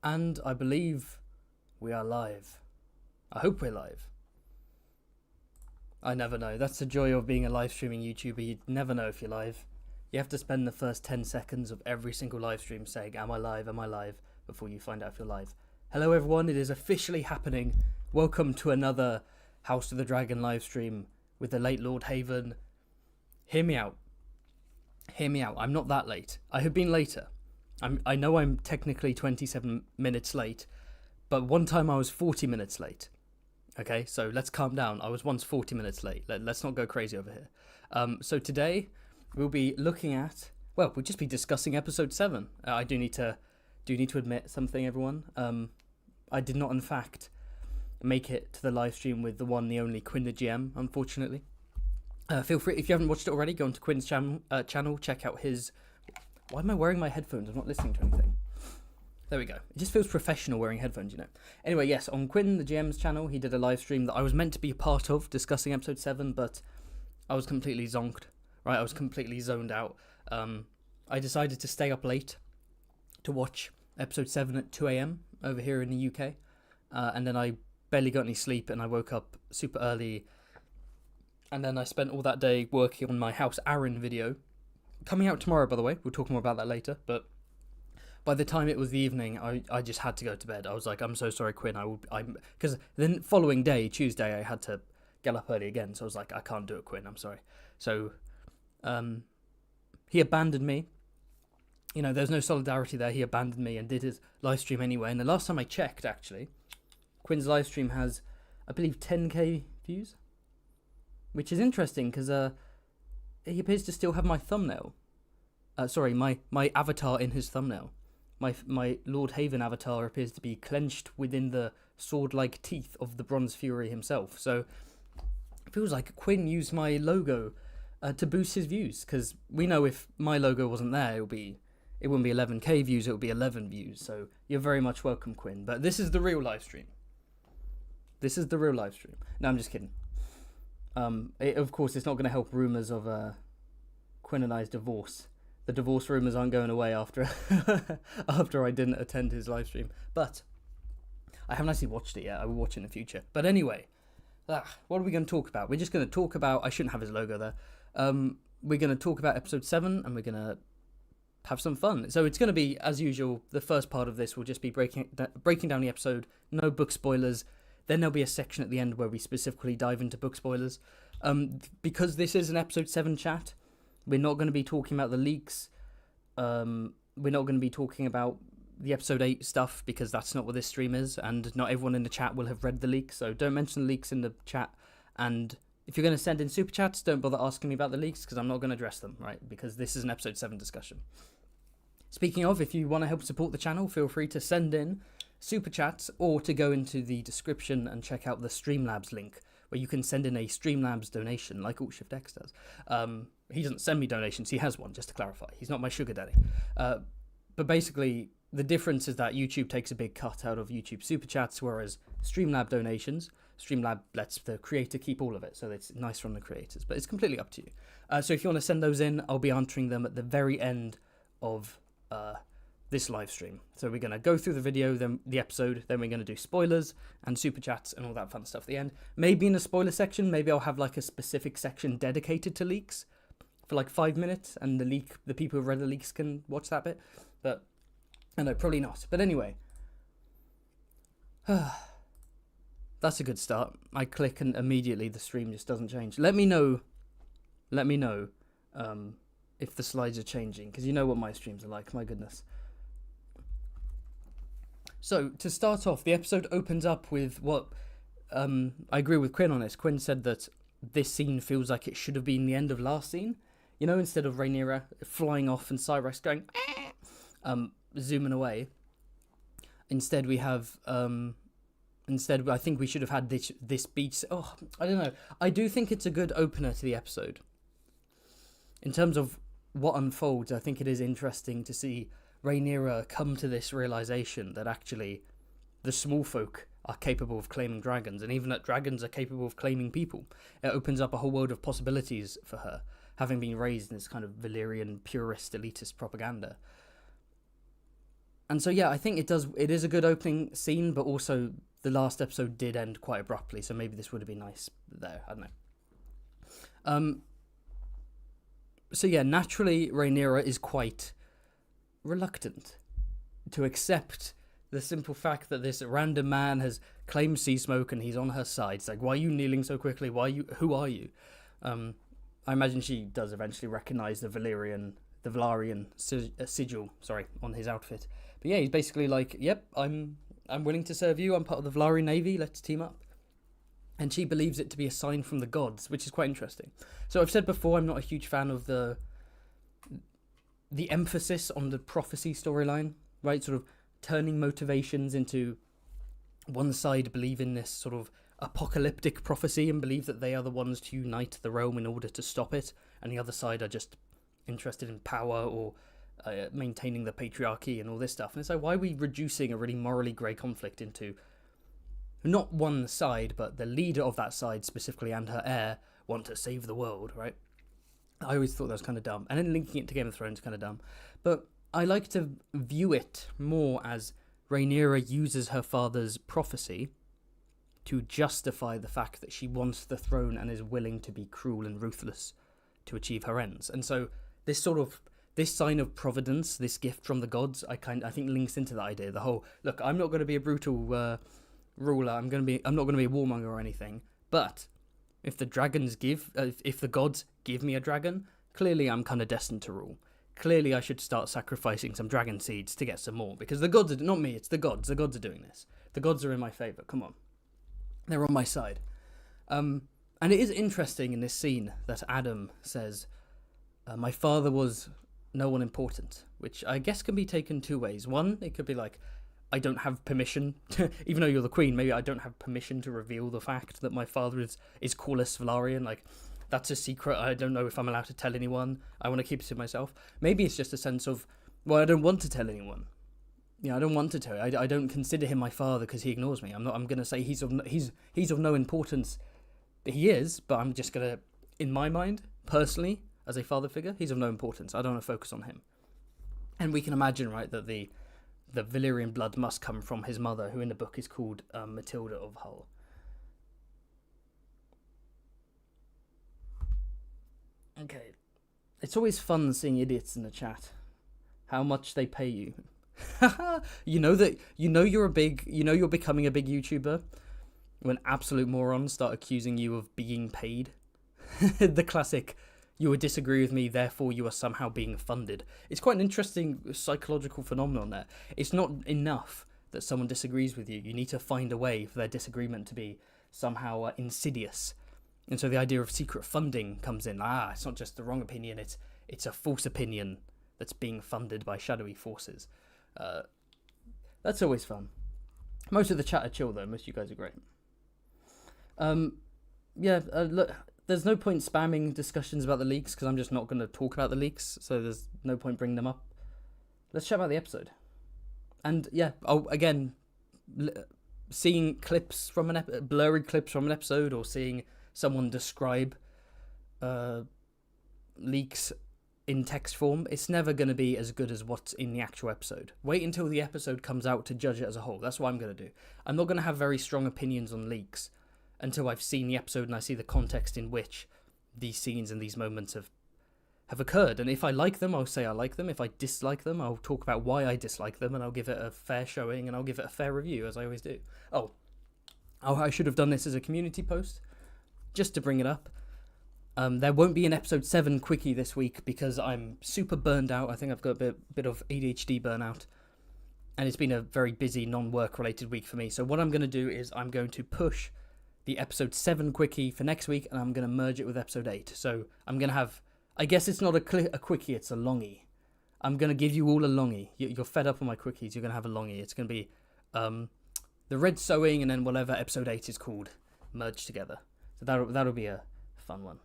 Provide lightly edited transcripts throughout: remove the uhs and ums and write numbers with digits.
And I believe we are live. I hope we're live. I never know. That's the joy of being a live streaming YouTuber. You never know if you're live. You have to spend the first 10 seconds of every single live stream saying, am I live, am I live, before you find out if you're live. Hello everyone, it is officially happening. Welcome to another House of the Dragon live stream with the late Lord Haven. Hear me out. Hear me out. I'm not that late. I have been later. I know I'm technically 27 minutes late, but one time I was 40 minutes late. Okay, so let's calm down. I was once 40 minutes late. Let's not go crazy over here. So today we'll be looking at, well, we'll just be discussing episode 7. I do need to admit something, everyone. I did not, in fact, make it to the live stream with the one, the only Quinn the GM, unfortunately. Feel free, if you haven't watched it already, go onto Quinn's channel, check out his... Why am I wearing my headphones? I'm not listening to anything. There we go. It just feels professional wearing headphones, you know. Anyway, yes, on Quinn the GM's channel, he did a live stream that I was meant to be a part of, discussing episode 7, but I was completely zonked, right? I was completely zoned out. I decided to stay up late to watch episode 7 at 2 a.m. over here in the UK, and then I barely got any sleep, and I woke up super early, and then I spent all that day working on my House Aaron video, coming out tomorrow, by the way. We'll talk more about that later, but by the time it was the evening, I just had to go to bed. I was like, I'm so sorry, Quinn. Because the following day, Tuesday, I had to get up early again. So I was like, I can't do it, Quinn. I'm sorry. So he abandoned me. You know, there's no solidarity there. He abandoned me and did his live stream anyway. And the last time I checked, actually, Quinn's live stream has, I believe, 10k views, which is interesting because he appears to still have my thumbnail. Sorry, my avatar in his thumbnail. My Lord Haven avatar appears to be clenched within the sword-like teeth of the Bronze Fury himself. So it feels like Quinn used my logo to boost his views, because we know if my logo wasn't there, it wouldn't be 11k views, it would be 11 views. So you're very much welcome, Quinn. But this is the real live stream. This is the real live stream. No, I'm just kidding. Of course, it's not going to help rumours of Quinn and I's divorce. The divorce rumours aren't going away after after I didn't attend his live stream. But I haven't actually watched it yet. I will watch it in the future. But anyway, what are we going to talk about? We're just going to talk about... I shouldn't have his logo there. We're going to talk about episode 7, and we're going to have some fun. So it's going to be, as usual, the first part of this will just be breaking down the episode. No book spoilers. Then there'll be a section at the end where we specifically dive into book spoilers. Because this is an episode 7 chat, we're not going to be talking about the leaks. We're not going to be talking about the episode 8 stuff, because that's not what this stream is, and not everyone in the chat will have read the leaks, so don't mention the leaks in the chat. And if you're going to send in super chats, don't bother asking me about the leaks, because I'm not going to address them, right? Because this is an episode 7 discussion. Speaking of, if you want to help support the channel, feel free to send in super chats, or to go into the description and check out the Streamlabs link, where you can send in a Streamlabs donation, like AltShiftX does. He doesn't send me donations, he has one, just to clarify. He's not my sugar daddy. But basically, the difference is that YouTube takes a big cut out of YouTube super chats, whereas Streamlab donations, Streamlab lets the creator keep all of it, so it's nice from the creators. But it's completely up to you. So if you want to send those in, I'll be answering them at the very end of this live stream. So we're going to go through the video, then the episode, then we're going to do spoilers and super chats and all that fun stuff at the end. Maybe in the spoiler section, maybe I'll have like a specific section dedicated to leaks for like 5 minutes, and the people who've read the leaks can watch that bit. But I know, probably not. But anyway, that's a good start. I click and immediately the stream just doesn't change. Let me know if the slides are changing, because you know what my streams are like, my goodness. So, to start off, the episode opens up with what... I agree with Quinn on this. Quinn said that this scene feels like it should have been the end of last scene. You know, instead of Rhaenyra flying off and Cyrex going... zooming away. Instead, we have... Instead, I think we should have had this beach... Oh, I don't know. I do think it's a good opener to the episode. In terms of what unfolds, I think it is interesting to see Rhaenyra come to this realization that actually the small folk are capable of claiming dragons, and even that dragons are capable of claiming people. It opens up a whole world of possibilities for her, having been raised in this kind of Valyrian purist elitist propaganda. And so yeah, I think it is a good opening scene, but also the last episode did end quite abruptly, so maybe this would have been nice there. I don't know. So yeah, naturally Rhaenyra is quite reluctant to accept the simple fact that this random man has claimed sea smoke and he's on her side. It's like, why are you kneeling so quickly? Who are you? I imagine she does eventually recognize the Valarian sigil, on his outfit. But yeah, he's basically like, yep, I'm willing to serve you. I'm part of the Valarian Navy. Let's team up. And she believes it to be a sign from the gods, which is quite interesting. So I've said before, I'm not a huge fan of the emphasis on the prophecy storyline, right? Sort of turning motivations into one side believe in this sort of apocalyptic prophecy and believe that they are the ones to unite the realm in order to stop it, and the other side are just interested in power or maintaining the patriarchy and all this stuff. And it's like, why are we reducing a really morally grey conflict into not one side, but the leader of that side specifically and her heir want to save the world, right? I always thought that was kind of dumb. And then linking it to Game of Thrones is kind of dumb. But I like to view it more as Rhaenyra uses her father's prophecy to justify the fact that she wants the throne and is willing to be cruel and ruthless to achieve her ends. And so this sign of providence, this gift from the gods, I think links into that idea. The whole, look, I'm not going to be a brutal ruler. I'm not going to be a warmonger or anything. But if the gods give me a dragon, clearly I'm kind of destined to rule. Clearly I should start sacrificing some dragon seeds to get some more, because the gods are not me. It's the gods. The gods are doing this. The gods are in my favor. Come on, they're on my side. And it is interesting in this scene that Adam says, "My father was no one important," which I guess can be taken two ways. One, it could be like, I don't have permission to, even though you're the queen, maybe I don't have permission to reveal the fact that my father is Corlys Velaryon. Like, that's a secret. I don't know if I'm allowed to tell anyone. I want to keep it to myself. Maybe it's just a sense of, well, I don't want to tell anyone. Yeah, I don't want to tell. I don't consider him my father because he ignores me. I'm going to say he's of no importance. He is, but I'm just going to, in my mind, personally, as a father figure, he's of no importance. I don't want to focus on him. And we can imagine, right, that the Valyrian blood must come from his mother, who in the book is called Matilda of Hull. Okay. It's always fun seeing idiots in the chat. How much they pay you. You're becoming a big YouTuber when absolute morons start accusing you of being paid. The classic, you would disagree with me, therefore you are somehow being funded. It's quite an interesting psychological phenomenon there. It's not enough that someone disagrees with you. You need to find a way for their disagreement to be somehow insidious. And so the idea of secret funding comes in. It's not just the wrong opinion, it's a false opinion that's being funded by shadowy forces. That's always fun. Most of the chat are chill though. Most of you guys are great. Look, there's no point spamming discussions about the leaks because I'm just not going to talk about the leaks, so there's no point bringing them up. Let's chat about the episode. And yeah, seeing clips from blurry clips from an episode, or seeing someone describe leaks in text form, it's never going to be as good as what's in the actual episode. Wait until the episode comes out to judge it as a whole. That's what I'm going to do. I'm not going to have very strong opinions on leaks until I've seen the episode and I see the context in which these scenes and these moments have occurred. And if I like them, I'll say I like them. If I dislike them, I'll talk about why I dislike them, and I'll give it a fair showing, and I'll give it a fair review, as I always do. I should have done this as a community post, just to bring it up. There won't be an episode 7 quickie this week because I'm super burned out. I think I've got a bit of ADHD burnout. And it's been a very busy, non-work related week for me. So what I'm going to do is I'm going to push the episode 7 quickie for next week, and I'm going to merge it with episode 8. So I'm going to have, I guess it's not a quickie, it's a longie. I'm going to give you all a longie. You're fed up on my quickies, you're going to have a longie. It's going to be the red sewing and then whatever episode 8 is called, merged together. So that'll be a fun one.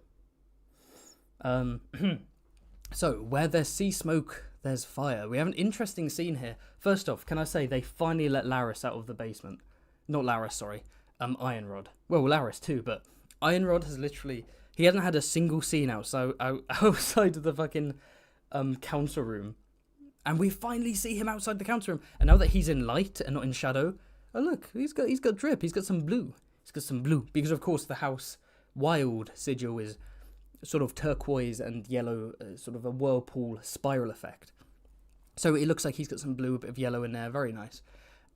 So, where there's sea smoke, there's fire. We have an interesting scene here. First off, can I say they finally let Larys out of the basement? Not Larys, sorry. Iron Rod. Well, Larys too, but Iron Rod has literally... He hasn't had a single scene outside of the fucking council room. And we finally see him outside the council room. And now that he's in light and not in shadow, oh look, he's got drip. He's got some blue. Because of course the House Wild sigil is sort of turquoise and yellow, sort of a whirlpool spiral effect. So it looks like he's got some blue, a bit of yellow in there. Very nice.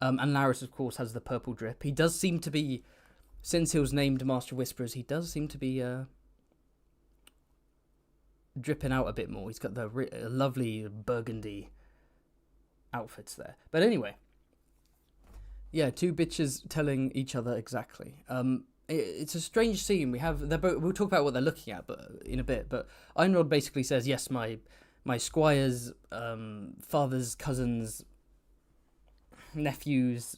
And Larys, of course, has the purple drip. He does seem to be, since he was named Master of Whisperers, he does seem to be dripping out a bit more. He's got the lovely burgundy outfits there. But anyway, yeah, two bitches telling each other exactly. It's a strange scene. We'll talk about what they're looking at, but in a bit. But Iron Rod basically says, yes, my squire's father's cousins, nephews,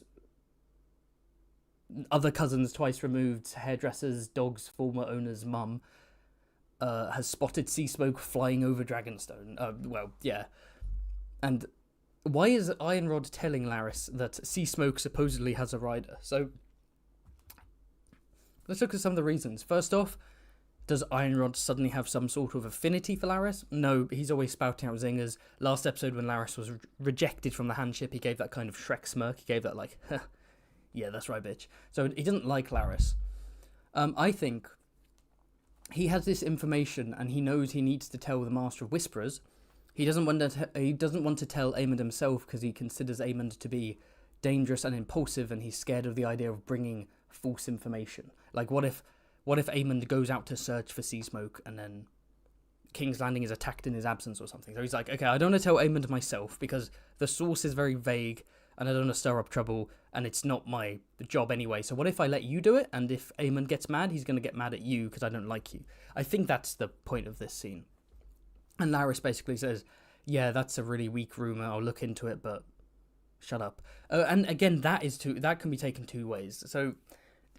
other cousins twice removed, hairdressers, dog's former owner's mum, has spotted sea smoke flying over Dragonstone. Well, yeah. And why is Iron Rod telling Larys that sea smoke supposedly has a rider? So let's look at some of the reasons. First off, does Iron Rod suddenly have some sort of affinity for Larys? No, he's always spouting out zingers. Last episode when Larys was rejected from the handship, he gave that kind of Shrek smirk. He gave that like, yeah, that's right, bitch. So he doesn't like Larys. I think he has this information and he knows he needs to tell the Master of Whisperers. He doesn't want to tell Aemond himself because he considers Aemond to be dangerous and impulsive, and he's scared of the idea of bringing false information. Like, what if Aemond goes out to search for sea smoke and then King's Landing is attacked in his absence or something? So he's like, okay, I don't want to tell Aemond myself because the source is very vague and I don't want to stir up trouble and it's not my job anyway. So what if I let you do it? And if Aemond gets mad, he's going to get mad at you because I don't like you. I think that's the point of this scene. And Larys basically says, yeah, that's a really weak rumour. I'll look into it, but shut up. And again, that can be taken two ways. So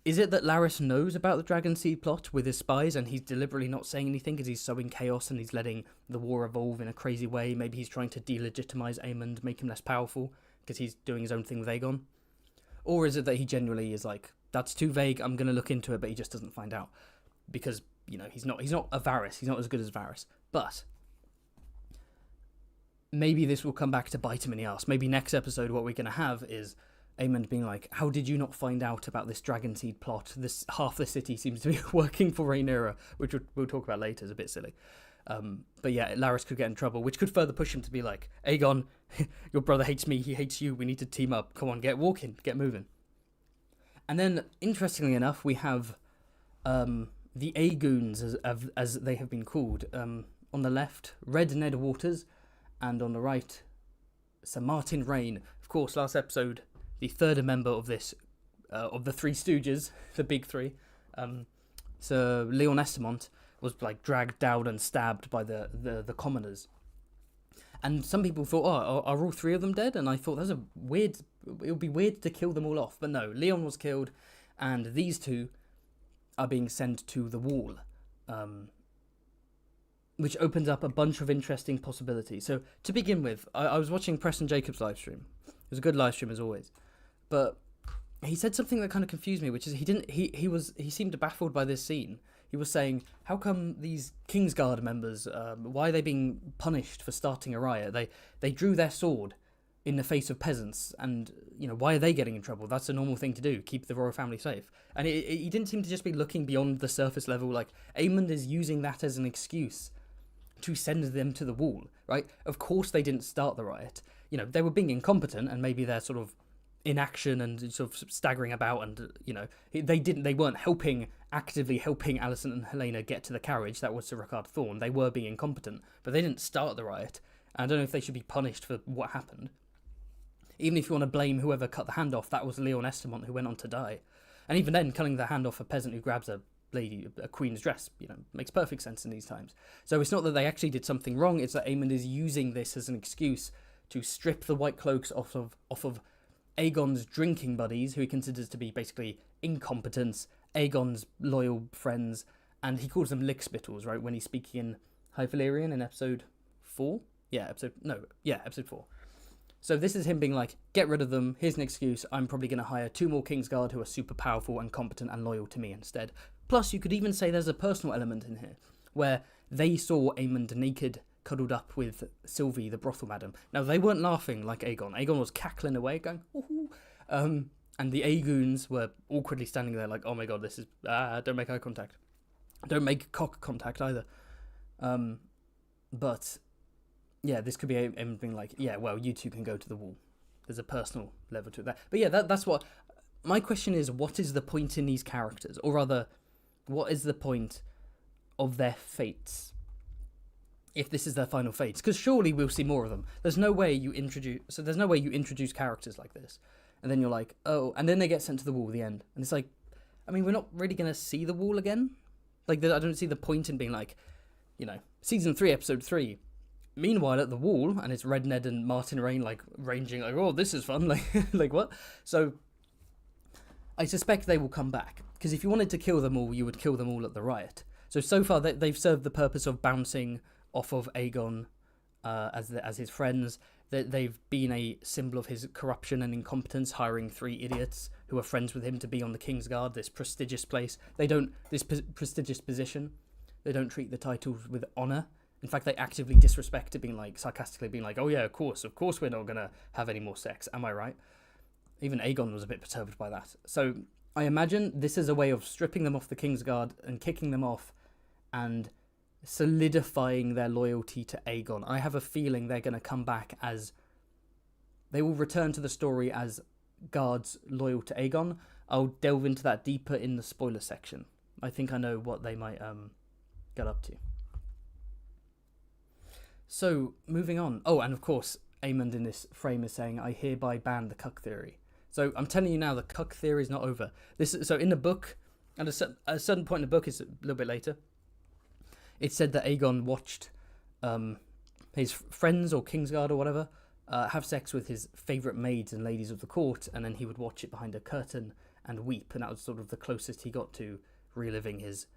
is it that Larys knows about the Dragon Seed plot with his spies and he's deliberately not saying anything because he's sowing chaos and he's letting the war evolve in a crazy way? Maybe he's trying to delegitimize Aemond, make him less powerful because he's doing his own thing with Aegon? Or is it that he genuinely is like, that's too vague, I'm going to look into it, but he just doesn't find out? Because, you know, he's not a Varys. He's not as good as Varys. But maybe this will come back to bite him in the arse. Maybe next episode what we're going to have is Aemond being like, how did you not find out about this Dragon Seed plot? This half the city seems to be working for Rhaenyra, which we'll talk about later. Is a bit silly. But yeah, Larys could get in trouble, which could further push him to be like, Aegon, your brother hates me, he hates you, we need to team up. Come on, get walking, get moving. And then, interestingly enough, we have the A-Goons, as they have been called. On the left, Red Ned Waters, and on the right, Sir Martin Rain. Of course, last episode, the third member of this, of the Three Stooges, the big three, Sir Leon Estamont, was like dragged down and stabbed by the commoners. And some people thought, oh, are all three of them dead? And I thought, it would be weird to kill them all off. But no, Leon was killed, and these two are being sent to the Wall, which opens up a bunch of interesting possibilities. So to begin with, I was watching Preston Jacobs' live stream. It was a good live stream as always, but he said something that kind of confused me, which is he seemed baffled by this scene. He was saying, how come these Kingsguard members, why are they being punished for starting a riot? They drew their sword in the face of peasants, and, you know, why are they getting in trouble? That's a normal thing to do, keep the royal family safe. And he didn't seem to just be looking beyond the surface level, like, Aemond is using that as an excuse to send them to the Wall, right? Of course they didn't start the riot. You know, they were being incompetent, and maybe they're sort of inaction and sort of staggering about, and, you know, they weren't actively helping Alicent and Helena get to the carriage. That was Sir Rickard Thorne. They were being incompetent, but they didn't start the riot. And I don't know if they should be punished for what happened. Even if you want to blame whoever cut the hand off, that was Leon Estamont who went on to die. And even then, cutting the hand off a peasant who grabs a queen's dress, you know, makes perfect sense in these times. So it's not that they actually did something wrong, it's that Aemond is using this as an excuse to strip the White Cloaks off of Aegon's drinking buddies, who he considers to be basically incompetents, Aegon's loyal friends, and he calls them lickspittles, right, when he's speaking in High Valyrian in episode 4? Episode 4. So this is him being like, get rid of them, here's an excuse, I'm probably going to hire 2 more Kingsguard who are super powerful and competent and loyal to me instead. Plus, you could even say there's a personal element in here, where they saw Aemond naked cuddled up with Sylvie, the brothel madam. Now, they weren't laughing like Aegon. Aegon was cackling away, going, ooh. And the Aegoons were awkwardly standing there like, oh my god, this is... don't make eye contact. Don't make cock contact either. But, yeah, this could be Aemon being like, yeah, well, you two can go to the wall. There's a personal level to that. But yeah, that's what... My question is, what is the point in these characters? Or rather, what is the point of their fates? If this is their final fates. Because surely we'll see more of them. There's no way you introduce characters like this. And then you're like, oh... And then they get sent to the wall at the end. And it's like, I mean, we're not really going to see the wall again. Like, I don't see the point in being like, you know, season 3, episode 3. Meanwhile, at the wall, and it's Red Ned and Martin Rain, like, ranging, like, oh, this is fun. Like, like what? So... I suspect they will come back, because if you wanted to kill them all, you would kill them all at the riot. So far, they've served the purpose of bouncing off of Aegon as his friends. They've been a symbol of his corruption and incompetence, hiring 3 idiots who are friends with him to be on the Kingsguard, this prestigious place. Prestigious position. They don't treat the titles with honour. In fact, they actively disrespect it, being like, sarcastically being like, oh yeah, of course we're not going to have any more sex, am I right? Even Aegon was a bit perturbed by that. So I imagine this is a way of stripping them off the Kingsguard and kicking them off and solidifying their loyalty to Aegon. I have a feeling they're going to come back as... They will return to the story as guards loyal to Aegon. I'll delve into that deeper in the spoiler section. I think I know what they might get up to. So, moving on. Oh, and of course, Aemond in this frame is saying, I hereby ban the cuck theory. So I'm telling you now, the cuck theory is not over. So in the book, at a certain point in the book, it's a little bit later, it said that Aegon watched his friends or Kingsguard or whatever have sex with his favourite maids and ladies of the court, and then he would watch it behind a curtain and weep, and that was sort of the closest he got to reliving his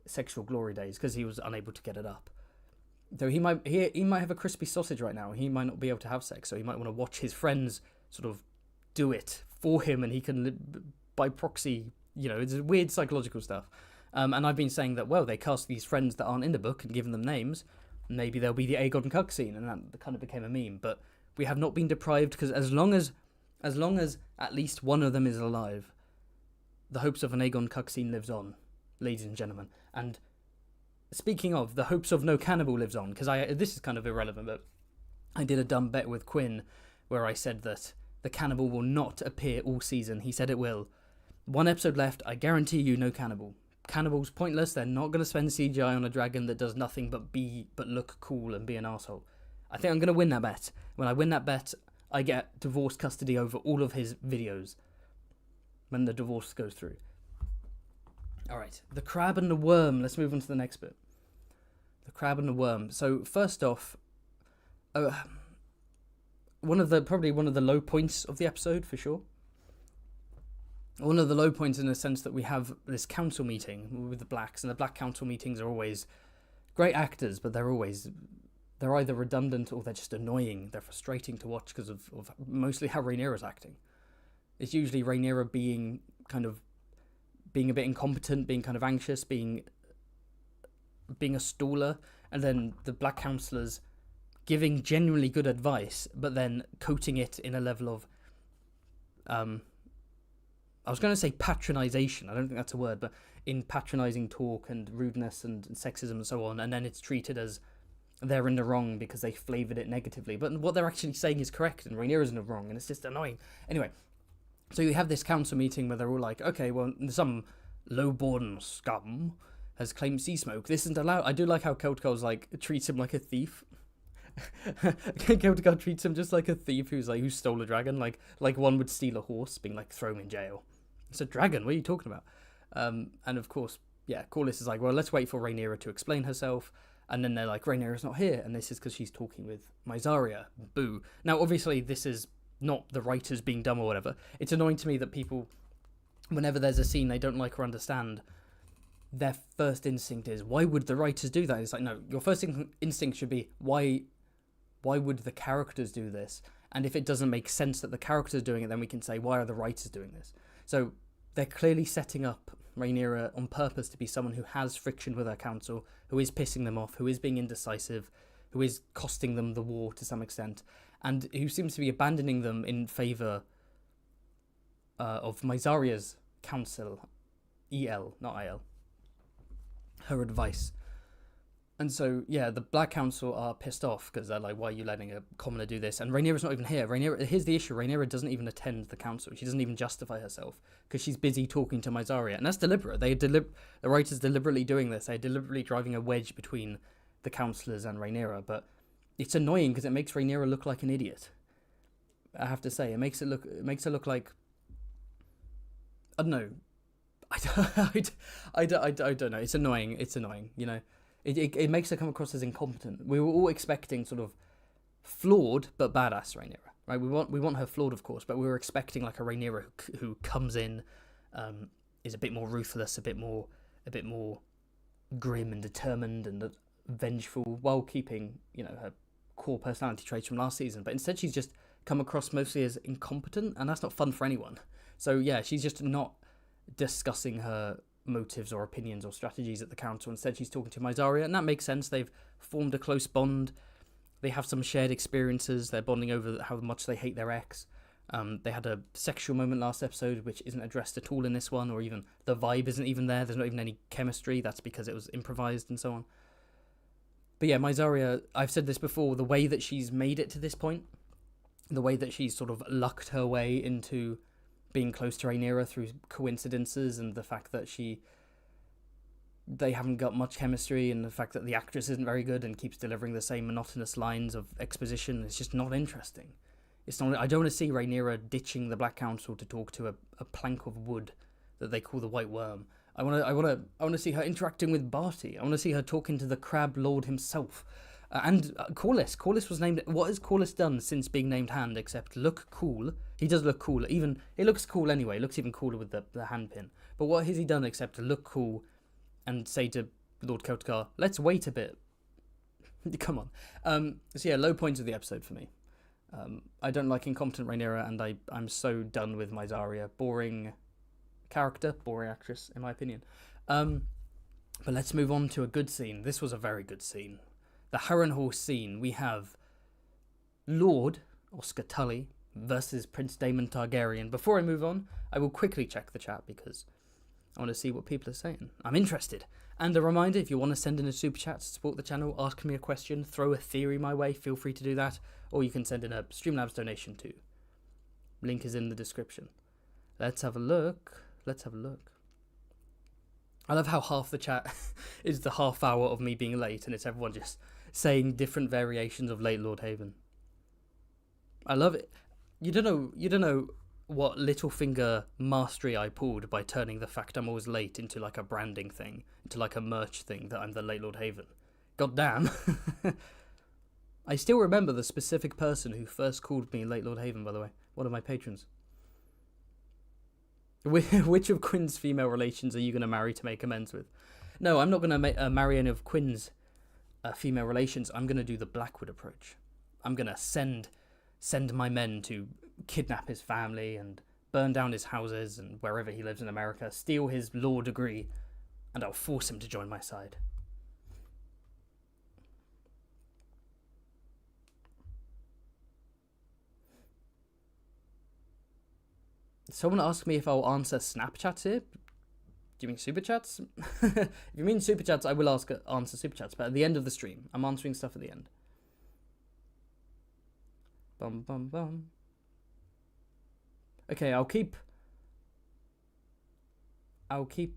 sexual glory days, because he was unable to get it up. So he might have a crispy sausage right now. He might not be able to have sex, so he might want to watch his friends sort of do it for him, and he can, by proxy, you know, it's weird psychological stuff. And I've been saying that, well, they cast these friends that aren't in the book and given them names. Maybe there'll be the Aegon cuck scene, and that kind of became a meme. But we have not been deprived, because as long as at least one of them is alive, the hopes of an Aegon cuck scene lives on, ladies and gentlemen. And speaking of, the hopes of no cannibal lives on, because this is kind of irrelevant, but I did a dumb bet with Quinn where I said that the cannibal will not appear all season. He said it will. 1 episode left. I guarantee you no cannibal. Cannibal's pointless. They're not going to spend CGI on a dragon that does nothing but look cool and be an asshole. I think I'm going to win that bet. When I win that bet, I get divorce custody over all of his videos when the divorce goes through. All right. The crab and the worm. Let's move on to the next bit. The crab and the worm. So first off, probably one of the low points of the episode, for sure. One of the low points in the sense that we have this council meeting with the Blacks, and the Black council meetings are always great actors, but they're either redundant or they're just annoying. They're frustrating to watch because of mostly how Rhaenyra's acting. It's usually Rhaenyra being a bit incompetent, being kind of anxious, being a staller, and then the Black councillors giving genuinely good advice, but then coating it in a level of, I was going to say patronization. I don't think that's a word, but in patronizing talk and rudeness and sexism and so on, and then it's treated as they're in the wrong because they flavoured it negatively. But what they're actually saying is correct, and Rhaenyra's in the wrong, and it's just annoying. Anyway, so you have this council meeting where they're all like, okay, well, some low-born scum has claimed sea smoke. This isn't allowed. I do like how Celtgar's treats him like a thief. Celtgar treats him just like a thief who stole a dragon, like one would steal a horse, being like, throw him in jail. It's a dragon, what are you talking about? And of course, yeah, Corlys is like, well, let's wait for Rhaenyra to explain herself. And then they're like, Rhaenyra's not here, and this is because she's talking with Mysaria. Boo. Now, obviously, this is not the writers being dumb or whatever. It's annoying to me that people, whenever there's a scene they don't like or understand, their first instinct is, why would the writers do that? It's like, no, your first instinct should be, why would the characters do this? And if it doesn't make sense that the characters are doing it, then we can say, why are the writers doing this? So they're clearly setting up Rhaenyra on purpose to be someone who has friction with her council, who is pissing them off, who is being indecisive, who is costing them the war to some extent, and who seems to be abandoning them in favour of Myzaria's counsel, EL, not IL, her advice. And so, yeah, the Black Council are pissed off because they're like, why are you letting a commoner do this? And Rhaenyra's not even here. Here's the issue. Rhaenyra doesn't even attend the council. She doesn't even justify herself because she's busy talking to Mysaria. And that's deliberate. The writers deliberately doing this. They're deliberately driving a wedge between the councillors and Rhaenyra. But it's annoying because it makes Rhaenyra look like an idiot. I have to say, it makes her look like, I don't know. I don't know. It's annoying. You know. It makes her come across as incompetent. We were all expecting sort of flawed but badass Rhaenyra, right? We want her flawed, of course, but we were expecting like a Rhaenyra who comes in, is a bit more ruthless, a bit more grim and determined and vengeful, while keeping, you know, her core personality traits from last season. But instead, she's just come across mostly as incompetent, and that's not fun for anyone. So yeah, she's just not discussing her motives or opinions or strategies at the council. Instead, she's talking to Mysaria, and that makes sense. They've formed a close bond. They have some shared experiences. They're bonding over how much they hate their ex. They had a sexual moment last episode, which isn't addressed at all in this one, or even the vibe isn't even there. There's not even any chemistry. That's because it was improvised and so on. But yeah, Mysaria, I've said this before, the way that she's made it to this point, the way that she's sort of lucked her way into being close to Rhaenyra through coincidences, and the fact that they haven't got much chemistry, and the fact that the actress isn't very good and keeps delivering the same monotonous lines of exposition, it's just not interesting. It's not. I don't want to see Rhaenyra ditching the Black Council to talk to a plank of wood that they call the White Worm. I want to see her interacting with Barty. I want to see her talking to the Crab Lord himself. And Corlys. Corlys was named. What has Corlys done since being named Hand except look cool? He does look cool. Even it looks cool anyway. It looks even cooler with the hand pin. But what has he done except to look cool and say to Lord Khotgar, "Let's wait a bit." Come on. So yeah, low points of the episode for me. I don't like incompetent Rhaenyra, and I'm so done with Mysaria. Boring character, boring actress, in my opinion. But let's move on to a good scene. This was a very good scene. The Harrenhal scene. We have Lord Oscar Tully versus Prince Daemon Targaryen. Before I move on, I will quickly check the chat because I want to see what people are saying. I'm interested. And a reminder, if you want to send in a super chat to support the channel, ask me a question, throw a theory my way, feel free to do that. Or you can send in a Streamlabs donation too. Link is in the description. Let's have a look. I love how half the chat is the half hour of me being late, and it's everyone just saying different variations of late Lord Haven. I love it. You don't know what Littlefinger mastery I pulled by turning the fact I'm always late into like a branding thing, into like a merch thing that I'm the late Lord Haven. God damn. I still remember the specific person who first called me late Lord Haven, by the way. One of my patrons. Which of Quinn's female relations are you going to marry to make amends with? No, I'm not going to marry any of Quinn's female relations. I'm going to do the Blackwood approach. I'm going to send my men to kidnap his family and burn down his houses and wherever he lives in America, steal his law degree, and I'll force him to join my side. Someone asked me if I'll answer Snapchats here. Do you mean Super Chats? If you mean Super Chats, I will answer Super Chats, but at the end of the stream. I'm answering stuff at the end. Bum, bum, bum. Okay, I'll keep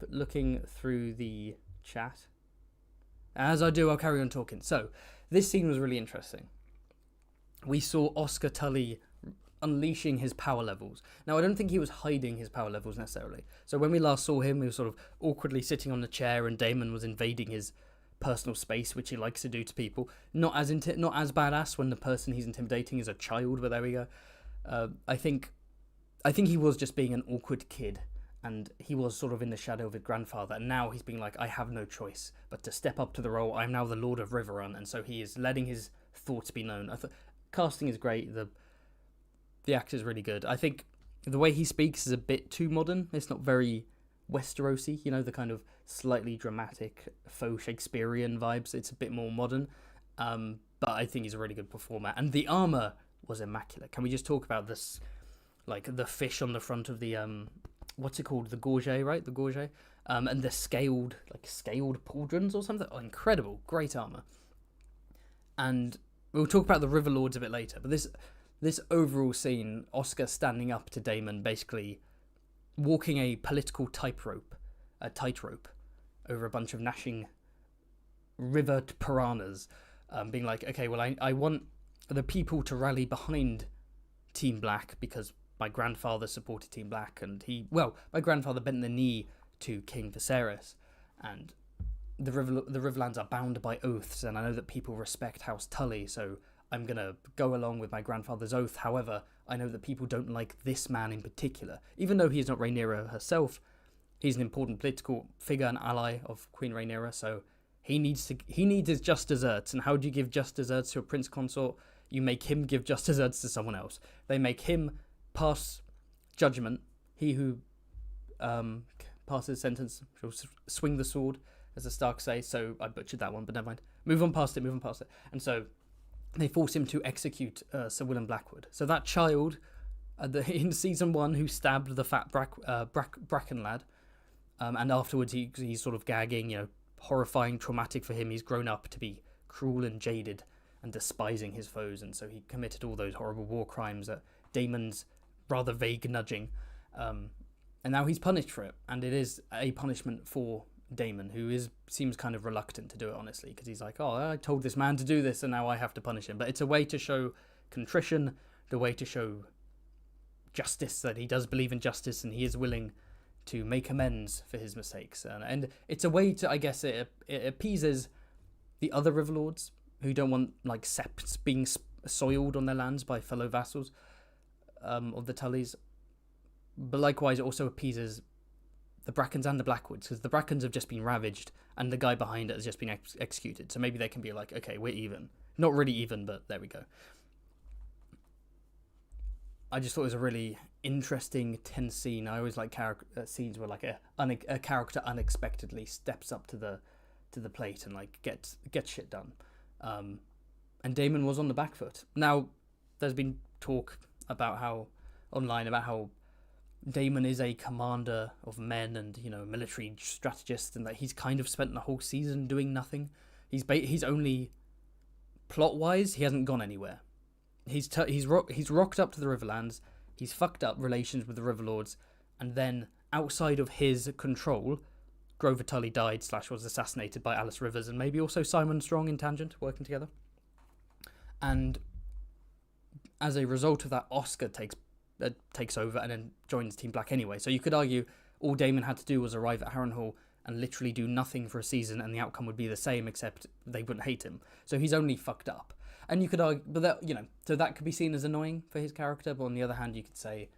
looking through the chat. As I do, I'll carry on talking. So, this scene was really interesting. We saw Oscar Tully unleashing his power levels. Now, I don't think he was hiding his power levels necessarily. So when we last saw him, he was sort of awkwardly sitting on the chair, and Daemon was invading his personal space, which he likes to do to people. Not as badass when the person he's intimidating is a child, but there we go. I think he was just being an awkward kid, and he was sort of in the shadow of his grandfather, and now he's being like, I have no choice but to step up to the role. I'm now the Lord of Riverrun, and so he is letting his thoughts be known. Casting is great. The actor's really good. I think the way he speaks is a bit too modern. It's not very Westerosi, you know, the kind of slightly dramatic faux Shakespearean vibes. It's a bit more modern. but I think he's a really good performer. And the armor was immaculate. Can we just talk about this, like the fish on the front of the what's it called? The gorget, right? The gorget. And the scaled pauldrons or something. Oh, incredible, great armor. And we'll talk about the Riverlords a bit later. But this overall scene, Oscar standing up to Daemon, basically walking a political tightrope over a bunch of gnashing river piranhas, being like, okay, well, I want the people to rally behind Team Black because my grandfather supported Team Black, and my grandfather bent the knee to King Viserys, and the Riverlands are bound by oaths, and I know that people respect House Tully, so I'm going to go along with my grandfather's oath. However, I know that people don't like this man in particular. Even though he's not Rhaenyra herself, he's an important political figure and ally of Queen Rhaenyra, so he needs his just desserts. And how do you give just desserts to a prince consort? You make him give just desserts to someone else. They make him pass judgment. He who passes sentence shall swing the sword, as the Stark say. So I butchered that one, but never mind. Move on past it. And so they force him to execute Sir Willem Blackwood. So that child in season 1 who stabbed the fat Bracken lad, and afterwards he's sort of gagging, horrifying, traumatic for him. He's grown up to be cruel and jaded and despising his foes, and so he committed all those horrible war crimes at Daemon's rather vague nudging, and now he's punished for it, and it is a punishment for Daemon, who seems kind of reluctant to do it, honestly, because he's like, oh, I told this man to do this and now I have to punish him. But it's a way to show contrition, the way to show justice, that he does believe in justice and he is willing to make amends for his mistakes, and it's a way to, I guess, it appeases the other Riverlords who don't want like septs being soiled on their lands by fellow vassals of the Tullys, but likewise it also appeases the Brackens and the Blackwoods, because the Brackens have just been ravaged and the guy behind it has just been executed, so maybe they can be like, okay, we're even. Not really even, but there we go. I just thought it was a really interesting, tense scene. I always like scenes where like a character unexpectedly steps up to the plate and like gets shit done. And Daemon was on the back foot. Now, there's been talk about how Daemon is a commander of men and military strategist, and that he's kind of spent the whole season doing nothing. He's only plot wise, he hasn't gone anywhere. He's rocked up to the Riverlands. He's fucked up relations with the Riverlords, and then outside of his control, Grover Tully died / was assassinated by Alice Rivers, and maybe also Simon Strong in Tangent working together. And as a result of that, Oscar takes over and then joins Team Black anyway. So you could argue all Daemon had to do was arrive at Harrenhal and literally do nothing for a season, and the outcome would be the same, except they wouldn't hate him. So he's only fucked up. And you could argue, but that, so that could be seen as annoying for his character. But on the other hand, you could say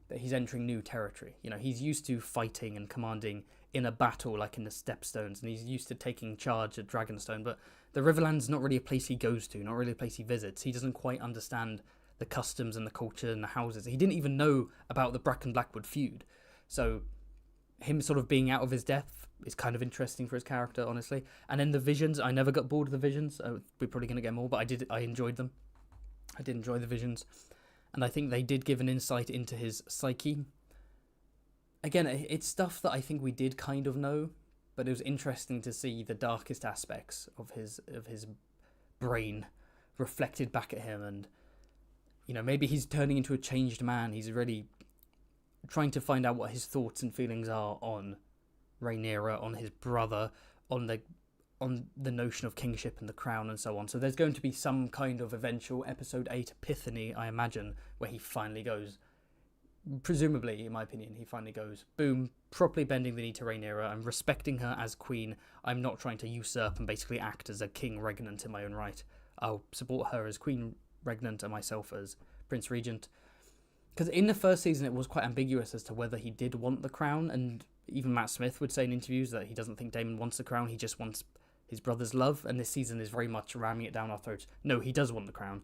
that he's entering new territory. He's used to fighting and commanding in a battle, like in the Stepstones, and he's used to taking charge at Dragonstone. But the Riverland's not really a place he goes to, not really a place he visits. He doesn't quite understand the customs and the culture and the houses. He didn't even know about the Bracken-Blackwood feud. So him sort of being out of his depth is kind of interesting for his character, honestly. And then the visions, I never got bored of the visions. We're probably going to get more, but I enjoyed them. I did enjoy the visions. And I think they did give an insight into his psyche. Again, it's stuff that I think we did kind of know, but it was interesting to see the darkest aspects of his brain reflected back at him. And maybe he's turning into a changed man. He's really trying to find out what his thoughts and feelings are on Rhaenyra, on his brother, on the notion of kingship and the crown and so on. So there's going to be some kind of eventual episode 8 epiphany, I imagine, where he finally goes, presumably, in my opinion, he finally goes, boom, properly bending the knee to Rhaenyra. I'm respecting her as queen. I'm not trying to usurp and basically act as a king regnant in my own right. I'll support her as queen regnant and myself as Prince Regent. Because in the first season it was quite ambiguous as to whether he did want the crown, and even Matt Smith would say in interviews that he doesn't think Daemon wants the crown, he just wants his brother's love, and this season is very much ramming it down our throats. No, he does want the crown.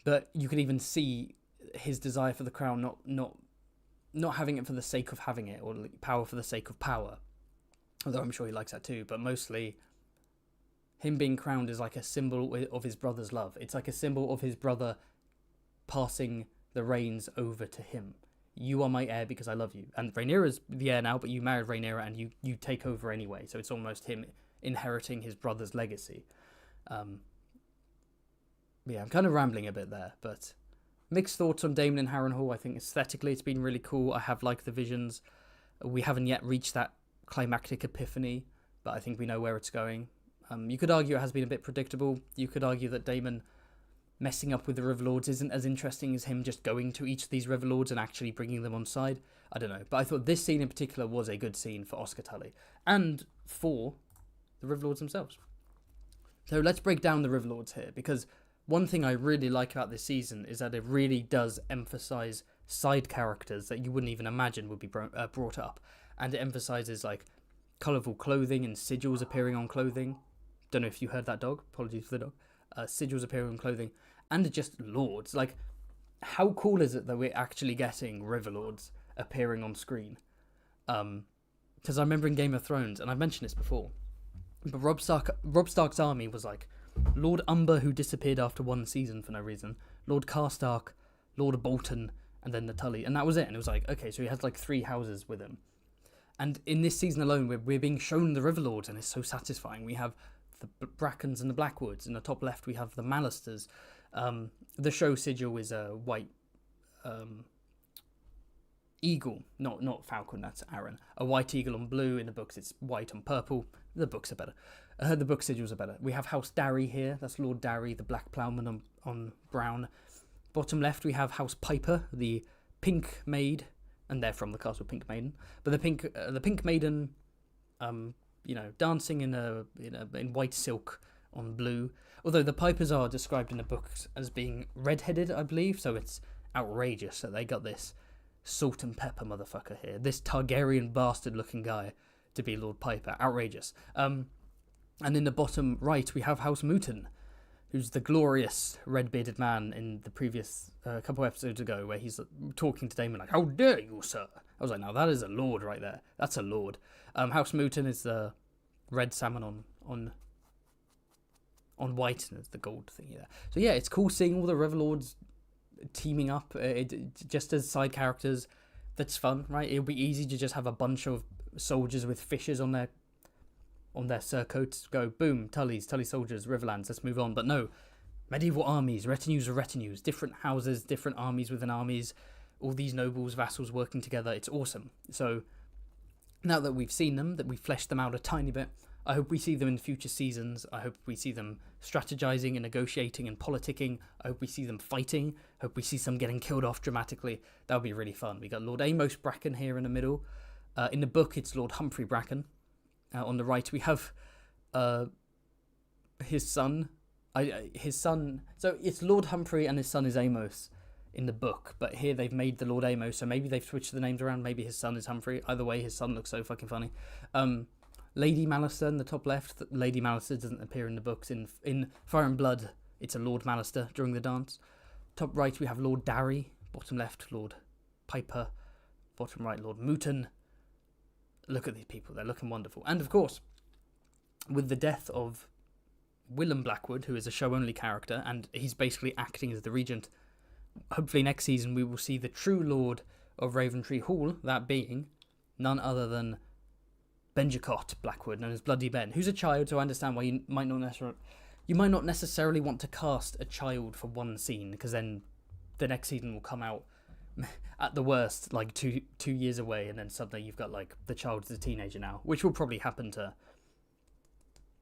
But you can even see his desire for the crown, not having it for the sake of having it, or power for the sake of power. Although I'm sure he likes that too, but mostly him being crowned is like a symbol of his brother's love. It's like a symbol of his brother passing the reins over to him. You are my heir because I love you. And Rhaenyra's the heir now, but you married Rhaenyra and you take over anyway. So it's almost him inheriting his brother's legacy. Yeah, I'm kind of rambling a bit there, but mixed thoughts on Daemon and Harrenhal. I think aesthetically it's been really cool. I have liked the visions. We haven't yet reached that climactic epiphany, but I think we know where it's going. You could argue it has been a bit predictable. You could argue that Daemon messing up with the Riverlords isn't as interesting as him just going to each of these Riverlords and actually bringing them on side. I don't know. But I thought this scene in particular was a good scene for Oscar Tully and for the Riverlords themselves. So let's break down the Riverlords here, because one thing I really like about this season is that it really does emphasize side characters that you wouldn't even imagine would be brought up. And it emphasizes like colourful clothing and sigils appearing on clothing. Don't know if you heard that dog. Apologies for the dog. Sigils appearing on clothing. And just lords. Like, how cool is it that we're actually getting Riverlords appearing on screen? Because I remember in Game of Thrones, and I've mentioned this before, but Robb Stark's army was like Lord Umber, who disappeared after one season for no reason, Lord Karstark, Lord Bolton, and then the Tully, and that was it. And it was like, okay, so he has like 3 houses with him. And in this season alone, we're being shown the Riverlords, and it's so satisfying. We have the Brackens and the Blackwoods. In the top left, we have the Mallisters. The show sigil is a white eagle, not falcon, that's Aaron. A white eagle on blue. In the books, it's white on purple. The books are better. The book sigils are better. We have House Darry here. That's Lord Darry, the Black Ploughman on brown. Bottom left, we have House Piper, the Pink Maid, and they're from the Castle Pink Maiden. But the Pink Maiden, dancing in white silk on blue. Although the Pipers are described in the books as being red-headed, I believe, so it's outrageous that they got this salt and pepper motherfucker here. This Targaryen bastard-looking guy to be Lord Piper. Outrageous. And in the bottom right, we have House Mooten, who's the glorious red-bearded man in the previous couple episodes ago, where he's talking to Daemon like, "How dare you, sir?" I was like, now that is a lord right there. That's a lord. House Mooten is the red salmon on white, and it's the gold thingy there. So yeah, it's cool seeing all the Riverlords teaming up, just as side characters. That's fun, right? It'll be easy to just have a bunch of soldiers with fishes on their surcoats, go boom, Tully soldiers, Riverlands, let's move on. But no, medieval armies, retinues of retinues, different houses, different armies within armies, all these nobles, vassals working together. It's awesome. So now that we've seen them, that we've fleshed them out a tiny bit, I hope we see them in future seasons. I hope we see them strategizing and negotiating and politicking. I hope we see them fighting. I hope we see some getting killed off dramatically. That would be really fun. We got Lord Amos Bracken here in the middle. In the book, it's Lord Humphrey Bracken. On the right, we have his son. So it's Lord Humphrey and his son is Amos in the book. But here they've made the Lord Amos, so maybe they've switched the names around. Maybe his son is Humphrey. Either way, his son looks so fucking funny. Lady Mallister in the top left. Lady Mallister doesn't appear in the books. In Fire and Blood, it's a Lord Mallister during the dance. Top right, we have Lord Darry. Bottom left, Lord Piper. Bottom right, Lord Mooten. Look at these people. They're looking wonderful. And, of course, with the death of Willem Blackwood, who is a show-only character, and he's basically acting as the regent, hopefully next season we will see the true Lord of Raventree Hall, that being none other than Benjicott Blackwood, known as Bloody Ben, who's a child, so I understand why you might not necessarily want to cast a child for one scene, because then the next season will come out at the worst like two years away, and then suddenly you've got like the child is a teenager now, which will probably happen to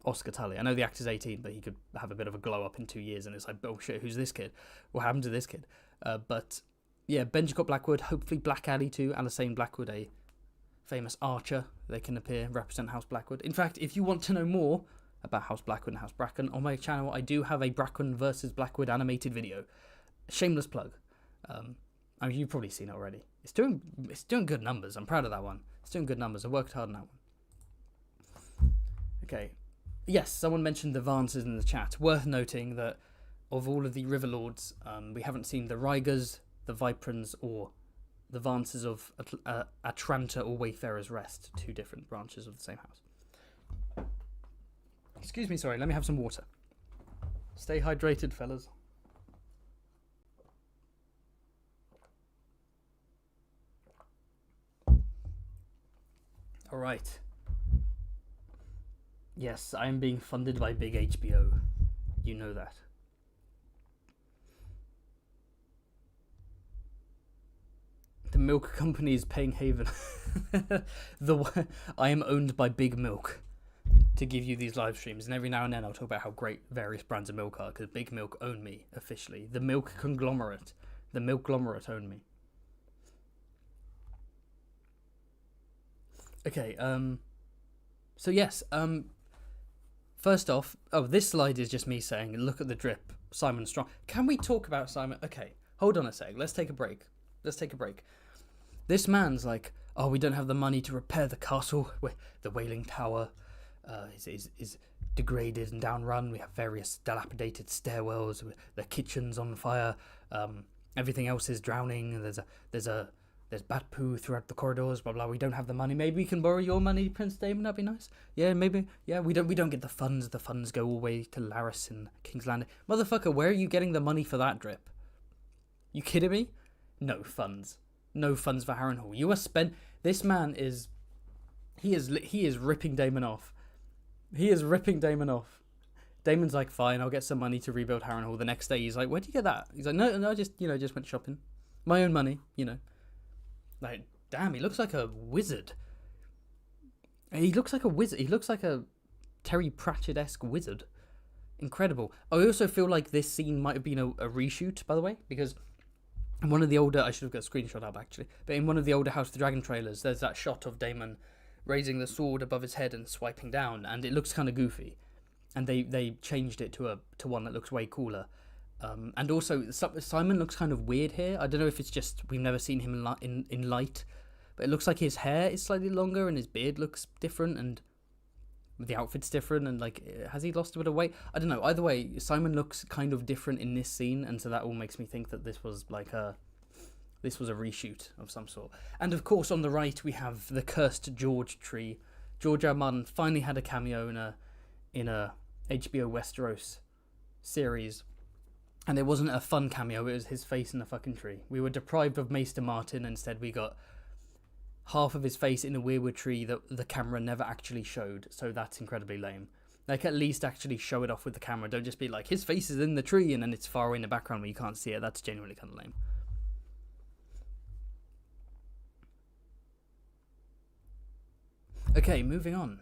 Oscar Tully. I know the actor's 18, but he could have a bit of a glow up in 2 years, and it's like, oh shit, who's this kid? What happened to this kid? But yeah, Benjicott Blackwood, hopefully Blackaddy too, Alicent Blackwood, a famous archer. They can appear, represent House Blackwood. In fact, if you want to know more about House Blackwood and House Bracken, on my channel I do have a Bracken versus Blackwood animated video. Shameless plug. I mean, you've probably seen it already. It's doing good numbers. I'm proud of that one. It's doing good numbers. I worked hard on that one. Okay. Yes, someone mentioned the Vances in the chat. Worth noting that of all of the Riverlords, we haven't seen the Rygers, the Viprans, or the Vances of Atranta or Wayfarer's Rest. 2 different branches of the same house. Excuse me, sorry, let me have some water. Stay hydrated, fellas. Alright. Yes, I am being funded by big HBO. You know that. The milk company is paying Haven. I am owned by Big Milk to give you these live streams, and every now and then I'll talk about how great various brands of milk are, because Big Milk own me officially. The milk conglomerate, the milkglomerate own me. Okay, so yes, first off, this slide is just me saying, look at the drip, Simon Strong. Can we talk about Simon? Okay, hold on a sec, let's take a break. This man's like, oh, we don't have the money to repair the castle, the Wailing Tower is degraded and downrun. We have various dilapidated stairwells, the kitchen's on fire, everything else is drowning. There's bat poo throughout the corridors, blah blah. We don't have the money. Maybe we can borrow your money, Prince Daemon. That'd be nice. Yeah, maybe. Yeah, we don't get the funds. The funds go all the way to Larys and King's Landing. Motherfucker, where are you getting the money for that drip? You kidding me? No funds. No funds for Harrenhal. You are spent. This man is. He is ripping Daemon off. He is ripping Daemon off. Daemon's like, fine, I'll get some money to rebuild Harrenhal. The next day, he's like, where'd you get that? He's like, no, I just went shopping. My own money, Like, damn, he looks like a wizard. He looks like a wizard. He looks like a Terry Pratchett-esque wizard. Incredible. I also feel like this scene might have been a reshoot, by the way, because in one of the older, I should have got a screenshot up actually, but in one of the older House of the Dragon trailers, there's that shot of Daemon raising the sword above his head and swiping down, and it looks kind of goofy. And they changed it to one that looks way cooler. And also, Simon looks kind of weird here. I don't know if it's just we've never seen him in light, but it looks like his hair is slightly longer and his beard looks different and the outfit's different, and like, has he lost a bit of weight? I don't know. Either way, Simon looks kind of different in this scene, and so that all makes me think that this was a reshoot of some sort. And of course, on the right we have the cursed George tree. George R. R. Martin finally had a cameo in a HBO Westeros series. And it wasn't a fun cameo, it was his face in the fucking tree. We were deprived of Maester Martin, instead we got half of his face in a weirwood tree that the camera never actually showed, so that's incredibly lame. Like, at least actually show it off with the camera, don't just be like, his face is in the tree and then it's far away in the background where you can't see it. That's genuinely kind of lame. Okay, moving on.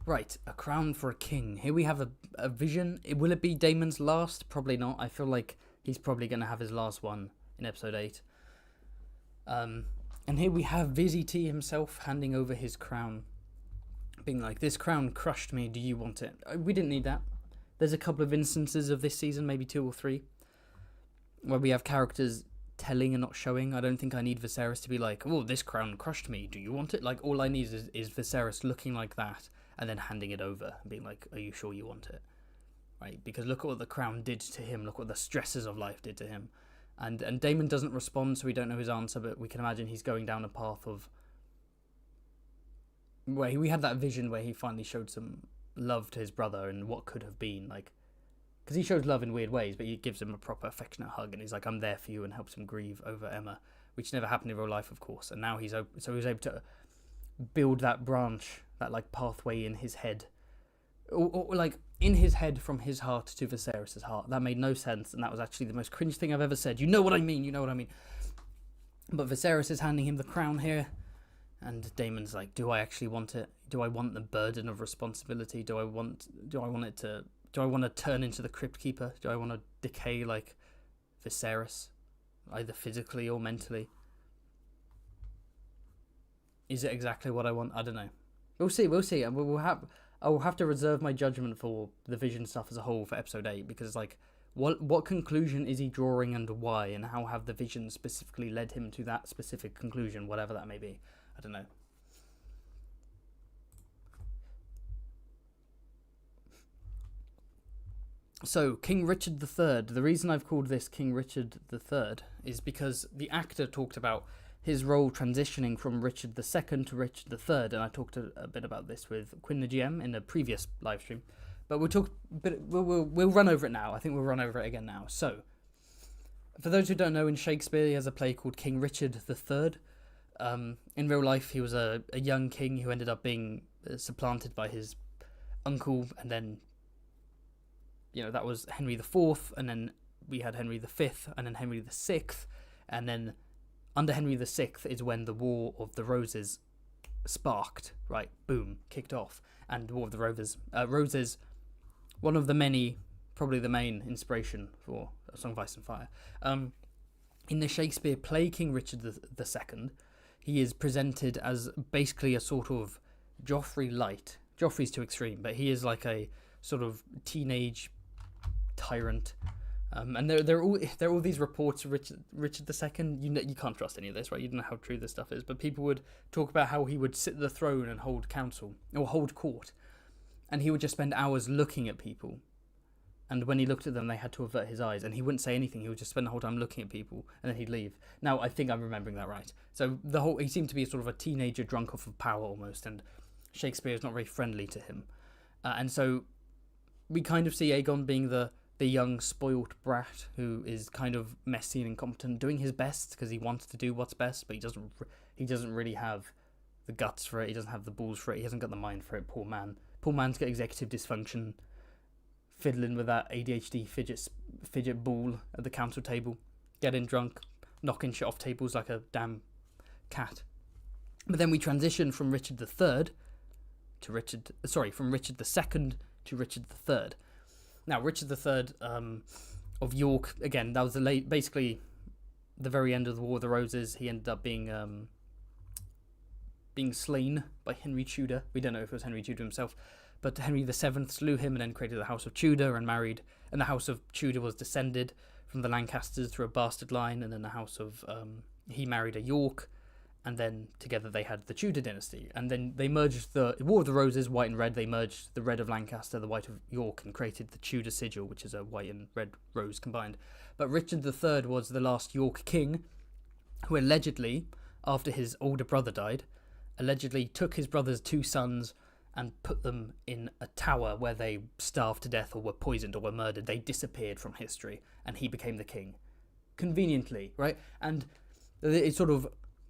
Right, a crown for a king. Here we have a vision. Will it be Daemon's last? Probably not. I feel like he's probably going to have his last one in episode 8. And here we have Vizzy T himself handing over his crown. Being like, this crown crushed me, do you want it? We didn't need that. There's a couple of instances of this season, maybe 2 or 3, where we have characters telling and not showing. I don't think I need Viserys to be like, oh, this crown crushed me, do you want it? Like, all I need is Viserys looking like that and then handing it over and being like, are you sure you want it? Right? Because look at what the crown did to him. Look what the stresses of life did to him. And Daemon doesn't respond, so we don't know his answer, but we can imagine he's going down a path of where we had that vision where he finally showed some love to his brother and what could have been, like, because he shows love in weird ways, but he gives him a proper affectionate hug and he's like, I'm there for you, and helps him grieve over Emma, which never happened in real life, of course. And now he was able to build that branch, that like pathway in his head, or like in his head from his heart to Viserys' heart. That made no sense, and that was actually the most cringe thing I've ever said. You know what I mean, But Viserys is handing him the crown here, and Daemon's like, do I actually want it? Do I want the burden of responsibility? Do I want to turn into the Crypt Keeper? Do I want to decay like Viserys, either physically or mentally? Is it exactly what I want? I don't know. We'll see. I will have to reserve my judgment for the Vision stuff as a whole for episode 8, because like, what conclusion is he drawing and why, and how have the Visions specifically led him to that specific conclusion, whatever that may be. I don't know. So, King Richard III. The reason I've called this King Richard III is because the actor talked about his role transitioning from Richard II to Richard III, and I talked a bit about this with Quinn the GM in a previous live stream, but we'll run over it now. I think we'll run over it again now. So, for those who don't know, in Shakespeare he has a play called King Richard III. In real life, he was a young king who ended up being supplanted by his uncle, and then, that was Henry IV, and then we had Henry V, and then Henry VI, and then under Henry VI is when the War of the Roses sparked, right? Boom, kicked off. And War of the Roses, one of the many, probably the main inspiration for A Song of Ice and Fire. In the Shakespeare play King Richard II, he is presented as basically a sort of Joffrey light. Joffrey's too extreme, but he is like a sort of teenage tyrant. And there are all these reports of Richard II. You can't trust any of this, right? You don't know how true this stuff is. But people would talk about how he would sit at the throne and hold council or hold court, and he would just spend hours looking at people. And when he looked at them, they had to avert his eyes, and he wouldn't say anything. He would just spend the whole time looking at people, and then he'd leave. Now, I think I'm remembering that right. So he seemed to be sort of a teenager drunk off of power almost, and Shakespeare is not very friendly to him. And so we kind of see Aegon being the young spoilt brat who is kind of messy and incompetent, doing his best because he wants to do what's best, but he doesn't really have the guts for it. He doesn't have the balls for it. He hasn't got the mind for it. Poor man's got executive dysfunction, fiddling with that ADHD fidget ball at the council table, getting drunk, knocking shit off tables like a damn cat. But then we transition from Richard II to Richard II to Richard III. Now, Richard III of York, again, that was basically the very end of the War of the Roses. He ended up being slain by Henry Tudor. We don't know if it was Henry Tudor himself, but Henry VII slew him and then created the House of Tudor and married, and the House of Tudor was descended from the Lancasters through a bastard line, and then the House of, he married a York, and then together they had the Tudor dynasty, and then they merged the War of the Roses, white and red. They merged the red of Lancaster, the white of York, and created the Tudor sigil, which is a white and red rose combined. But Richard III was the last York king, who allegedly, after his older brother died, took his brother's two sons and put them in a tower where they starved to death or were poisoned or were murdered. They disappeared from history, and he became the king. Conveniently, right? And it sort of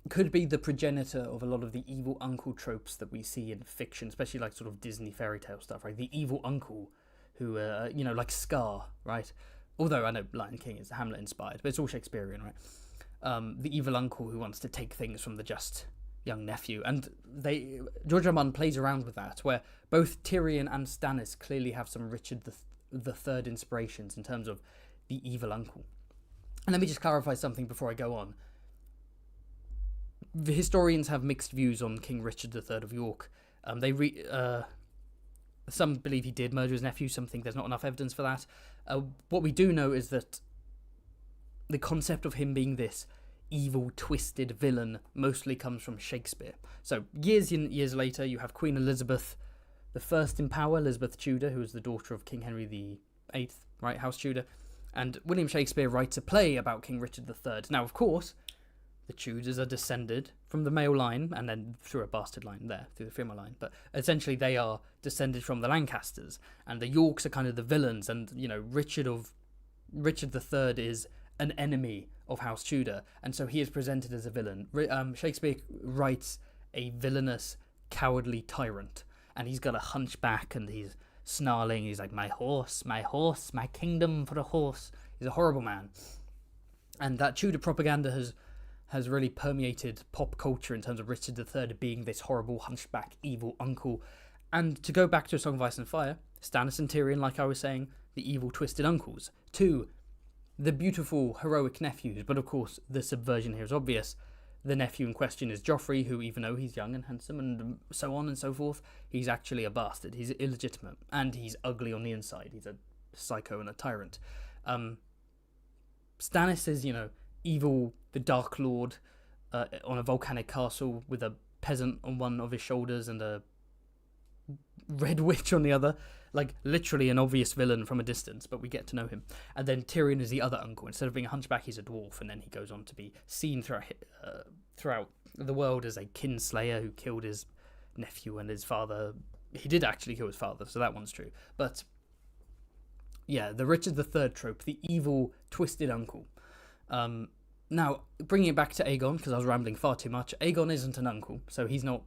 could be the progenitor of a lot of the evil uncle tropes that we see in fiction, especially like sort of Disney fairy tale stuff, right? The evil uncle who, like Scar, right? Although I know Lion King is Hamlet inspired, but it's all Shakespearean, right? The evil uncle who wants to take things from the just young nephew. And George R. R. Martin plays around with that, where both Tyrion and Stannis clearly have some Richard the Third inspirations in terms of the evil uncle. And let me just clarify something before I go on. The historians have mixed views on King Richard III of York. Some believe he did murder his nephew. Some think there's not enough evidence for that. What we do know is that the concept of him being this evil, twisted villain mostly comes from Shakespeare. So years later, you have Queen Elizabeth I in power, Elizabeth Tudor, who was the daughter of King Henry VIII, right, House Tudor. And William Shakespeare writes a play about King Richard III. Now, of course, the Tudors are descended from the male line, and then through a bastard line there, through the female line. But essentially, they are descended from the Lancasters, and the Yorks are kind of the villains. And Richard III is an enemy of House Tudor, and so he is presented as a villain. Shakespeare writes a villainous, cowardly tyrant, and he's got a hunchback, and he's snarling. He's like, my horse, my kingdom for a horse. He's a horrible man, and that Tudor propaganda has really permeated pop culture in terms of Richard III being this horrible, hunchback, evil uncle. And to go back to A Song of Ice and Fire, Stannis and Tyrion, like I was saying, the evil, twisted uncles. 2, the beautiful, heroic nephews. But of course, the subversion here is obvious. The nephew in question is Joffrey, who, even though he's young and handsome and so on and so forth, he's actually a bastard. He's illegitimate, and he's ugly on the inside. He's a psycho and a tyrant. Stannis is, evil, the Dark Lord, on a volcanic castle with a peasant on one of his shoulders and a red witch on the other. Like, literally an obvious villain from a distance, but we get to know him. And then Tyrion is the other uncle. Instead of being a hunchback, he's a dwarf, and then he goes on to be seen throughout throughout the world as a kinslayer who killed his nephew and his father. He did actually kill his father, so that one's true. But yeah, the Richard III trope, the evil, twisted uncle. Now, bringing it back to Aegon, because I was rambling far too much, Aegon isn't an uncle, so he's not,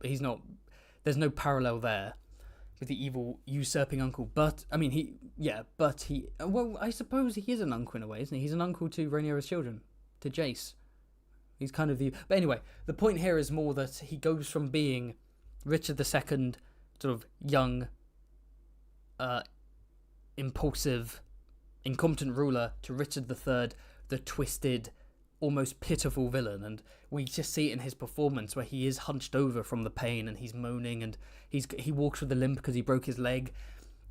there's no parallel there with the evil, usurping uncle. But, I mean, well, I suppose he is an uncle in a way, isn't he? He's an uncle to Rhaenyra's children, to Jace. He's kind of the... But anyway, the point here is more that he goes from being Richard II, sort of young, impulsive, incompetent ruler, to Richard III, the twisted, almost pitiful villain. And we just see it in his performance where he is hunched over from the pain and he's moaning and he walks with a limp because he broke his leg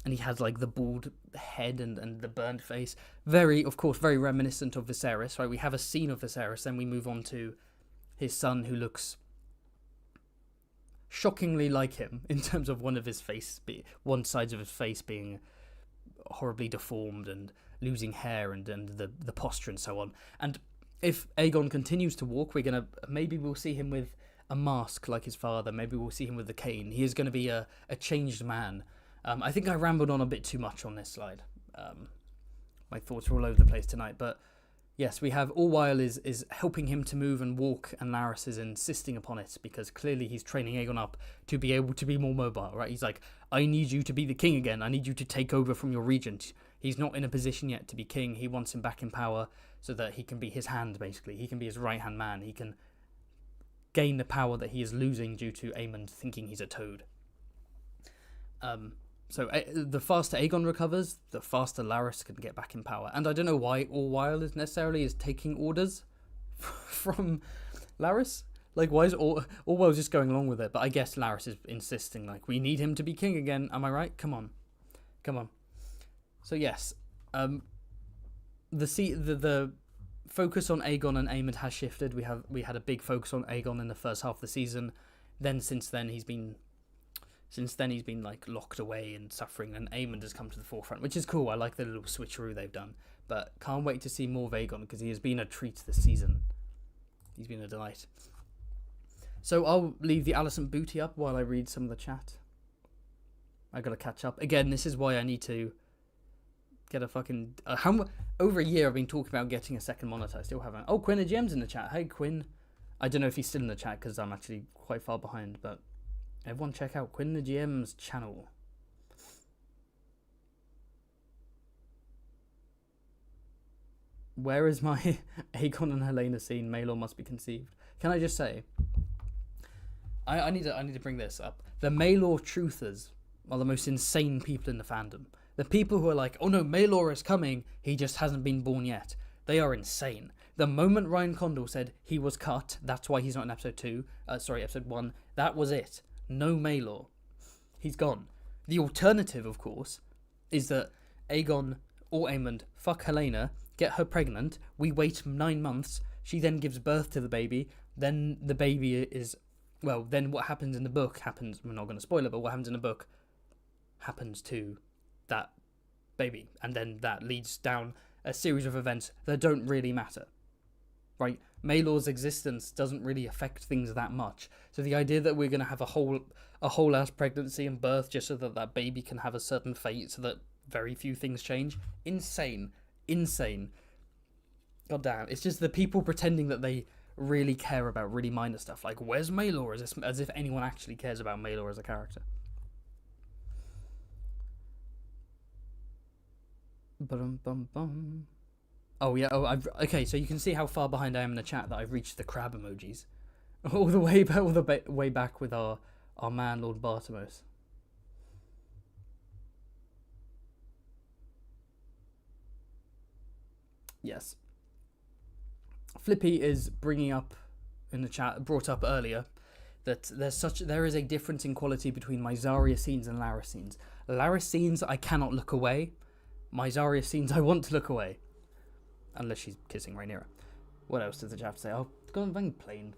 and he has like the bald head and the burnt face. Very, of course, very reminiscent of Viserys, right? We have a scene of Viserys, then we move on to his son who looks shockingly like him in terms of one side of his face being horribly deformed and losing hair and the posture and so on. And if Aegon continues to walk, maybe we'll see him with a mask like his father. Maybe we'll see him with the cane. He is going to be a changed man. I think I rambled on a bit too much on this slide. My thoughts are all over the place tonight. But yes, we have Orwyle is helping him to move and walk, and Larys is insisting upon it because clearly he's training Aegon up to be able to be more mobile, right? He's like, I need you to be the king again. I need you to take over from your regent. He's not in a position yet to be king. He wants him back in power so that he can be his hand, basically. He can be his right-hand man. He can gain the power that he is losing due to Aemond thinking he's a toad. So the faster Aegon recovers, the faster Larys can get back in power. And I don't know why Orwyle is taking orders from Larys. Like, why is Orwyle just going along with it? But I guess Larys is insisting, like, we need him to be king again. Am I right? Come on. So yes, the focus on Aegon and Aemond has shifted. We had a big focus on Aegon in the first half of the season. Then since then he's been like locked away and suffering, and Aemond has come to the forefront, which is cool. I like the little switcheroo they've done, but can't wait to see more of Aegon because he has been a treat this season. He's been a delight. So I'll leave the Alicent booty up while I read some of the chat. I gotta catch up again. This is why I need to get a fucking over a year I've been talking about getting a second monitor. I still haven't. Oh, Quinn of GM's in the chat. Hey Quinn. I don't know if he's still in the chat because I'm actually quite far behind, but everyone check out Quinn the GM's channel. Where is my Aegon and Helena scene? Maelor must be conceived. Can I just say, I need to bring this up. The Maelor truthers are the most insane people in the fandom. The people who are like, oh no, Maelor is coming, he just hasn't been born yet. They are insane. The moment Ryan Condal said he was cut, that's why he's not in episode 1, that was it. No Maelor. He's gone. The alternative, of course, is that Aegon or Aemond fuck Helena, get her pregnant, we wait 9 months, she then gives birth to the baby, then the baby is... Well, then what happens in the book happens... We're not going to spoil it, but what happens in the book happens to that baby. And then that leads down a series of events that don't really matter. Right? Maelor's existence doesn't really affect things that much. So the idea that we're going to have a whole ass pregnancy and birth just so that baby can have a certain fate so that very few things change. Insane. God damn. It's just the people pretending that they really care about really minor stuff. Like, where's Maelor? As if anyone actually cares about Maelor as a character. Bum. Oh yeah. Okay. So you can see how far behind I am in the chat that I've reached the crab emojis, all the way back with our man Lord Bartimos. Yes. Flippy is bringing up in the chat, brought up earlier, that there is a difference in quality between my Zarya scenes and Larys scenes. Larys scenes I cannot look away. My Zarya scenes I want to look away. Unless she's kissing Rhaenyra. What else does the chat say? Oh, it's gone very plain.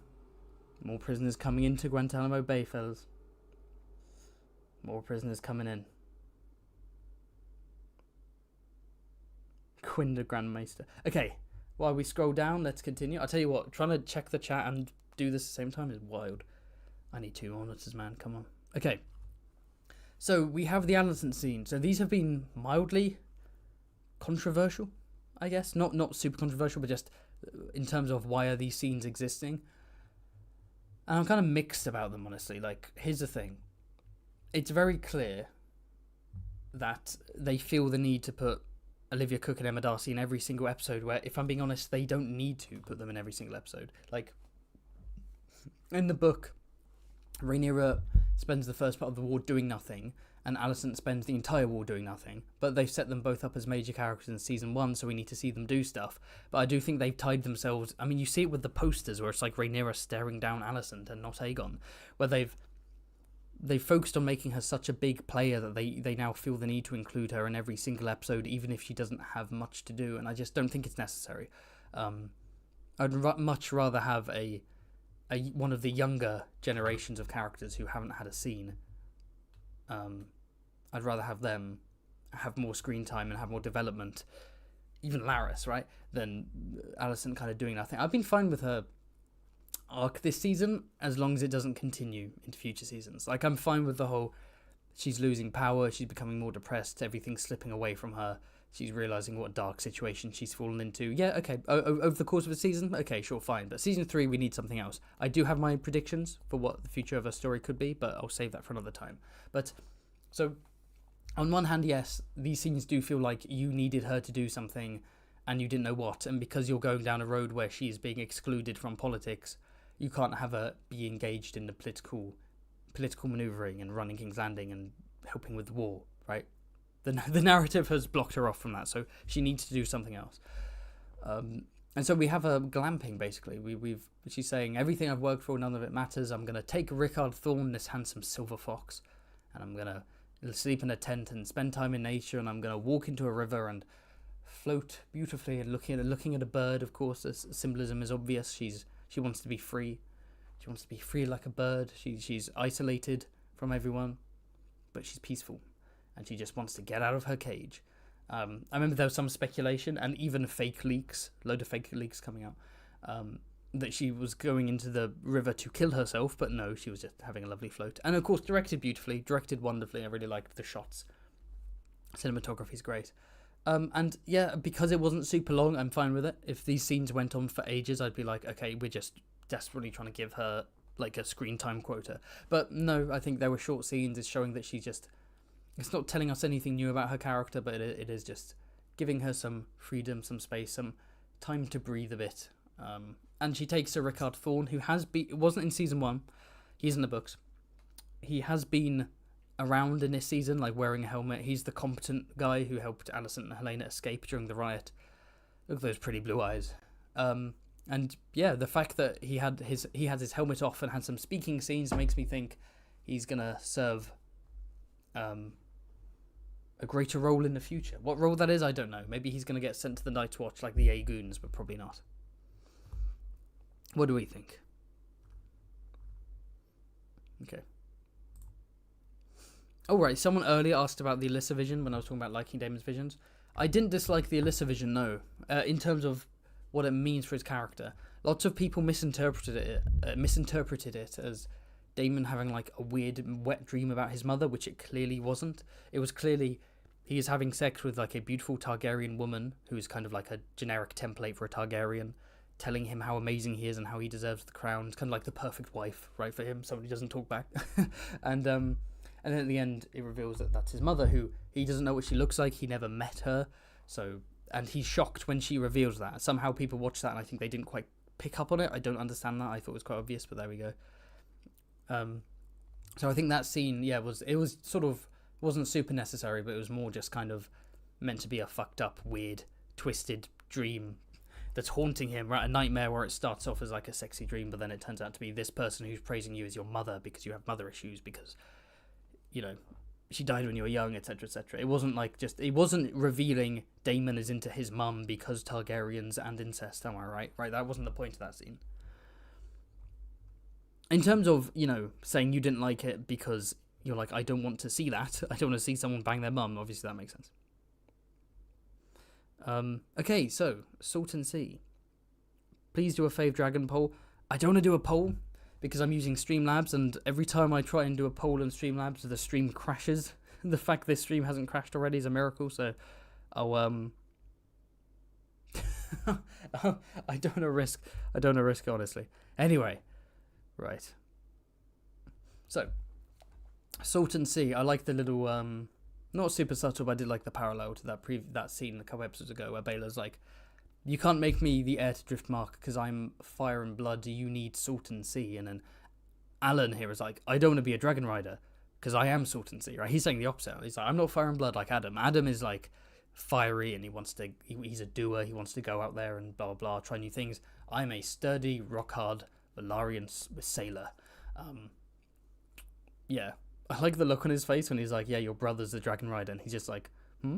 More prisoners coming into Guantanamo Bay, fellas. More prisoners coming in. Quinn the Grandmaster. Okay, while we scroll down, let's continue. I'll tell you what, trying to check the chat and do this at the same time is wild. I need 2 monitors, man. Come on. Okay. So we have the Alicent scene. So these have been mildly controversial, I guess. Not super controversial, but just in terms of why are these scenes existing. And I'm kind of mixed about them, honestly. Like, here's the thing. It's very clear that they feel the need to put Olivia Cook and Emma Darcy in every single episode, where, if I'm being honest, they don't need to put them in every single episode. Like, in the book, Rhaenyra spends the first part of the war doing nothing, and Alicent spends the entire war doing nothing. But they've set them both up as major characters in season 1, so we need to see them do stuff. But I do think they've tied themselves... I mean, you see it with the posters, where it's like Rhaenyra staring down Alicent and not Aegon, where they've focused on making her such a big player that they now feel the need to include her in every single episode, even if she doesn't have much to do, and I just don't think it's necessary. I'd much rather have a one of the younger generations of characters who haven't had a scene. I'd rather have them have more screen time and have more development, even Larys, right, than Alicent kind of doing nothing. I've been fine with her arc this season, as long as it doesn't continue into future seasons. Like, I'm fine with the whole, she's losing power, she's becoming more depressed, everything's slipping away from her, she's realising what dark situation she's fallen into. Yeah, okay, over the course of a season, okay, sure, fine. But season 3, we need something else. I do have my predictions for what the future of a story could be, but I'll save that for another time. But, so, on one hand, yes, these scenes do feel like you needed her to do something, and you didn't know what, and because you're going down a road where she's being excluded from politics, you can't have her be engaged in the political manoeuvring and running King's Landing and helping with the war, right? The narrative has blocked her off from that, so she needs to do something else. And so we have her glamping, basically. She's saying, everything I've worked for, none of it matters. I'm going to take Rickard Thorne, this handsome silver fox, and I'm going to sleep in a tent and spend time in nature, and I'm going to walk into a river and float beautifully and looking at a bird. Of course, the symbolism is obvious. She wants to be free. She wants to be free like a bird. She's isolated from everyone, but she's peaceful, and she just wants to get out of her cage. I remember there was some speculation, and even fake leaks, load of fake leaks coming out, that she was going into the river to kill herself, but no, she was just having a lovely float. And of course, directed beautifully, directed wonderfully. I really liked the shots. Cinematography's great. And yeah, because it wasn't super long, I'm fine with it. If these scenes went on for ages, I'd be like, okay, we're just desperately trying to give her like a screen time quota. But no, I think there were short scenes. It's showing that she's just, it's not telling us anything new about her character, but it is just giving her some freedom, some space, some time to breathe a bit. And she takes a Rickard Thorne, who has been, it wasn't in season 1, he's in the books. He has been around in this season, like wearing a helmet. He's the competent guy who helped Alicent and Helena escape during the riot. Look at those pretty blue eyes. And yeah, the fact that he had his helmet off and had some speaking scenes makes me think he's gonna serve a greater role in the future. What role that is, I don't know. Maybe he's gonna get sent to the Night's Watch like the Aegoons, but probably not. What do we think? Okay. Oh, right, someone earlier asked about the Alyssa vision when I was talking about liking Daemon's visions. I didn't dislike the Alyssa vision, no. In terms of what it means for his character. Lots of people misinterpreted it as Daemon having like a weird wet dream about his mother, which it clearly wasn't. It was clearly he is having sex with like a beautiful Targaryen woman who's kind of like a generic template for a Targaryen, telling him how amazing he is and how he deserves the crown. It's kind of like the perfect wife, right, for him, somebody who doesn't talk back. And then at the end, it reveals that that's his mother, who he doesn't know what she looks like. He never met her. So, and he's shocked when she reveals that. Somehow people watch that and I think they didn't quite pick up on it. I don't understand that. I thought it was quite obvious, but there we go. So I think that scene, yeah, it was sort of, wasn't super necessary, but it was more just kind of meant to be a fucked up, weird, twisted dream that's haunting him, right? A nightmare where it starts off as like a sexy dream, but then it turns out to be this person who's praising you as your mother because you have mother issues, because, you know, she died when you were young, etc., etc. It wasn't like it wasn't revealing Daemon is into his mum because Targaryens and incest, am I right? Right, that wasn't the point of that scene. In terms of, you know, saying you didn't like it because you're like, I don't want to see that. I don't want to see someone bang their mum. Obviously, that makes sense. Okay, so, Salt and Sea. Please do a fave dragon poll. I don't want to do a poll because I'm using Streamlabs, and every time I try and do a poll in Streamlabs, the stream crashes. The fact this stream hasn't crashed already is a miracle. So, I'll I don't want to risk. I don't want to risk, honestly. Anyway, right. So, Salton Sea. I like the little not super subtle, but I did like the parallel to that scene a couple episodes ago where Baela's like, "You can't make me the heir to Driftmark because I'm fire and blood. You need Salton Sea." And then Alan here is like, "I don't want to be a dragon rider because I am Salton Sea." Right? He's saying the opposite. He's like, "I'm not fire and blood like Adam. Adam is like fiery and he's a doer. He wants to go out there and blah blah blah, try new things. I'm a sturdy, rock hard Valarian sailor." Yeah, I like the look on his face when he's like, "Yeah, your brother's the dragon rider," and he's just like, "Hmm."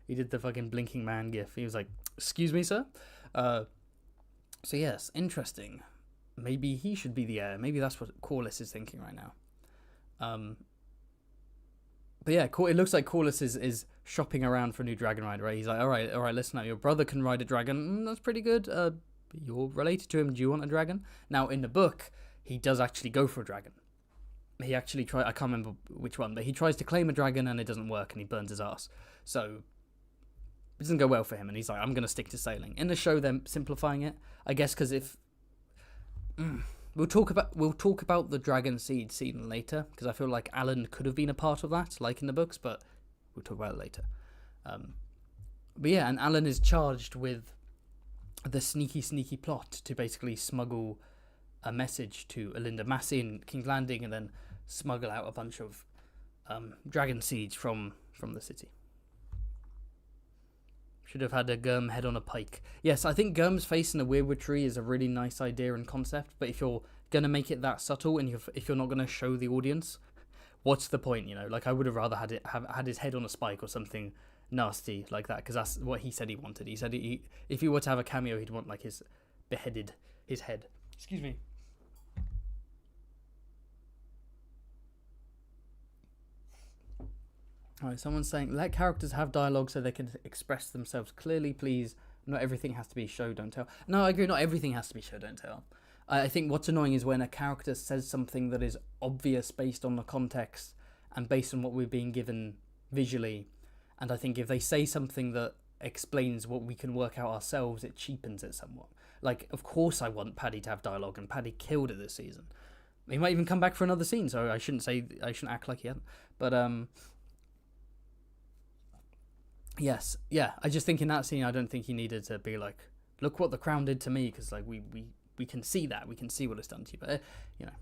He did the fucking blinking man gif. He was like, "Excuse me, sir." So yes, interesting. Maybe he should be the heir. Maybe that's what Corlys is thinking right now. But yeah, it looks like Corlys is shopping around for a new dragon rider, right? He's like, all right, listen up. Your brother can ride a dragon. That's pretty good. You're related to him. Do you want a dragon? Now, in the book, he does actually go for a dragon. He actually I can't remember which one, but he tries to claim a dragon and it doesn't work and he burns his ass. So it doesn't go well for him, and he's like, "I'm going to stick to sailing." In the show, they're simplifying it, I guess, because if... We'll talk about the dragon seed scene later, because I feel like Alan could have been a part of that, like in the books, but we'll talk about it later. But yeah, and Alan is charged with the sneaky plot to basically smuggle a message to Elinda Massey in King's Landing, and then smuggle out a bunch of dragon seeds from the city. Should have had a Gurm head on a pike. Yes, I think Gurm's face in a weirwood tree is a really nice idea and concept, but if you're going to make it that subtle and if you're not going to show the audience, what's the point, you know? Like, I would have rather had his head on a spike or something nasty like that, because that's what he said he wanted. He said if he were to have a cameo, he'd want, like, his head. Excuse me. Alright, someone's saying, "Let characters have dialogue so they can express themselves clearly, please. Not everything has to be show, don't tell." No, I agree, not everything has to be show, don't tell. I think what's annoying is when a character says something that is obvious based on the context and based on what we're being given visually. And I think if they say something that explains what we can work out ourselves, it cheapens it somewhat. Like, of course I want Paddy to have dialogue, and Paddy killed it this season. He might even come back for another scene, so I shouldn't act like he hadn't. But, yes, yeah, I just think in that scene, I don't think he needed to be like, "Look what the crown did to me," because, like, we can see that. We can see what it's done to you, but, you know.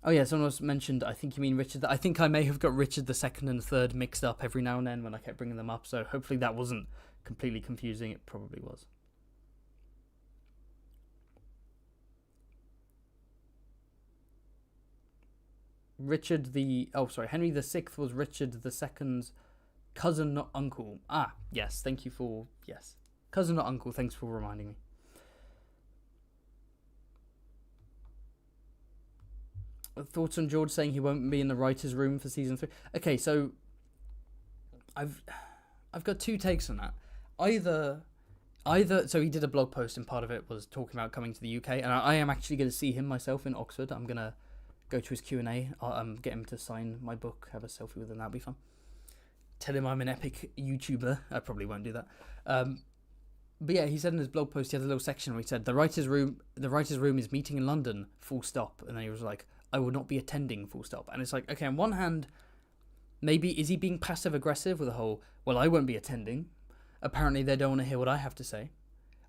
Oh, yeah, someone else mentioned, I think you mean Richard. I think I may have got Richard the second and third mixed up every now and then when I kept bringing them up, so hopefully that wasn't completely confusing. It probably was. Henry the Sixth was Richard the Second's cousin, not uncle. Ah, yes, thank you for... Yes. Cousin, not uncle, thanks for reminding me. Thoughts on George saying he won't be in the writer's room for season 3? Okay, so... I've got two takes on that. Either... So he did a blog post, and part of it was talking about coming to the UK, and I am actually going to see him myself in Oxford. I'm going to go to his Q&A, get him to sign my book, have a selfie with him, that'll be fun. Tell him I'm an epic YouTuber. I probably won't do that. But yeah, he said in his blog post, he had a little section where he said, the writer's room is meeting in London, full stop. And then he was like, "I will not be attending, full stop." And it's like, okay, on one hand, maybe is he being passive aggressive with the whole, "Well, I won't be attending. Apparently they don't want to hear what I have to say.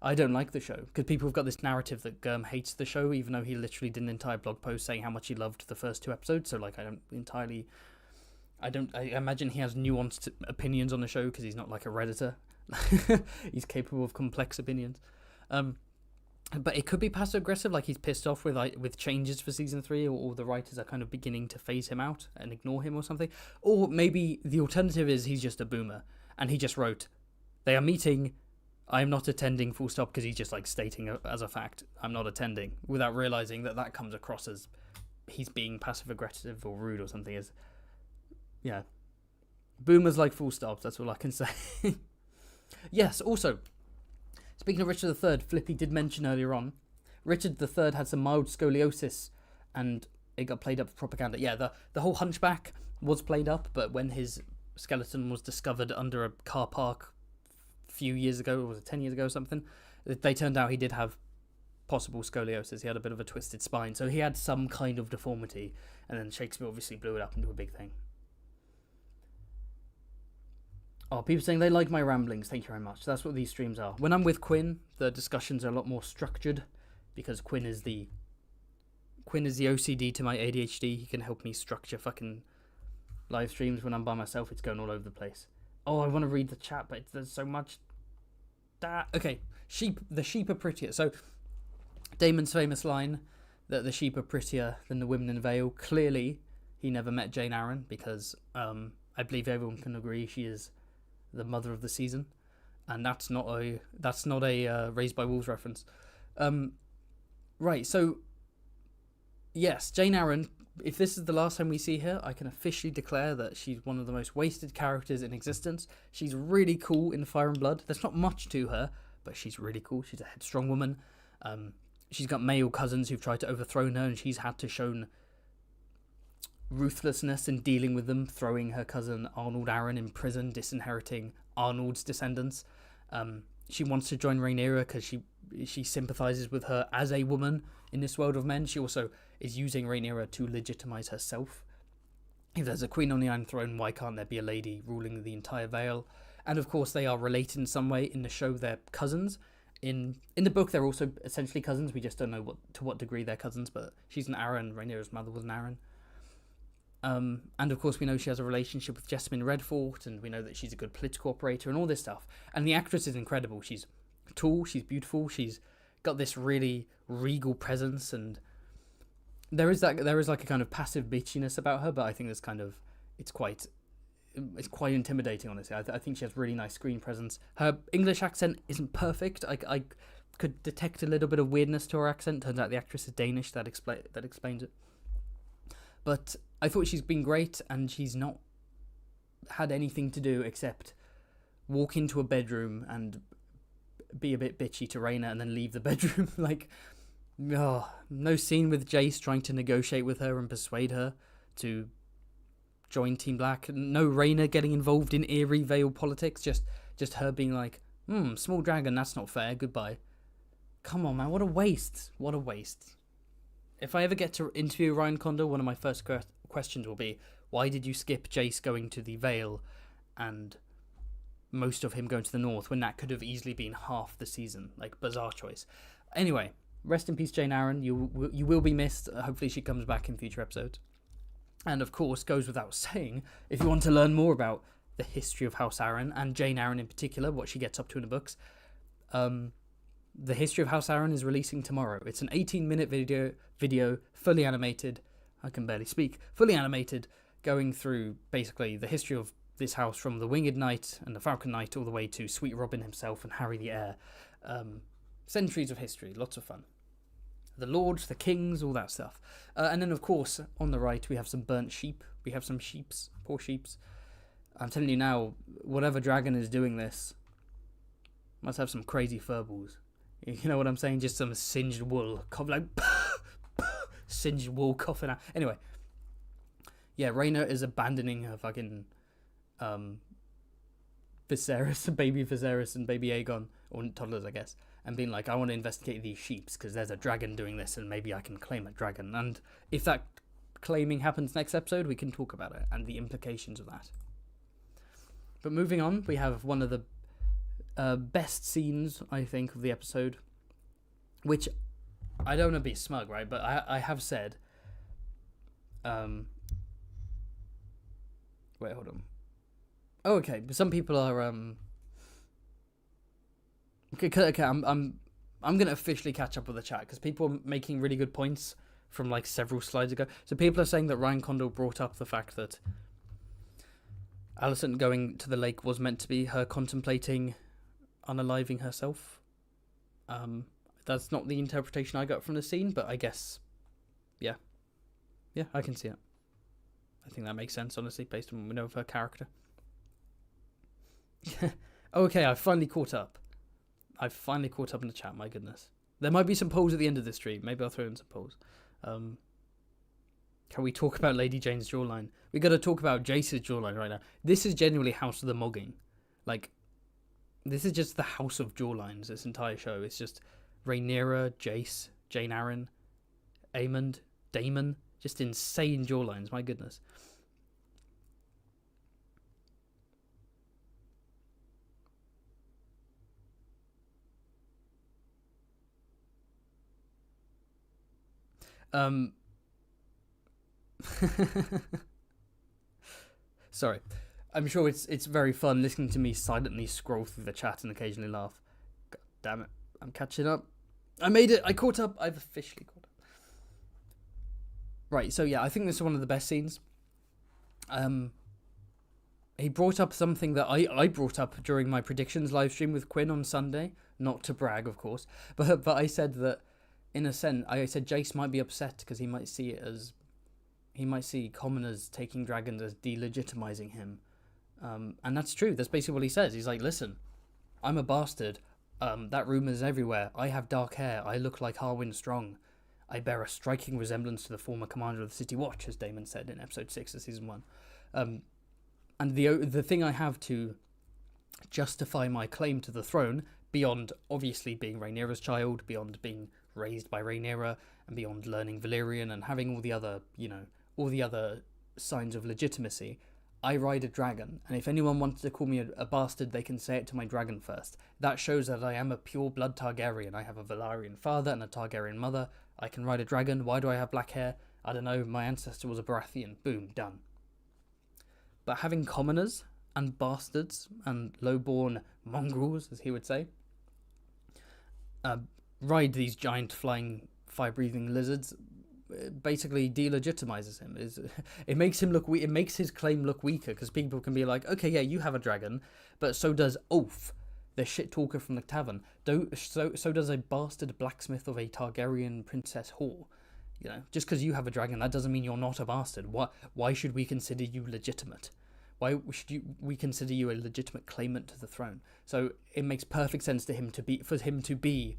I don't like the show." Because people have got this narrative that Gurm hates the show, even though he literally did an entire blog post saying how much he loved the first 2 episodes. So, like, I imagine he has nuanced opinions on the show because he's not like a Redditor. He's capable of complex opinions. But it could be passive aggressive, like he's pissed off with changes for season 3, or the writers are kind of beginning to phase him out and ignore him or something. Or maybe the alternative is he's just a boomer and he just wrote, "They are meeting, I am not attending, full stop," because he's just like stating as a fact, "I'm not attending," without realizing that comes across as he's being passive aggressive or rude or something. Yeah. Boomers like full stops, that's all I can say. Yes, also, speaking of Richard III, Flippy did mention earlier on, Richard III had some mild scoliosis, and it got played up for propaganda. Yeah, the whole hunchback was played up, but when his skeleton was discovered under a car park a few years ago, or was it 10 years ago or something, they turned out he did have possible scoliosis. He had a bit of a twisted spine, so he had some kind of deformity, and then Shakespeare obviously blew it up into a big thing. Oh, people saying they like my ramblings. Thank you very much. That's what these streams are. When I'm with Quinn, the discussions are a lot more structured, because Quinn is the OCD to my ADHD. He can help me structure fucking live streams. When I'm by myself, it's going all over the place. Oh, I want to read the chat, but there's so much. Okay, the sheep are prettier. So Daemon's famous line that the sheep are prettier than the women in the Vale. Clearly, he never met Jane Arryn, because I believe everyone can agree she is the mother of the season, and that's not a Raised by Wolves reference. Right, so yes, Jane Arryn, if this is the last time we see her, I can officially declare that she's one of the most wasted characters in existence. She's really cool in Fire and Blood. There's not much to her, but she's really cool. She's a headstrong woman. She's got male cousins who've tried to overthrow her, and she's had to show ruthlessness in dealing with them, throwing her cousin Arnold Arryn in prison, disinheriting Arnold's descendants. She wants to join Rhaenyra because she sympathizes with her as a woman in this world of men. She also is using Rhaenyra to legitimize herself. If there's a queen on the Iron Throne, why can't there be a lady ruling the entire Vale? And of course they are related in some way. In the show, they're cousins. In the book, they're also essentially cousins. We just don't know to what degree they're cousins, but she's an Arryn. Rhaenyra's mother was an Arryn. And of course we know she has a relationship with Jessamine Redfort, and we know that she's a good political operator and all this stuff. And the actress is incredible. She's tall, she's beautiful, she's got this really regal presence, and there is like a kind of passive bitchiness about her, but I think it's quite intimidating, honestly. I think she has really nice screen presence. Her English accent isn't perfect. I could detect a little bit of weirdness to her accent. Turns out the actress is Danish. That explains it. But I thought she's been great, and she's not had anything to do except walk into a bedroom and be a bit bitchy to Rhaena and then leave the bedroom. No scene with Jace trying to negotiate with her and persuade her to join Team Black. No Rhaena getting involved in eerie Vale politics. Just her being like, small dragon, that's not fair, goodbye. Come on, man, what a waste. What a waste. If I ever get to interview Ryan Condor, one of my first questions will be, why did you skip Jace going to the Vale and most of him going to the North when that could have easily been half the season? Like, bizarre choice. Anyway, rest in peace, Jane Arryn. You will be missed. Hopefully she comes back in future episodes. And of course, goes without saying, if you want to learn more about the history of House Arryn, and Jane Arryn in particular, what she gets up to in the books, the History of House Arryn is releasing tomorrow. It's an 18-minute video, fully animated. I can barely speak. Fully animated, going through basically the history of this house from the Winged Knight and the Falcon Knight all the way to Sweet Robin himself and Harry the Heir. Centuries of history, lots of fun. The lords, the kings, all that stuff. And then, of course, on the right, we have some burnt sheep. We have some sheeps, poor sheeps. I'm telling you now, whatever dragon is doing this must have some crazy furballs. You know what I'm saying? Just some singed wool. Singed wool coughing out. Anyway. Yeah, Rhaena is abandoning her fucking Viserys, baby Viserys and baby Aegon, or toddlers, I guess, and being like, I want to investigate these sheeps because there's a dragon doing this and maybe I can claim a dragon. And if that claiming happens next episode, we can talk about it and the implications of that. But moving on, we have one of the best scenes, I think, of the episode, which I don't want to be smug, right? But I have said, wait, hold on. Oh, okay. Some people are okay. I'm gonna officially catch up with the chat because people are making really good points from like several slides ago. So people are saying that Ryan Condor brought up the fact that Alicent going to the lake was meant to be her contemplating unaliving herself. That's not the interpretation I got from the scene, but I guess, yeah, I can see it. I think that makes sense, honestly, based on what we know of her character. Okay, I've finally caught up. In the chat, my goodness. There might be some polls at the end of this stream. Maybe I'll throw in some polls. Can we talk about Lady Jane's jawline? We got to talk about Jace's jawline right now. This is genuinely House of the Mogging. Like, this is just the House of Jawlines, this entire show. It's just Rhaenyra, Jace, Jane Arryn, Aemond, Daemon. Just insane jawlines, my goodness. Sorry. I'm sure it's very fun listening to me silently scroll through the chat and occasionally laugh. God damn it. I'm catching up. I made it. I caught up. I've officially caught up. Right, so yeah, I think this is one of the best scenes. He brought up something that I brought up during my predictions live stream with Quinn on Sunday. Not to brag, of course. But I said that, in a sense, I said Jace might be upset because he might see it as... He might see commoners taking dragons as delegitimizing him. And that's true. That's basically what he says. He's like, listen, I'm a bastard. That rumour's everywhere. I have dark hair. I look like Harwin Strong. I bear a striking resemblance to the former commander of the City Watch, as Daemon said in episode 6 of season 1. And the thing I have to justify my claim to the throne, beyond obviously being Rhaenyra's child, beyond being raised by Rhaenyra, and beyond learning Valyrian and having all the other, all the other signs of legitimacy, I ride a dragon, and if anyone wants to call me a bastard, they can say it to my dragon first. That shows that I am a pure-blood Targaryen. I have a Valyrian father and a Targaryen mother. I can ride a dragon. Why do I have black hair? I don't know. My ancestor was a Baratheon. Boom, done. But having commoners and bastards and low-born mongrels, as he would say, ride these giant flying fire-breathing lizards, basically delegitimizes him. It makes him look weak. It makes his claim look weaker because people can be like, okay, yeah, you have a dragon, but so does Ulf, the shit talker from the tavern. So does a bastard blacksmith of a Targaryen princess whore. Just because you have a dragon, that doesn't mean you're not a bastard. Why should we consider you legitimate? Why should we consider you a legitimate claimant to the throne? So it makes perfect sense to him for him to be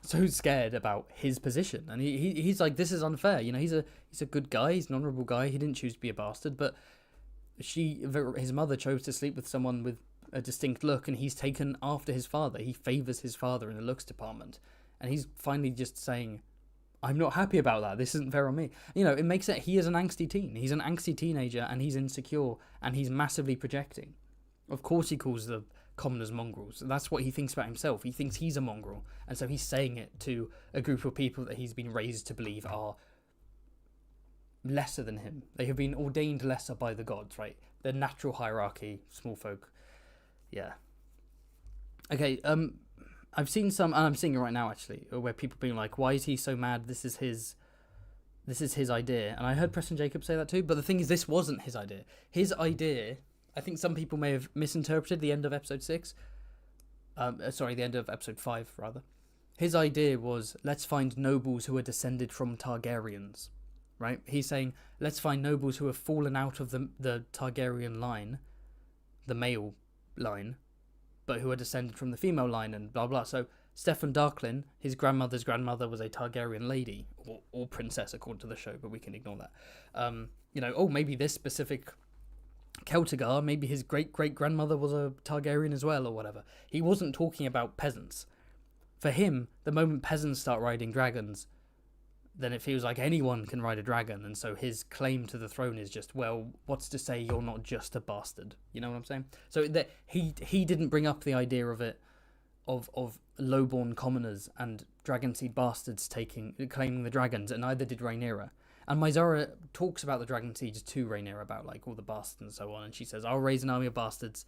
so scared about his position, and he's like, this is unfair. He's a good guy, he's an honourable guy. He didn't choose to be a bastard, but his mother chose to sleep with someone with a distinct look, and he's taken after his father. He favours his father in the looks department, and he's finally just saying, I'm not happy about that. This isn't fair on me. It makes it. He is an angsty teen. He's an angsty teenager, and he's insecure, and he's massively projecting. Of course, he calls the commoners mongrels. That's what he thinks about himself. He thinks he's a mongrel, and so he's saying it to a group of people that he's been raised to believe are lesser than him. They have been ordained lesser by the gods, right? The natural hierarchy, small folk. Yeah. Okay, I've seen some, and I'm seeing it right now actually, where people being like, why is he so mad? This is his idea. And I heard Preston Jacobs say that too, but the thing is, this wasn't his idea. His idea, I think some people may have misinterpreted the end of episode 6. The end of episode 5, rather. His idea was, let's find nobles who are descended from Targaryens, right? He's saying, let's find nobles who have fallen out of the Targaryen line, the male line, but who are descended from the female line and blah blah. So Steffon Darklyn, his grandmother's grandmother was a Targaryen lady or princess according to the show, but we can ignore that. Maybe this specific Celtigar, maybe his great-great-grandmother was a Targaryen as well, or whatever. He wasn't talking about peasants. For him, the moment peasants start riding dragons, then it feels like anyone can ride a dragon, and so his claim to the throne is just, well, what's to say you're not just a bastard? You know what I'm saying? So that he didn't bring up the idea of it, of lowborn commoners and dragonseed bastards claiming the dragons, and neither did Rhaenyra. And Myzara talks about the dragon siege to Rhaenyra, about like all the bastards and so on, and she says, I'll raise an army of bastards.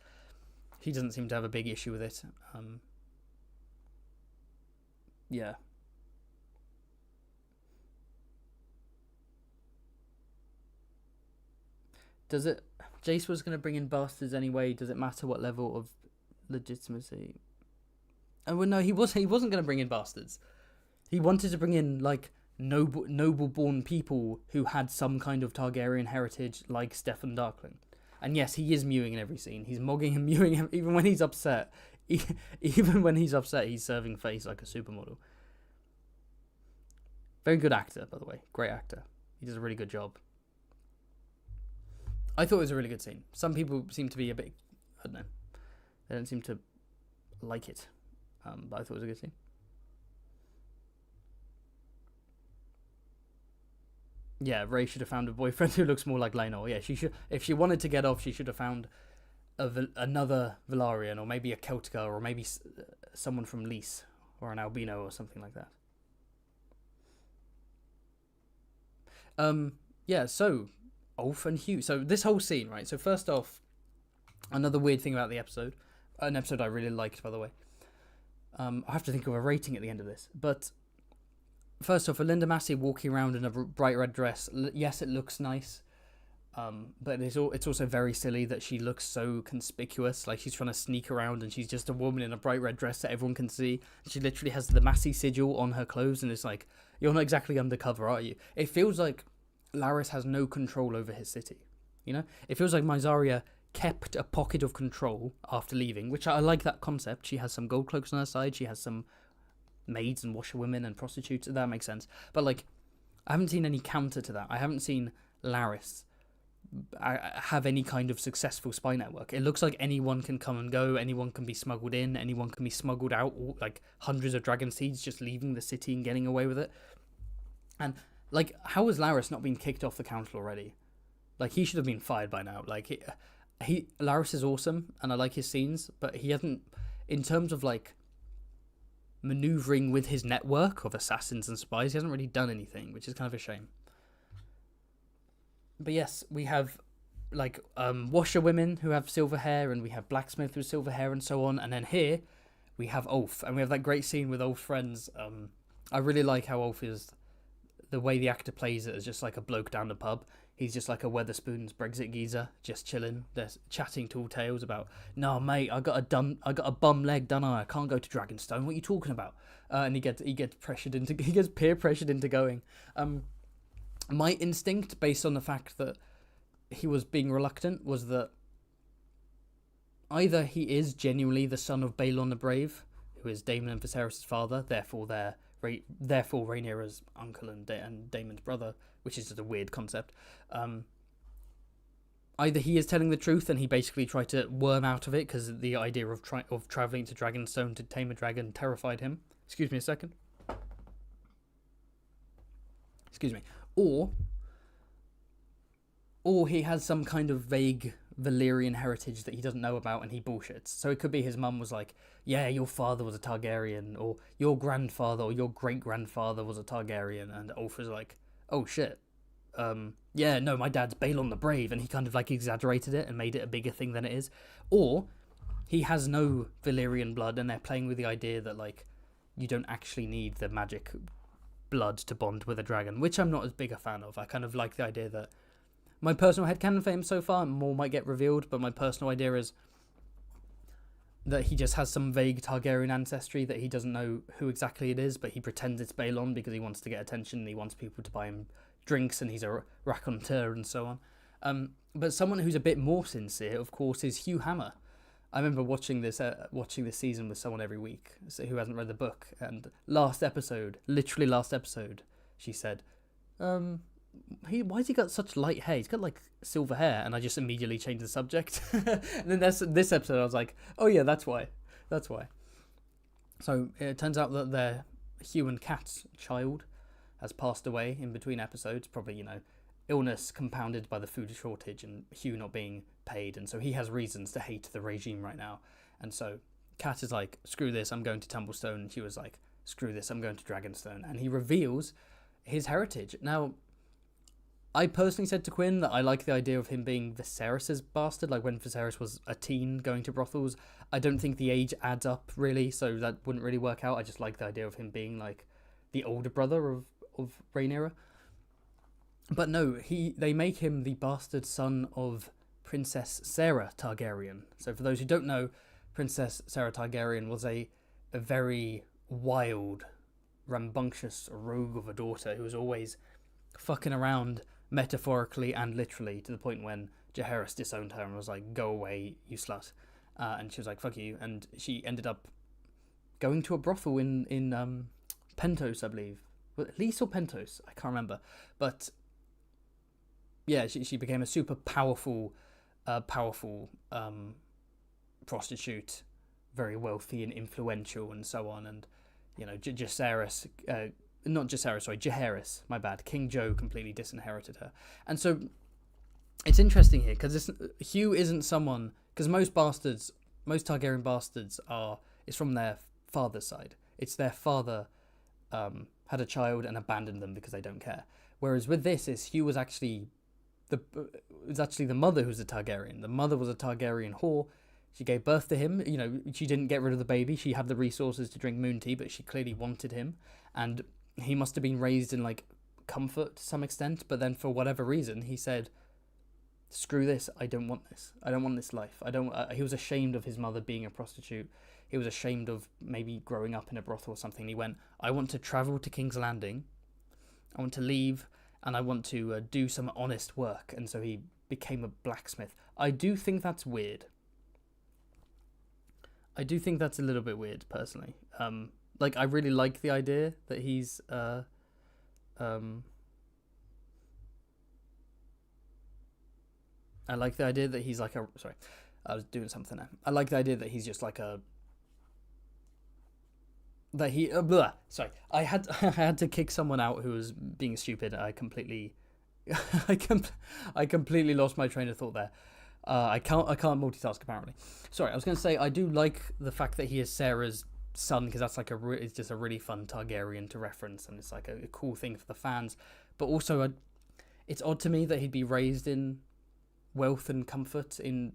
He doesn't seem to have a big issue with it. Yeah. Does it... Jace was going to bring in bastards anyway. Does it matter what level of legitimacy? Oh, well, no, he wasn't going to bring in bastards. He wanted to bring in, like, noble-born people who had some kind of Targaryen heritage, like Steffon Darklyn. And yes, he is mewing in every scene. He's mogging and mewing him, even when he's upset. Even when he's upset, he's serving face like a supermodel. Very good actor, by the way. Great actor. He does a really good job. I thought it was a really good scene. Some people seem to be a bit, I don't know, they don't seem to like it. But I thought it was a good scene. Yeah, Ray should have found a boyfriend who looks more like Lionel. Yeah, she should. If she wanted to get off, she should have found another Velaryon, or maybe a Celtica, or maybe someone from Lys, or an albino, or something like that. Yeah, so Ulf and Hugh. So this whole scene, right? So first off, another weird thing about the episode, an episode I really liked, by the way. I have to think of a rating at the end of this, but first off, Linda Massey walking around in a bright red dress. Yes, it looks nice, but it's also very silly that she looks so conspicuous. Like she's trying to sneak around, and she's just a woman in a bright red dress that everyone can see. She literally has the Massey sigil on her clothes, and it's like, you're not exactly undercover, are you? It feels like Larys has no control over his city. You know, it feels like Mysaria kept a pocket of control after leaving, which I like that concept. She has some gold cloaks on her side. She has some maids and washerwomen and prostitutes. That makes sense. But like, I haven't seen any counter to that. I haven't seen Larys have any kind of successful spy network. It looks like anyone can come and go. Anyone can be smuggled in. Anyone can be smuggled out. Like hundreds of dragon seeds just leaving the city and getting away with it. And like, how has Larys not been kicked off the council already? Like, he should have been fired by now. Like, Larys is awesome, and I like his scenes, but he hasn't, in terms of like maneuvering with his network of assassins and spies, he hasn't really done anything, which is kind of a shame. But yes, we have like washerwomen who have silver hair, and we have blacksmith with silver hair, and so on. And then here we have Ulf, and we have that great scene with Ulf's friends. I really like how Ulf is, the way the actor plays it, as just like a bloke down the pub. He's just like a Weatherspoons Brexit geezer, just chilling. They're chatting tall tales about, no mate, I got a bum leg, don't I? I can't go to Dragonstone. What are you talking about? And he gets peer pressured into going. My instinct, based on the fact that he was being reluctant, was that either he is genuinely the son of Balon the Brave, who is Daemon and Viserys' father, therefore Rhaenyra's uncle and Daemon's brother, which is just a weird concept. Either he is telling the truth and he basically tried to worm out of it because the idea of travelling to Dragonstone to tame a dragon terrified him. Excuse me a second. Excuse me. Or he has some kind of vague Valyrian heritage that he doesn't know about and he bullshits. So it could be his mum was like, yeah, your father was a Targaryen, or your grandfather or your great-grandfather was a Targaryen, and Ulf is like, oh shit, yeah, no, my dad's Balon the Brave, and he kind of like exaggerated it and made it a bigger thing than it is. Or he has no Valyrian blood, and they're playing with the idea that like you don't actually need the magic blood to bond with a dragon, which I'm not as big a fan of. I kind of like the idea that my personal headcanon for him so far, more might get revealed, but my personal idea is that he just has some vague Targaryen ancestry that he doesn't know who exactly it is, but he pretends it's Balon because he wants to get attention and he wants people to buy him drinks and he's a raconteur and so on. But someone who's a bit more sincere, of course, is Hugh Hammer. I remember watching this season with someone every week who hasn't read the book, and literally last episode, she said, why's he got such light hair? He's got like silver hair, and I just immediately changed the subject. And then this episode, I was like, oh yeah, that's why. So it turns out that their Hugh and Kat's child has passed away in between episodes, probably, illness compounded by the food shortage and Hugh not being paid, and so he has reasons to hate the regime right now. And so Kat is like, screw this, I'm going to Tumblestone, and she was like, screw this, I'm going to Dragonstone, and he reveals his heritage. Now, I personally said to Quinn that I like the idea of him being Viserys' bastard, like when Viserys was a teen going to brothels. I don't think the age adds up really, so that wouldn't really work out. I just like the idea of him being like the older brother of Rhaenyra. But no, they make him the bastard son of Princess Sarah Targaryen. So for those who don't know, Princess Sarah Targaryen was a very wild, rambunctious rogue of a daughter who was always fucking around metaphorically and literally, to the point when Jaehaerys disowned her and was like, go away, you slut. And she was like, fuck you. And she ended up going to a brothel in Pentos, I believe. Lys or Pentos, I can't remember, but yeah, she became a super powerful prostitute, very wealthy and influential and so on. And Jaehaerys, not Jaehaerys, sorry, Jaehaerys, my bad, King Joe completely disinherited her. And so it's interesting here because Hugh isn't someone, because most Targaryen bastards is from their father's side. It's their father had a child and abandoned them because they don't care. Whereas with this, Hugh was actually the mother who's a Targaryen. The mother was a Targaryen whore. She gave birth to him. She didn't get rid of the baby. She had the resources to drink moon tea, but she clearly wanted him. And he must have been raised in like comfort to some extent. But then for whatever reason, he said, "Screw this. I don't want this. I don't want this life. I don't." He was ashamed of his mother being a prostitute. He was ashamed of maybe growing up in a brothel or something. He went, "I want to travel to King's Landing. I want to leave. And I want to do some honest work." And so he became a blacksmith. I do think that's weird. I do think that's a little bit weird, personally. I really like the idea that he's... I like the idea that he's like a... Sorry, I was doing something there. I like the idea that he's just like a... That he sorry, I had to kick someone out who was being stupid. I completely lost my train of thought there. I can't multitask apparently. Sorry, I was going to say I do like the fact that he is Sarah's son, because that's like it's just a really fun Targaryen to reference, and it's like a cool thing for the fans. But also, it's odd to me that he'd be raised in wealth and comfort in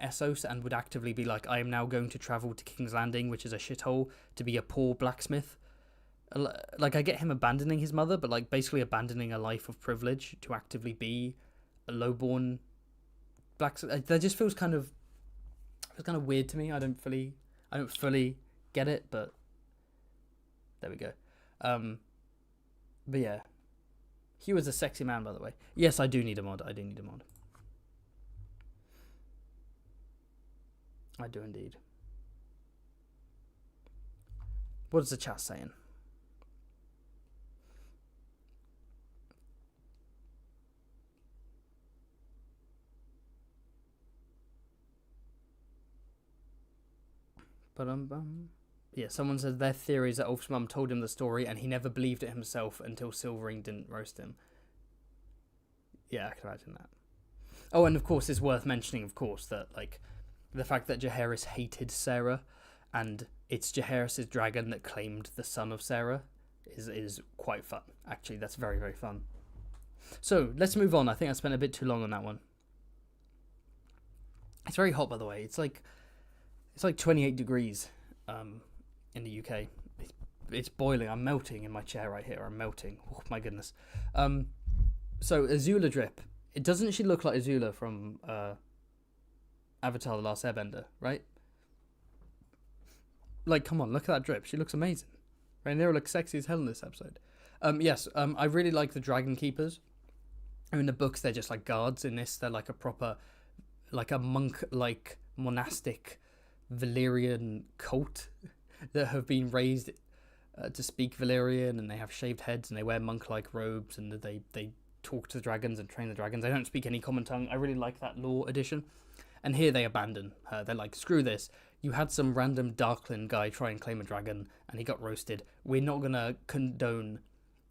Essos and would actively be like, I am now going to travel to King's Landing, which is a shithole, to be a poor blacksmith. Like, I get him abandoning his mother, but like basically abandoning a life of privilege to actively be a lowborn blacksmith. That just feels kind of weird to me. I don't fully get it, but there we go. But yeah, he was a sexy man, by the way. Yes, I do need a mod. I do indeed. What is the chat saying? Yeah, someone said their theory is that Ulf's mum told him the story and he never believed it himself until Silvering didn't roast him. Yeah, I can imagine that. Oh, and of course, it's worth mentioning, of course, that like the fact that Jaehaerys hated Sarah, and it's Jaehaerys' dragon that claimed the son of Sarah, is quite fun. Actually, that's very, very fun. So let's move on. I think I spent a bit too long on that one. It's very hot, by the way. It's like 28 degrees in the UK. It's boiling. I'm melting in my chair right here. I'm melting. Oh my goodness. So Azula drip. Doesn't she look like Azula from Avatar: The Last Airbender, right? Like, come on, look at that drip. She looks amazing. Rhaenyra looks sexy as hell in this episode. Yes, I really like the Dragon Keepers. In the books, they're just like guards. In this, they're like a proper, like a monk-like monastic Valyrian cult that have been raised to speak Valyrian, and they have shaved heads and they wear monk-like robes, and they talk to the dragons and train the dragons. They don't speak any common tongue. I really like that lore addition. And here they abandon her. They're like, screw this. You had some random Darkland guy try and claim a dragon and he got roasted. We're not going to condone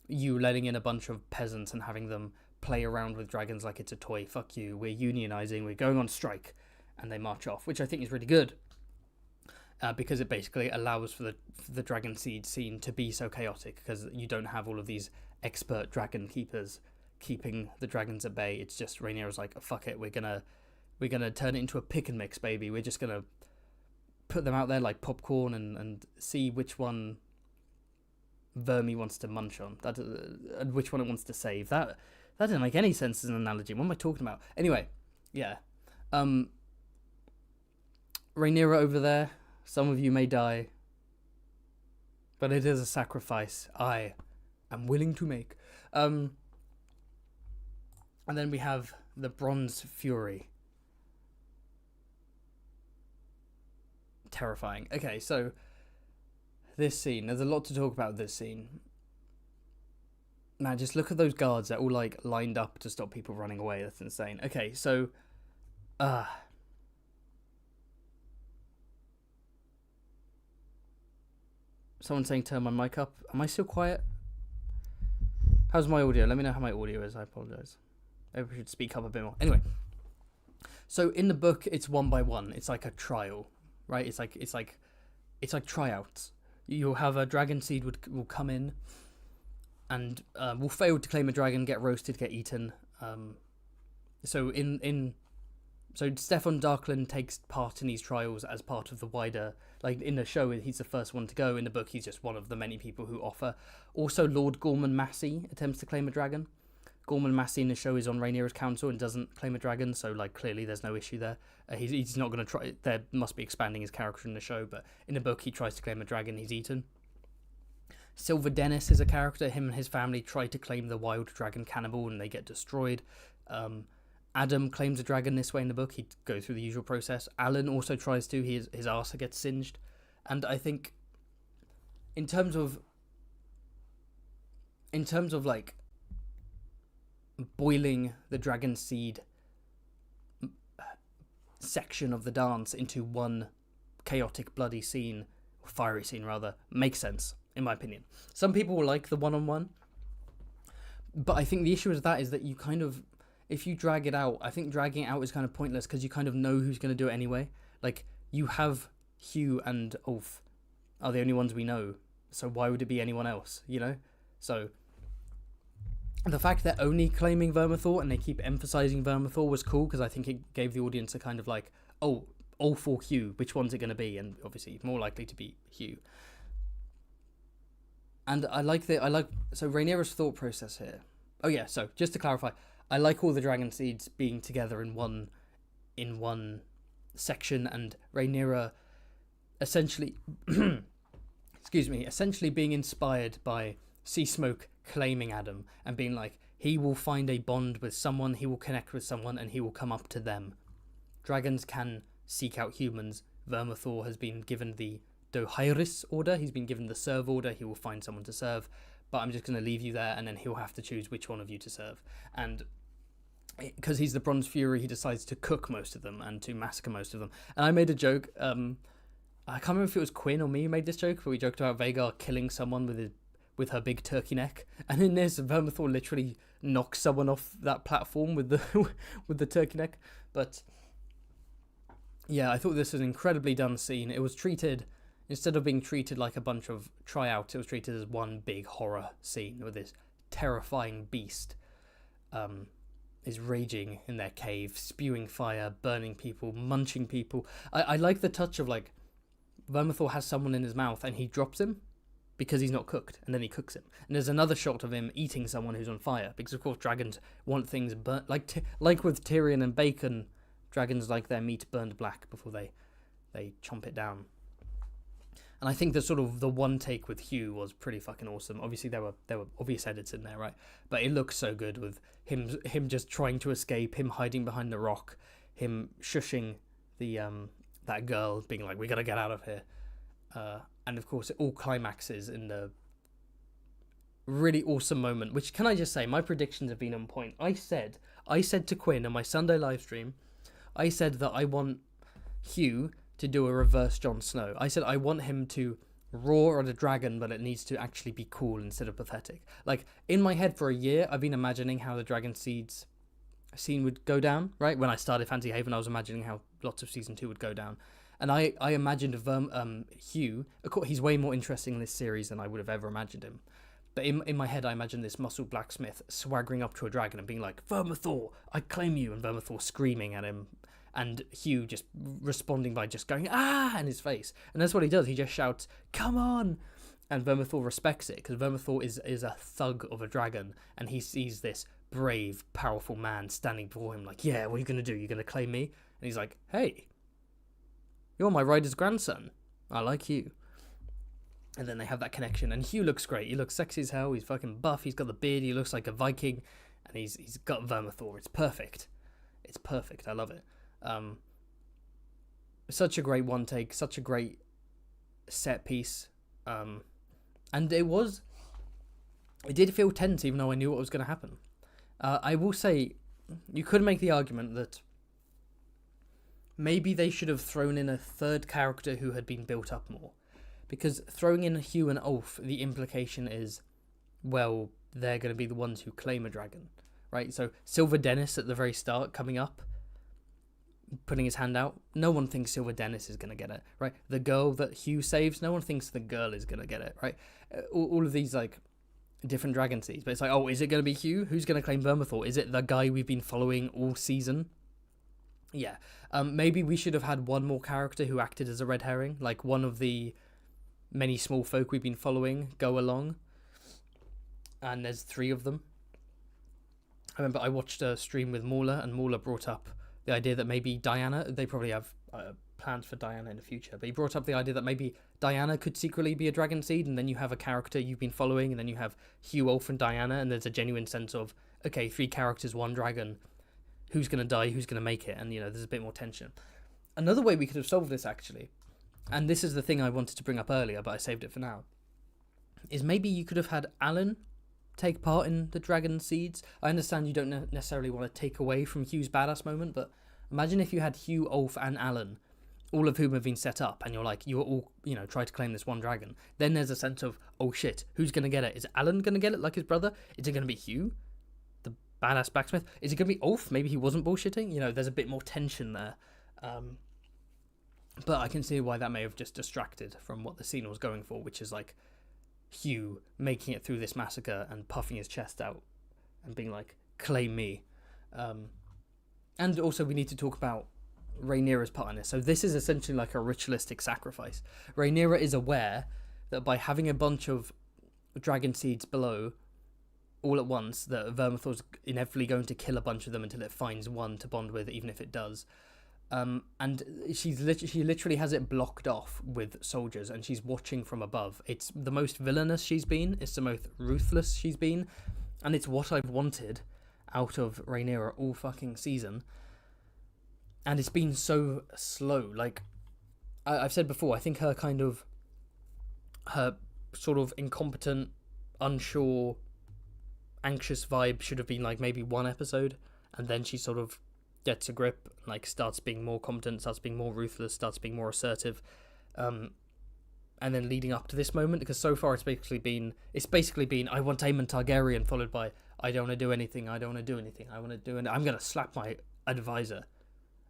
you letting in a bunch of peasants and having them play around with dragons like it's a toy. Fuck you. We're unionizing. We're going on strike. And they march off, which I think is really good. Because it basically allows for the dragon seed scene to be so chaotic, because you don't have all of these expert dragon keepers keeping the dragons at bay. It's just Rhaenyra's like, oh, fuck it, we're gonna turn it into a pick and mix, baby. We're just gonna put them out there like popcorn and see which one Vermi wants to munch on, and which one it wants to save. That didn't make any sense as an analogy. What am I talking about? Anyway, yeah. Rhaenyra over there. Some of you may die, but it is a sacrifice I am willing to make. And then we have the Bronze Fury. Terrifying. Okay, so this scene, there's a lot to talk about this scene. Man, just look at those guards. They're all like lined up to stop people running away. That's insane. Okay, so someone's saying turn my mic up. Am I still quiet? How's my audio? Let me know how my audio is. I apologize. Maybe we should speak up a bit more. Anyway, so in the book, it's one by one. It's like a trial, right? It's like tryouts. You'll have a dragon seed will come in, and will fail to claim a dragon, get roasted, get eaten. So Stefan Darkland takes part in these trials as part of the wider, like in the show he's the first one to go. In the book he's just one of the many people who offer. Also Lord Gorman Massey attempts to claim a dragon. Gorman Massey in the show is on Rhaenyra's council and doesn't claim a dragon, so like clearly there's no issue there. He's not going to try. There must be expanding his character in the show, but in the book he tries to claim a dragon, he's eaten. Silver Dennis is a character. Him and his family try to claim the wild dragon cannibal and they get destroyed. Adam claims a dragon this way in the book. He goes through the usual process. Alan also tries to. His arse gets singed. And I think in terms of like boiling the dragon seed section of the dance into one chaotic bloody scene, or fiery scene rather, makes sense in my opinion. Some people will like the one-on-one, but I think the issue with that is that you kind of, if you drag it out, I think dragging it out is kind of pointless because you kind of know who's going to do it anyway. Like, you have Hugh and Ulf are the only ones we know, so why would it be anyone else, you know? So the fact they're only claiming Vermithor and they keep emphasizing Vermithor was cool because I think it gave the audience a kind of like, oh, all for Hugh, which one's it going to be? And obviously more likely to be Hugh. And so Rhaenyra's thought process here. Oh yeah, so just to clarify, I like all the dragon seeds being together in one section, and Rhaenyra essentially essentially being inspired by Sea Smoke claiming Adam and being like, he will find a bond with someone, he will connect with someone, and he will come up to them. Dragons can seek out humans. Vermithor has been given the Dohairis order, he's been given the serve order, he will find someone to serve, but I'm just going to leave you there and then he'll have to choose which one of you to serve. And because he's the Bronze Fury, he decides to cook most of them and to massacre most of them. And I made a joke, I can't remember if it was Quinn or me who made this joke, but we joked about Vagar killing someone with her big turkey neck, and in this Vermithor literally knocks someone off that platform with the turkey neck. But yeah, I thought this was an incredibly done scene. It was treated, instead of being treated like a bunch of tryouts, it was treated as one big horror scene with this terrifying beast is raging in their cave, spewing fire, burning people, munching people. I like the touch of like Vermithor has someone in his mouth and he drops him because he's not cooked, and then he cooks him. And there's another shot of him eating someone who's on fire, because of course dragons want things burnt, like with Tyrion and Bacon, dragons like their meat burned black before they chomp it down. And I think the one take with Hugh was pretty fucking awesome. Obviously there were obvious edits in there, right? But it looks so good with him just trying to escape, him hiding behind the rock, him shushing the that girl, being like, we gotta get out of here. And of course it all climaxes in the really awesome moment, which, can I just say, my predictions have been on point. I said to Quinn on my Sunday live stream, I said that I want Hugh to do a reverse Jon Snow. I said I want him to roar at a dragon, but it needs to actually be cool instead of pathetic. Like, in my head for a year, I've been imagining how the Dragon Seeds scene would go down, right? When I started Fantasy Haven, I was imagining how lots of Season 2 would go down. And I imagined Hugh, of course, he's way more interesting in this series than I would have ever imagined him. But in my head, I imagined this muscle blacksmith swaggering up to a dragon and being like, Vermithor, I claim you, and Vermithor screaming at him, and Hugh just responding by just going, ah, in his face. And that's what he does. He just shouts, come on! And Vermithor respects it, because Vermithor is a thug of a dragon, and he sees this brave, powerful man standing before him like, yeah, what are you going to do? You're going to claim me? And he's like, hey, you're my rider's grandson. I like you. And then they have that connection, and Hugh looks great. He looks sexy as hell. He's fucking buff. He's got the beard. He looks like a Viking, and he's got Vermithor. It's perfect. It's perfect. I love it. Such a great one take. Such a great set piece. And it was it did feel tense, even though I knew what was going to happen. I will say, you could make the argument that maybe they should have thrown in a third character who had been built up more. Because throwing in Hugh and Ulf, the implication is, well, they're going to be the ones who claim a dragon, right? So Silver Dennis at the very start coming up, putting his hand out. No one thinks Silver Dennis is going to get it, right? The girl that Hugh saves, no one thinks the girl is going to get it, right? All of these, like, different dragon seeds. But it's like, oh, is it going to be Hugh? Who's going to claim Vermithor? Is it the guy we've been following all season? Yeah. Maybe we should have had one more character who acted as a red herring, like one of the many small folk we've been following go along. And there's 3 of them. I remember I watched a stream with Mauler, and Mauler brought up the idea that maybe Diana, they probably have plans for Diana in the future, but he brought up the idea that maybe Diana could secretly be a dragon seed, and then you have a character you've been following, and then you have Hugh, Ulf, and Diana, and there's a genuine sense of, okay, 3 characters, 1 dragon, who's going to die, who's going to make it, and, you know, there's a bit more tension. Another way we could have solved this, actually, and this is the thing I wanted to bring up earlier, but I saved it for now, is maybe you could have had Alan take part in the dragon seeds. I understand you don't necessarily want to take away from Hugh's badass moment, but imagine if you had Hugh, Ulf, and Alan, all of whom have been set up, and you're like, you're all, you know, try to claim this one dragon. Then there's a sense of, oh shit, who's going to get it? Is Alan going to get it like his brother? Is it going to be Hugh, the badass blacksmith? Is it going to be Ulf? Maybe he wasn't bullshitting. You know, there's a bit more tension there. But I can see why that may have just distracted from what the scene was going for, which is like Hugh making it through this massacre and puffing his chest out and being like, claim me. And also we need to talk about Rhaenyra's part in this. So this is essentially like a ritualistic sacrifice. Rhaenyra is aware that by having a bunch of dragon seeds below all at once, that Vermithor's inevitably going to kill a bunch of them until it finds one to bond with, even if it does. And she literally has it blocked off with soldiers, and she's watching from above. It's the most villainous she's been. It's the most ruthless she's been. And it's what I've wanted out of Rhaenyra all fucking season. And it's been so slow. Like, I've said before, I think her sort of incompetent, unsure, anxious vibe should have been like maybe 1 episode. And then she sort of gets a grip, like starts being more competent, starts being more ruthless, starts being more assertive, and then leading up to this moment, because so far it's basically been I want Daemon Targaryen, followed by I don't want to do anything, I want to do it, I'm going to slap my advisor,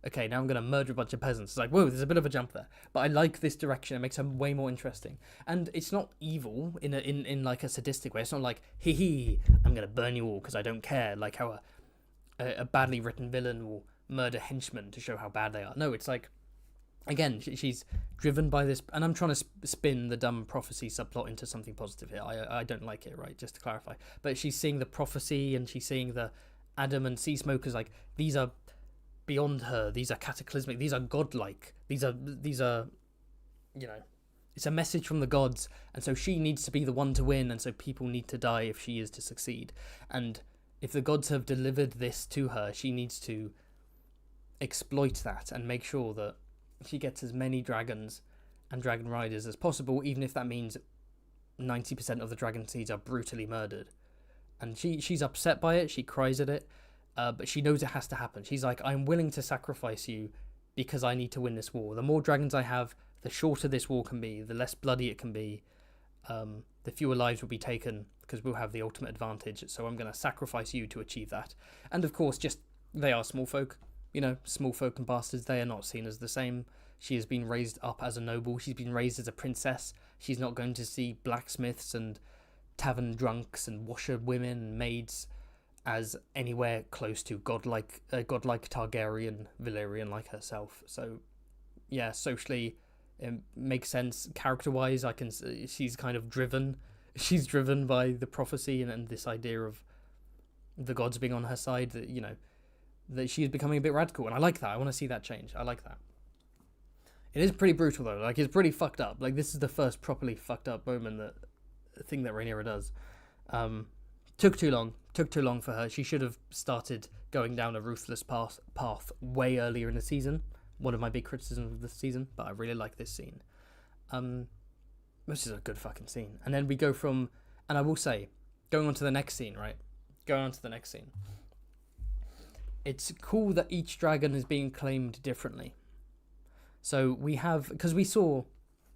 okay, now I'm going to murder a bunch of peasants. It's like, whoa, there's a bit of a jump there, but I like this direction. It makes them way more interesting, and it's not evil in like a sadistic way. It's not like hee I'm going to burn you all because I don't care, like how a badly written villain will murder henchmen to show how bad they are. No, it's like, again, she's driven by this, and I'm trying to spin the dumb prophecy subplot into something positive here. I don't like it, right, just to clarify. But she's seeing the prophecy, and she's seeing the Adam and Sea Smokers, like, these are beyond her, these are cataclysmic, these are godlike, these are, you know, it's a message from the gods, and so she needs to be the one to win, and so people need to die if she is to succeed. And if the gods have delivered this to her, she needs to exploit that and make sure that she gets as many dragons and dragon riders as possible, even if that means 90% of the dragon seeds are brutally murdered. And she's upset by it, she cries at it, but she knows it has to happen. She's like, I'm willing to sacrifice you because I need to win this war. The more dragons I have, the shorter this war can be, the less bloody it can be, the fewer lives will be taken, because we'll have the ultimate advantage, so I'm going to sacrifice you to achieve that. And of course, just, they are small folk, you know, small folk and bastards, they are not seen as the same. She has been raised up as a noble, she's been raised as a princess, she's not going to see blacksmiths and tavern drunks and washer women and maids as anywhere close to godlike Targaryen Valyrian like herself. So yeah, socially it makes sense. Character-wise, she's kind of driven. She's driven by the prophecy and this idea of the gods being on her side, that, you know, that she is becoming a bit radical, and I like that. I want to see that change. I like that. It is pretty brutal though. Like, it's pretty fucked up. Like, this is the first properly fucked up moment, thing that Rhaenyra does. Took too long for her. She should have started going down a ruthless path way earlier in the season. One of my big criticisms of the season, but I really like this scene. Which is a good fucking scene. And then we go from, and I will say, going on to the next scene, right? Going on to the next scene. It's cool that each dragon is being claimed differently. So we have, because we saw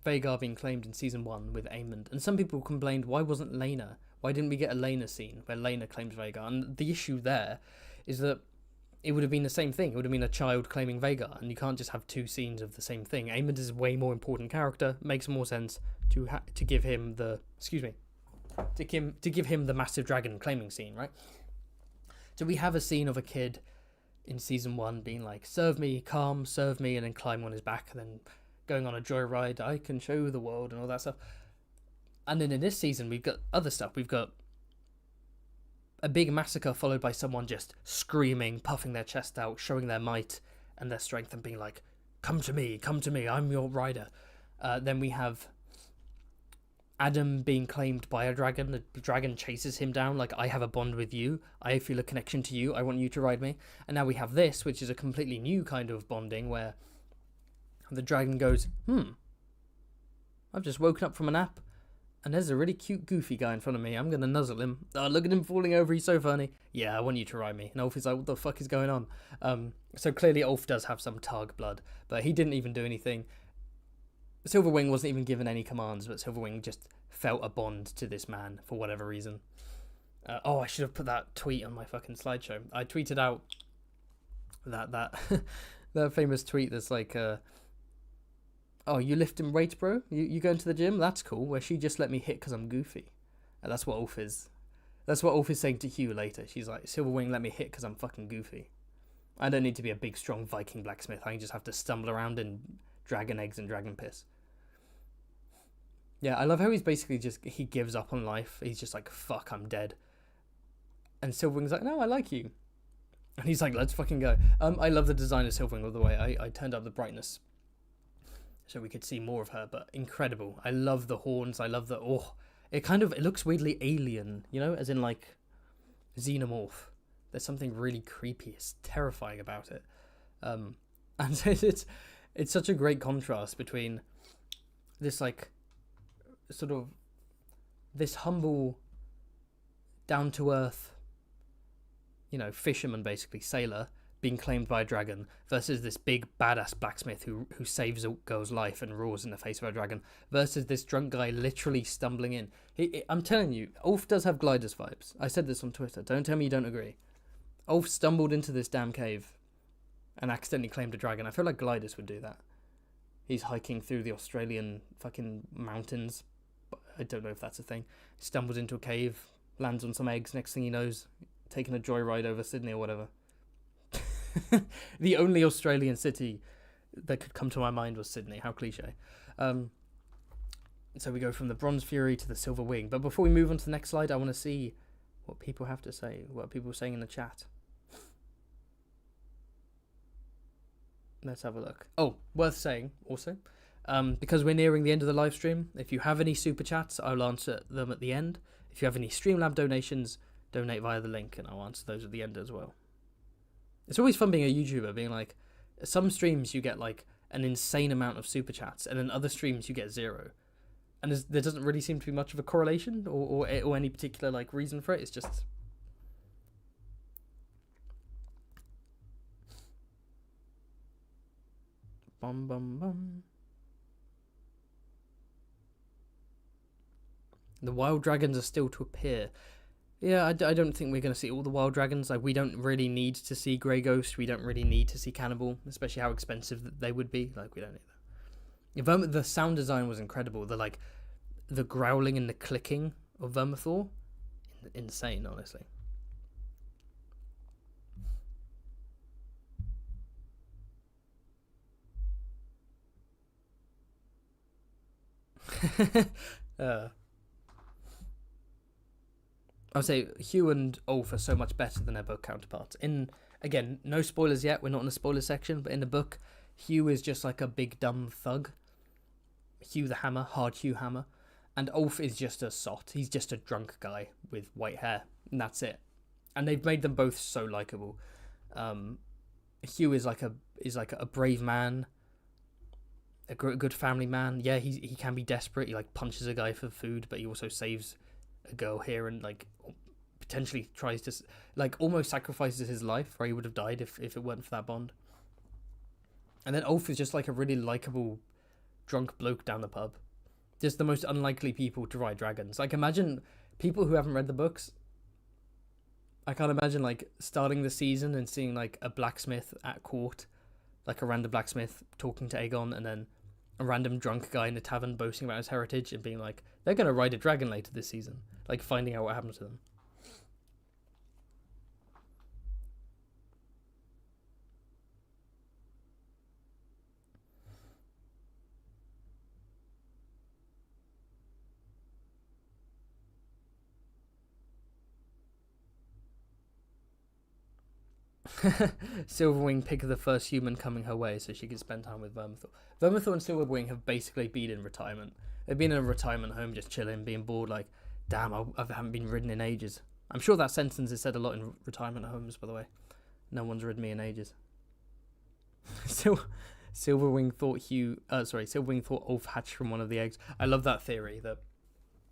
Vagar being claimed in season 1 with Aemond, and some people complained, why wasn't Laena? Why didn't we get a Laena scene where Laena claims Vagar? And the issue there is that it would have been the same thing. It would have been a child claiming Vagar, and you can't just have 2 scenes of the same thing. Aemond is a way more important character. Makes more sense to give him the to give him the massive dragon claiming scene, right? So we have a scene of a kid in season 1 being like, serve me, and then climb on his back, and then going on a joyride, I can show the world, and all that stuff. And then in this season, we've got other stuff. We've got a big massacre followed by someone just screaming, puffing their chest out, showing their might and their strength, and being like, come to me, I'm your rider. Then we have Adam being claimed by a dragon. The dragon chases him down like, I have a bond with you, I feel a connection to you, I want you to ride me. And now we have this, which is a completely new kind of bonding, where the dragon goes, I've just woken up from a nap and there's a really cute goofy guy in front of me, I'm gonna nuzzle him. Oh, look at him falling over, he's so funny. Yeah, I want you to ride me. And Ulf is like, what the fuck is going on? So clearly Ulf does have some Targ blood, but he didn't even do anything. Silverwing wasn't even given any commands, but Silverwing just felt a bond to this man for whatever reason. I should have put that tweet on my fucking slideshow. I tweeted out that that famous tweet that's like, oh, you lifting weights, bro? You going to the gym? That's cool. Where she just let me hit because I'm goofy. And that's what Ulf is. That's what Ulf is saying to Hugh later. She's like, Silverwing let me hit because I'm fucking goofy. I don't need to be a big, strong Viking blacksmith. I can just have to stumble around in dragon eggs and dragon piss. Yeah, I love how he's basically he gives up on life. He's just like, fuck, I'm dead. And Silverwing's like, no, I like you. And he's like, let's fucking go. I love the design of Silverwing, by the way. I turned up the brightness so we could see more of her, but incredible. I love the horns. I love it looks weirdly alien, you know, as in like xenomorph. There's something really creepy, it's terrifying about it. And it's such a great contrast between this like sort of this humble, down to earth, you know, fisherman, basically sailor, being claimed by a dragon, versus this big badass blacksmith who saves a girl's life and roars in the face of a dragon, versus this drunk guy literally stumbling in. I'm telling you, Ulf does have Gliders vibes. I said this on Twitter. Don't tell me you don't agree. Ulf stumbled into this damn cave and accidentally claimed a dragon. I feel like Gliders would do that. He's hiking through the Australian fucking mountains. I don't know if that's a thing. Stumbles into a cave, lands on some eggs. Next thing he knows, taking a joyride over Sydney or whatever. The only Australian city that could come to my mind was Sydney. How cliche. So we go from the Bronze Fury to the Silver Wing. But before we move on to the next slide, I want to see what people have to say, what people are saying in the chat. Let's have a look. Oh, worth saying also, because we're nearing the end of the live stream, if you have any super chats, I'll answer them at the end. If you have any Streamlab donations, donate via the link and I'll answer those at the end as well. It's always fun being a YouTuber, being like, some streams you get like an insane amount of super chats, and then other streams you get 0. And there doesn't really seem to be much of a correlation or any particular like reason for it. It's just... Bum, bum, bum. The wild dragons are still to appear. Yeah, I don't think we're going to see all the wild dragons. Like, we don't really need to see Grey Ghost. We don't really need to see Cannibal, especially how expensive they would be. Like, we don't need that. The sound design was incredible. The growling and the clicking of Vermithor, insane, honestly. I would say Hugh and Ulf are so much better than their book counterparts. Again, no spoilers yet, we're not in the spoiler section, but in the book, Hugh is just like a big dumb thug. Hugh the Hammer, hard Hugh Hammer. And Ulf is just a sot. He's just a drunk guy with white hair, and that's it. And they've made them both so likable. Hugh is like a brave man, a good family man. Yeah, he can be desperate. He like punches a guy for food, but he also saves a girl here and like potentially tries to like almost sacrifices his life, where he would have died if it weren't for that bond. And then Ulf is just like a really likable drunk bloke down the pub. Just the most unlikely people to ride dragons. Like, imagine people who haven't read the books. I can't imagine like starting the season and seeing like a blacksmith at court, like a random blacksmith talking to Aegon, and then a random drunk guy in a tavern boasting about his heritage and being like, they're going to ride a dragon later this season. Like, finding out what happened to them. Silverwing pick the first human coming her way so she can spend time with Vermithor. Vermithor and Silverwing have basically been in retirement. They've been in a retirement home just chilling, being bored, like, damn, I haven't been ridden in ages. I'm sure that sentence is said a lot in retirement homes, by the way. No one's ridden me in ages. Silverwing thought Ulf hatched from one of the eggs. I love that theory, that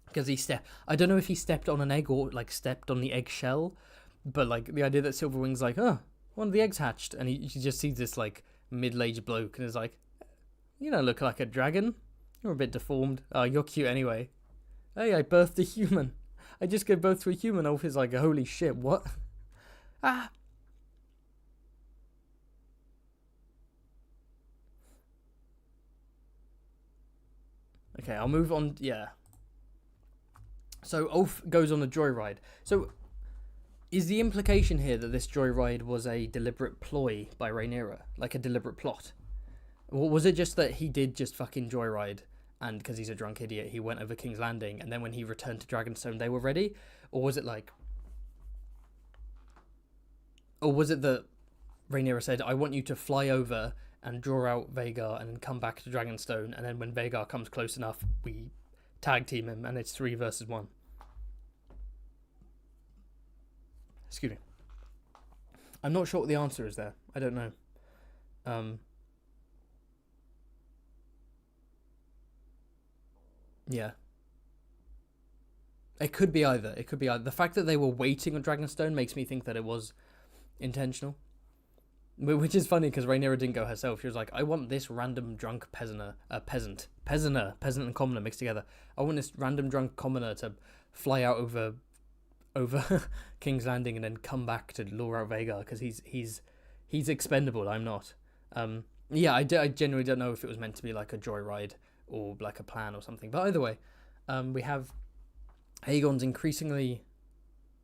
because I don't know if he stepped on an egg or like stepped on the eggshell, but like the idea that Silverwing's like, oh, one of the eggs hatched, and he just sees this like middle-aged bloke and is like, you don't look like a dragon. You're a bit deformed. Oh, you're cute anyway. Hey, I birthed a human. I just gave birth to a human. Ulf is like, holy shit, what? Ah. Okay, I'll move on. Yeah. So Ulf goes on a joyride. So is the implication here that this joyride was a deliberate ploy by Rhaenyra? Like a deliberate plot? Or was it just that he did just fucking joyride, and because he's a drunk idiot, he went over King's Landing, and then when he returned to Dragonstone, they were ready? Or was it like... Or was it that Rhaenyra said, I want you to fly over and draw out Vagar and then come back to Dragonstone, and then when Vagar comes close enough, we tag team him, and it's 3 versus 1. Excuse me. I'm not sure what the answer is there. I don't know. Yeah. It could be either. It could be either. The fact that they were waiting on Dragonstone makes me think that it was intentional. Which is funny because Rhaenyra didn't go herself. She was like, I want this random drunk peasant and commoner mixed together. I want this random drunk commoner to fly out over King's Landing and then come back to lure out Vagar because he's expendable. I'm not. Yeah, I genuinely don't know if it was meant to be like a joyride or like a plan or something. But either way, we have Aegon's increasingly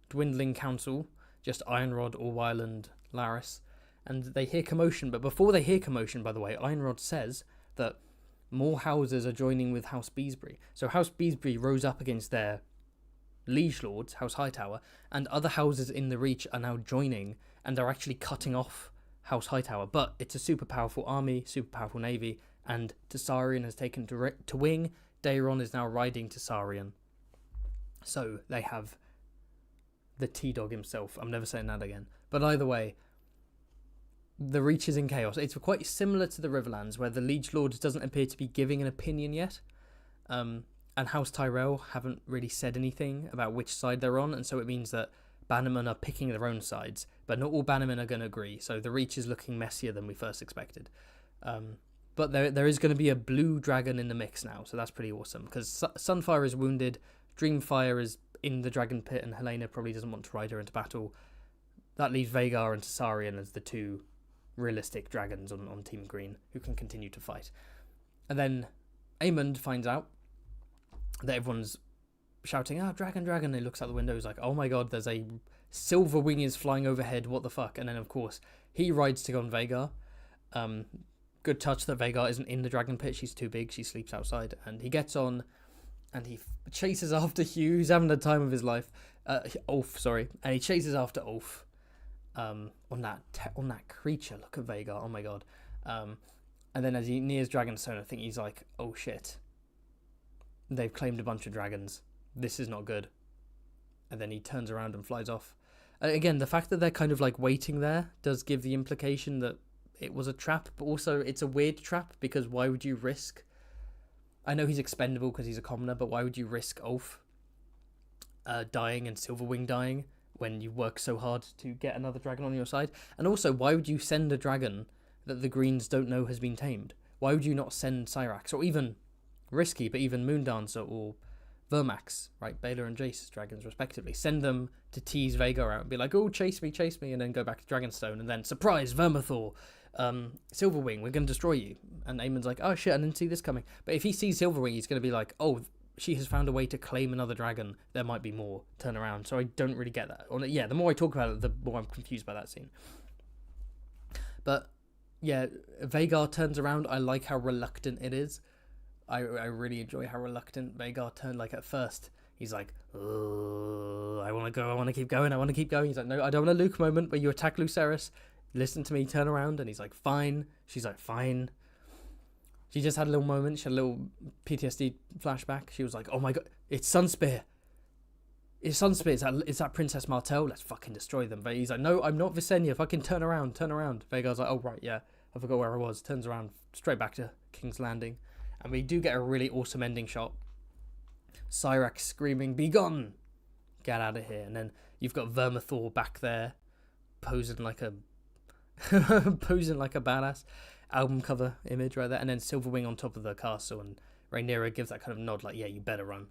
dwindling council, just Iron Rod, Orwyle, and Larys. And they hear commotion, but before they hear commotion, by the way, Iron Rod says that more houses are joining with House Beesbury. So House Beesbury rose up against their liege lords, House Hightower, and other houses in the Reach are now joining, and they're actually cutting off House Hightower. But it's a super powerful army, super powerful navy, and Targaryen has taken to wing. Daeron is now riding Targaryen. So they have the T-Dog himself. I'm never saying that again. But either way, the Reach is in chaos. It's quite similar to the Riverlands, where the Liege Lords doesn't appear to be giving an opinion yet. And House Tyrell haven't really said anything about which side they're on, and so it means that Bannermen are picking their own sides, but not all Bannermen are going to agree. So the Reach is looking messier than we first expected. But there is going to be a blue dragon in the mix now, so that's pretty awesome, because Sunfire is wounded, Dreamfire is in the dragon pit, and Helena probably doesn't want to ride her into battle. That leaves Vagar and Targaryen as the two realistic dragons on Team Green who can continue to fight. And then Aemond finds out that everyone's shouting, dragon, dragon. He looks out the window, he's like, oh my god, there's a silver wing is flying overhead, what the fuck? And then of course he rides to go on Vagar. Good touch that Vagar isn't in the dragon pit, she's too big, she sleeps outside, and he gets on and he chases after Hugh, who's having the time of his life. Ulf, and he chases after Ulf. On that creature. Look at Vagar. Oh my god. And then as he nears Dragonstone, I think he's like, oh shit, they've claimed a bunch of dragons. This is not good. And then he turns around and flies off. Again, the fact that they're kind of like waiting there does give the implication that it was a trap, but also it's a weird trap, because why would you risk... I know he's expendable because he's a commoner, but why would you risk Ulf dying and Silverwing dying when you work so hard to get another dragon on your side? And also, why would you send a dragon that the Greens don't know has been tamed? Why would you not send Syrax, or even risky, but even Moondancer or Vermax, right? Baelor and Jace's dragons, respectively. Send them to tease Vagar out and be like, oh, chase me, and then go back to Dragonstone, and then, surprise, Vermithor, Silverwing, we're going to destroy you. And Aemon's like, oh, shit, I didn't see this coming. But if he sees Silverwing, he's going to be like, oh, she has found a way to claim another dragon. There might be more. Turn around. So I don't really get that. Or, yeah, the more I talk about it, the more I'm confused by that scene. But, yeah, Vagar turns around. I like how reluctant it is. I really enjoy how reluctant Vagar turned. Like, at first, he's like, oh, I want to go. I want to keep going. He's like, no, I don't want a Luke moment where you attack Lucerys. Listen to me, turn around. And he's like, fine. She's like, fine. She just had a little moment. She had a little PTSD flashback. She was like, oh my god, it's Sunspear. It's Sunspear. Is that Princess Martell? Let's fucking destroy them. But he's like, no, I'm not Visenya. Fucking turn around. Vagar's like, oh, right, yeah. I forgot where I was. Turns around straight back to King's Landing. And we do get a really awesome ending shot. Syrax screaming, be gone. Get out of here. And then you've got Vermithor back there, posing like a badass. Album cover image right there, and then Silverwing on top of the castle, and Rhaenyra gives that kind of nod like, yeah, you better run.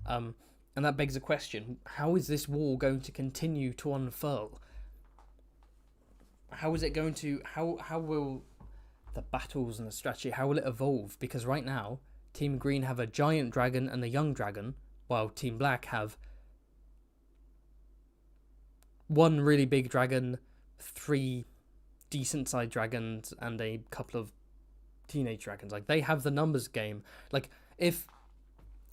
And that begs a question: how is this war going to continue to unfurl? How is it going to how will the battles and the strategy, how will it evolve? Because right now Team Green have a giant dragon and a young dragon, while Team Black have one really big dragon, 3 decent sized dragons, and a couple of teenage dragons. Like, they have the numbers game. Like, if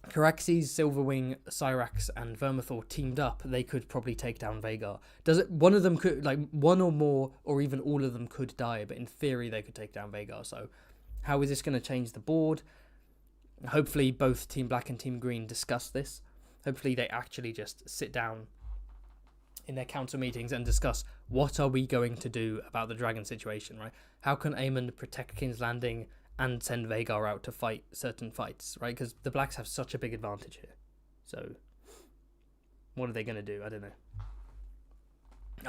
Caraxes, Silverwing, Syrax, and Vermithor teamed up, they could probably take down Vagar. One of them could, like, one or more, or even all of them could die, but in theory they could take down Vagar. So how is this going to change the board? Hopefully both Team Black and Team Green discuss this. Hopefully they actually just sit down in their council meetings and discuss, what are we going to do about the dragon situation, right? How can Aemon protect King's Landing and send Vagar out to fight certain fights, right? Because the Blacks have such a big advantage here. So what are they going to do? I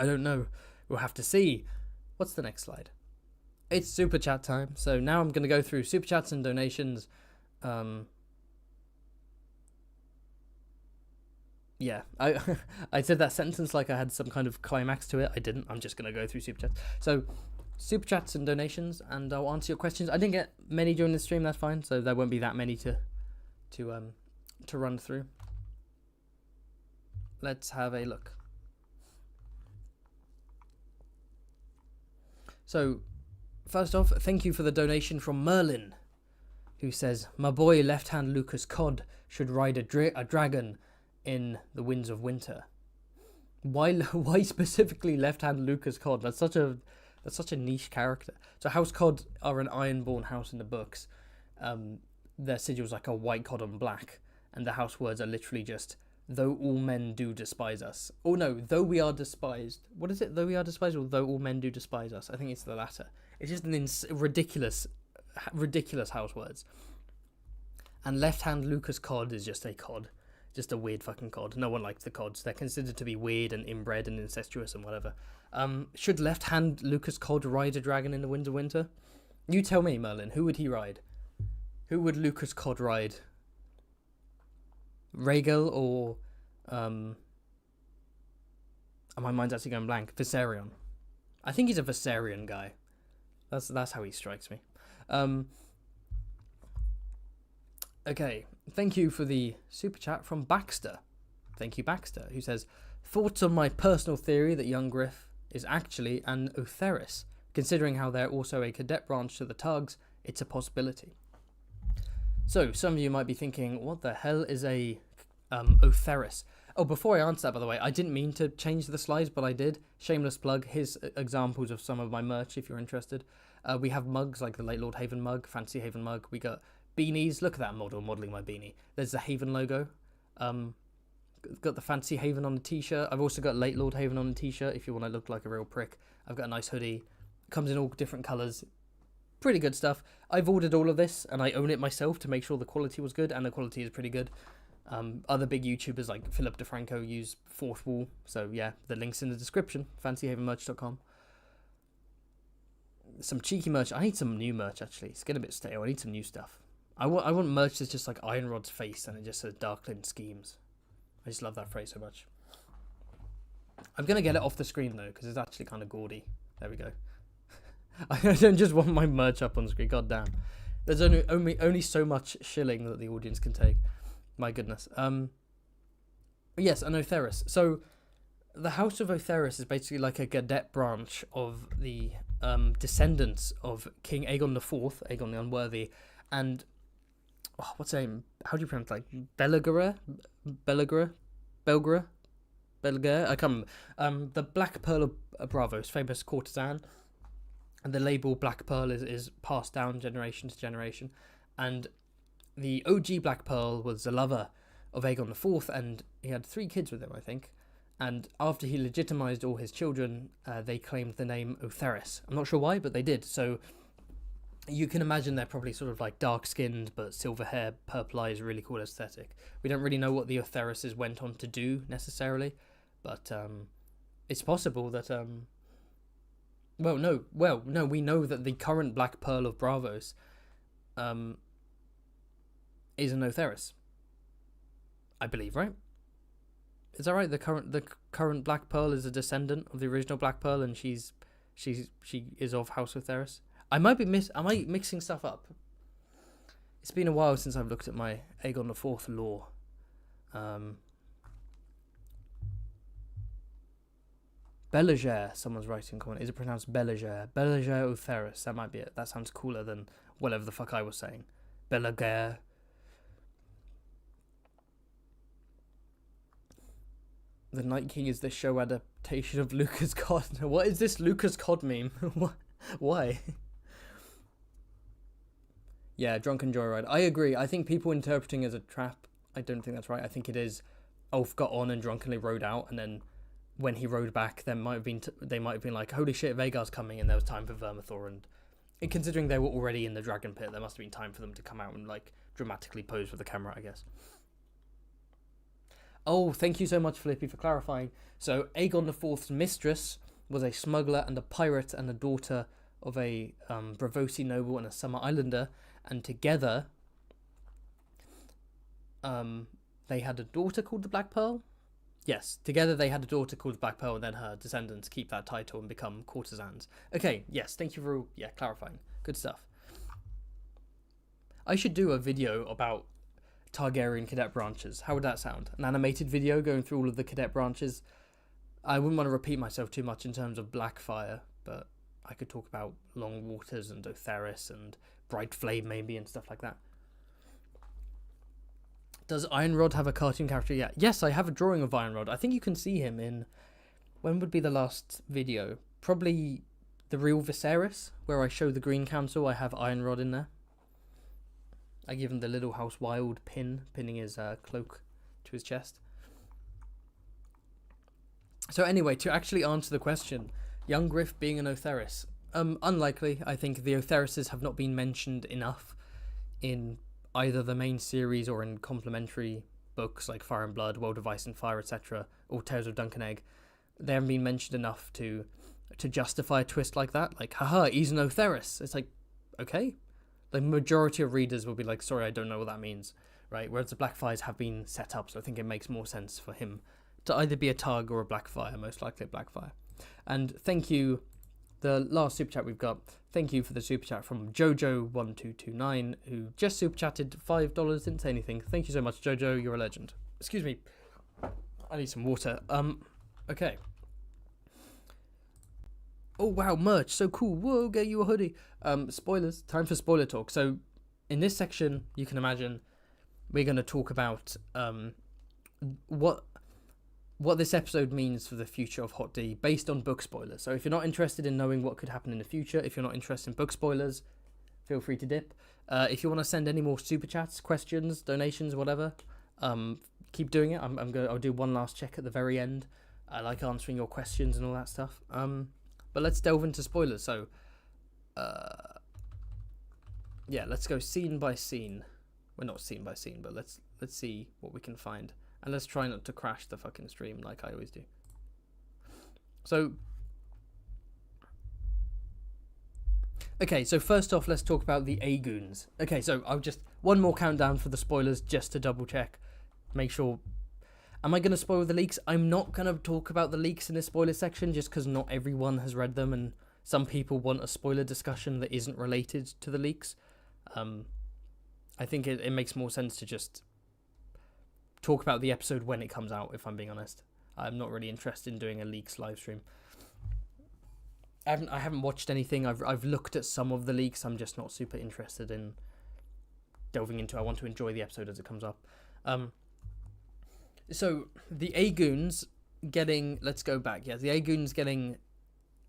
don't know. We'll have to see. What's the next slide? It's super chat time. So now I'm going to go through super chats and donations. Yeah, I said that sentence like I had some kind of climax to it. I didn't. I'm just going to go through super chats. So, super chats and donations, and I'll answer your questions. I didn't get many during the stream, that's fine. So there won't be that many to run through. Let's have a look. So, first off, thank you for the donation from Merlin, who says, my boy left-hand Lucas Cod should ride a dragon in the Winds of Winter. Why specifically left-hand Lucas Cod? That's such a niche character. So House Cod are an Ironborn house in the books. Their sigil's like a white cod on black, and the house words are literally just, though all men do despise us. Oh no, though we are despised. What is it? Though we are despised, or though all men do despise us? I think it's the latter. It's just an ridiculous house words. And left-hand Lucas Cod is just a cod. Just a weird fucking cod. No one likes the cods. They're considered to be weird and inbred and incestuous and whatever. Should left-hand Lucas Cod ride a dragon in the Winds of Winter? You tell me, Merlin. Who would he ride? Who would Lucas Cod ride? Rhaegal or... my mind's actually going blank. Viserion. I think he's a Viserion guy. That's how he strikes me. Okay, thank you for the super chat from Baxter. Thank you, Baxter, who says, thoughts on my personal theory that young Griff is actually an Otheris. Considering how they're also a cadet branch to the Tugs, it's a possibility. So, some of you might be thinking, what the hell is a Otheris? Oh, before I answer that, by the way, I didn't mean to change the slides, but I did. Shameless plug, here's examples of some of my merch if you're interested. We have mugs, like the Late Lord Haven mug, Fancy Haven mug. We got beanies. Look at that model modelling my beanie. There's the Haven logo. Got the Fancy Haven on the t-shirt. I've also got Late Lord Haven on the t-shirt if you want to look like a real prick. I've got a nice hoodie. Comes in all different colours. Pretty good stuff. I've ordered all of this and I own it myself to make sure the quality was good, and the quality is pretty good. Other big YouTubers like Philip DeFranco use Fourth Wall. So yeah, the link's in the description. fancyhavenmerch.com. Some cheeky merch. I need some new merch, actually. It's getting a bit stale. I need some new stuff. I want merch that's just like Iron Rod's face and it just says Darkland Schemes. I just love that phrase so much. I'm going to get it off the screen, though, because it's actually kind of gaudy. There we go. I don't just want my merch up on the screen. God damn. There's only so much shilling that the audience can take. My goodness. Yes, an Otheris. So, the House of Otheris is basically like a cadet branch of the descendants of King Aegon IV, Aegon the Unworthy, and what's her name? How do you pronounce it? Like Belagera? I can't remember. The Black Pearl of Braavos, famous courtesan, and the label Black Pearl is passed down generation to generation, and the OG Black Pearl was the lover of Aegon IV, and he had 3 kids with him, I think. And after he legitimized all his children, they claimed the name Otheris. I'm not sure why, but they did. So you can imagine they're probably sort of like dark-skinned, but silver hair, purple eyes, really cool aesthetic. We don't really know what the Otherises went on to do necessarily, but it's possible that... we know that the current Black Pearl of Braavos is an Otheris. I believe, right? Is that right? The current Black Pearl is a descendant of the original Black Pearl, and she is of House Otheris. I might be mixing stuff up. It's been a while since I've looked at my Aegon IV lore. Belagere, someone's writing comment. Is it pronounced Belagere? Belagere Otheris. That might be it. That sounds cooler than whatever the fuck I was saying. Belagere. The Night King is the show adaptation of Lucas Cod. What is this Lucas Cod meme? Why? Yeah, Drunken Joyride. I agree. I think people interpreting it as a trap, I don't think that's right. I think it is Ulf got on and drunkenly rode out, and then when he rode back, they might have been like, holy shit, Vagar's coming, and there was time for Vermithor, and considering they were already in the dragon pit, there must have been time for them to come out and like dramatically pose for the camera, I guess. Oh, thank you so much, Flippy, for clarifying. So, Aegon IV's mistress was a smuggler and a pirate and a daughter of a Bravosi noble and a Summer Islander, and together, they had a daughter called the Black Pearl? Yes, together they had a daughter called the Black Pearl, and then her descendants keep that title and become courtesans. Okay, yes, thank you for clarifying. Good stuff. I should do a video about Targaryen cadet branches. How would that sound? An animated video going through all of the cadet branches. I wouldn't want to repeat myself too much in terms of Blackfire, but I could talk about Long Waters and Otheris and Bright Flame maybe and stuff like that. Does Iron Rod have a cartoon character yet? Yes, I have a drawing of Iron Rod. I think you can see him in... When would be the last video? Probably the real Viserys, where I show the Green Council. I have Iron Rod in there. I give him the Little House Wild pinning his cloak to his chest. So anyway, to actually answer the question, young Griff being an Otheris. Unlikely. I think the Otherises have not been mentioned enough in either the main series or in complementary books like Fire and Blood, World of Ice and Fire, etc., or Tales of Dunk and Egg. They haven't been mentioned enough to justify a twist like that. Like, haha, he's an Otheris. It's like, okay. The majority of readers will be like, sorry, I don't know what that means, right? Whereas the Blackfires have been set up, so I think it makes more sense for him to either be a Targ or a Blackfire, most likely a Blackfire. And thank you, the last super chat we've got, thank you for the super chat from Jojo1229, who just super chatted $5, didn't say anything. Thank you so much, Jojo, you're a legend. Excuse me, I need some water. Okay. Oh wow, merch, so cool. Whoa, get you a hoodie. Spoilers, time for spoiler talk. So in this section, you can imagine we're going to talk about what this episode means for the future of Hot D based on book spoilers. So if you're not interested in knowing what could happen in the future, if you're not interested in book spoilers, feel free to dip. If you want to send any more super chats, questions, donations, whatever, keep doing it. I'll do one last check at the very end. I like answering your questions and all that stuff. But let's delve into spoilers. So, yeah, let's go scene by scene. Well, not scene by scene, but let's see what we can find. And let's try not to crash the fucking stream like I always do. So, okay, so first off, let's talk about the A-goons. Okay, so I'll just... One more countdown for the spoilers, just to double check. Make sure... Am I going to spoil the leaks? I'm not going to talk about the leaks in this spoiler section, just because not everyone has read them, and some people want a spoiler discussion that isn't related to the leaks. I think it makes more sense to just talk about the episode when it comes out, if I'm being honest. I'm not really interested in doing a leaks live stream. I haven't watched anything. I've looked at some of the leaks. I'm just not super interested in delving into. I want to enjoy the episode as it comes up. So the A-goons getting... Let's go back. Yeah, the A-goons getting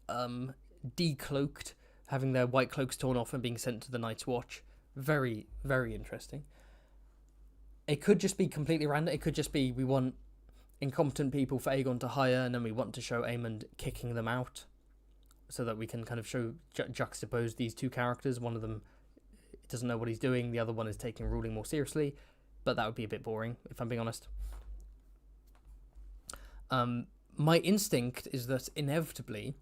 decloaked, having their white cloaks torn off and being sent to the Night's Watch. Very, very interesting. It could just be completely random. It could just be we want incompetent people for Aegon to hire, and then we want to show Aemond kicking them out, so that we can kind of show juxtapose these two characters. One of them doesn't know what he's doing. The other one is taking ruling more seriously. But that would be a bit boring, if I'm being honest. My instinct is that inevitably,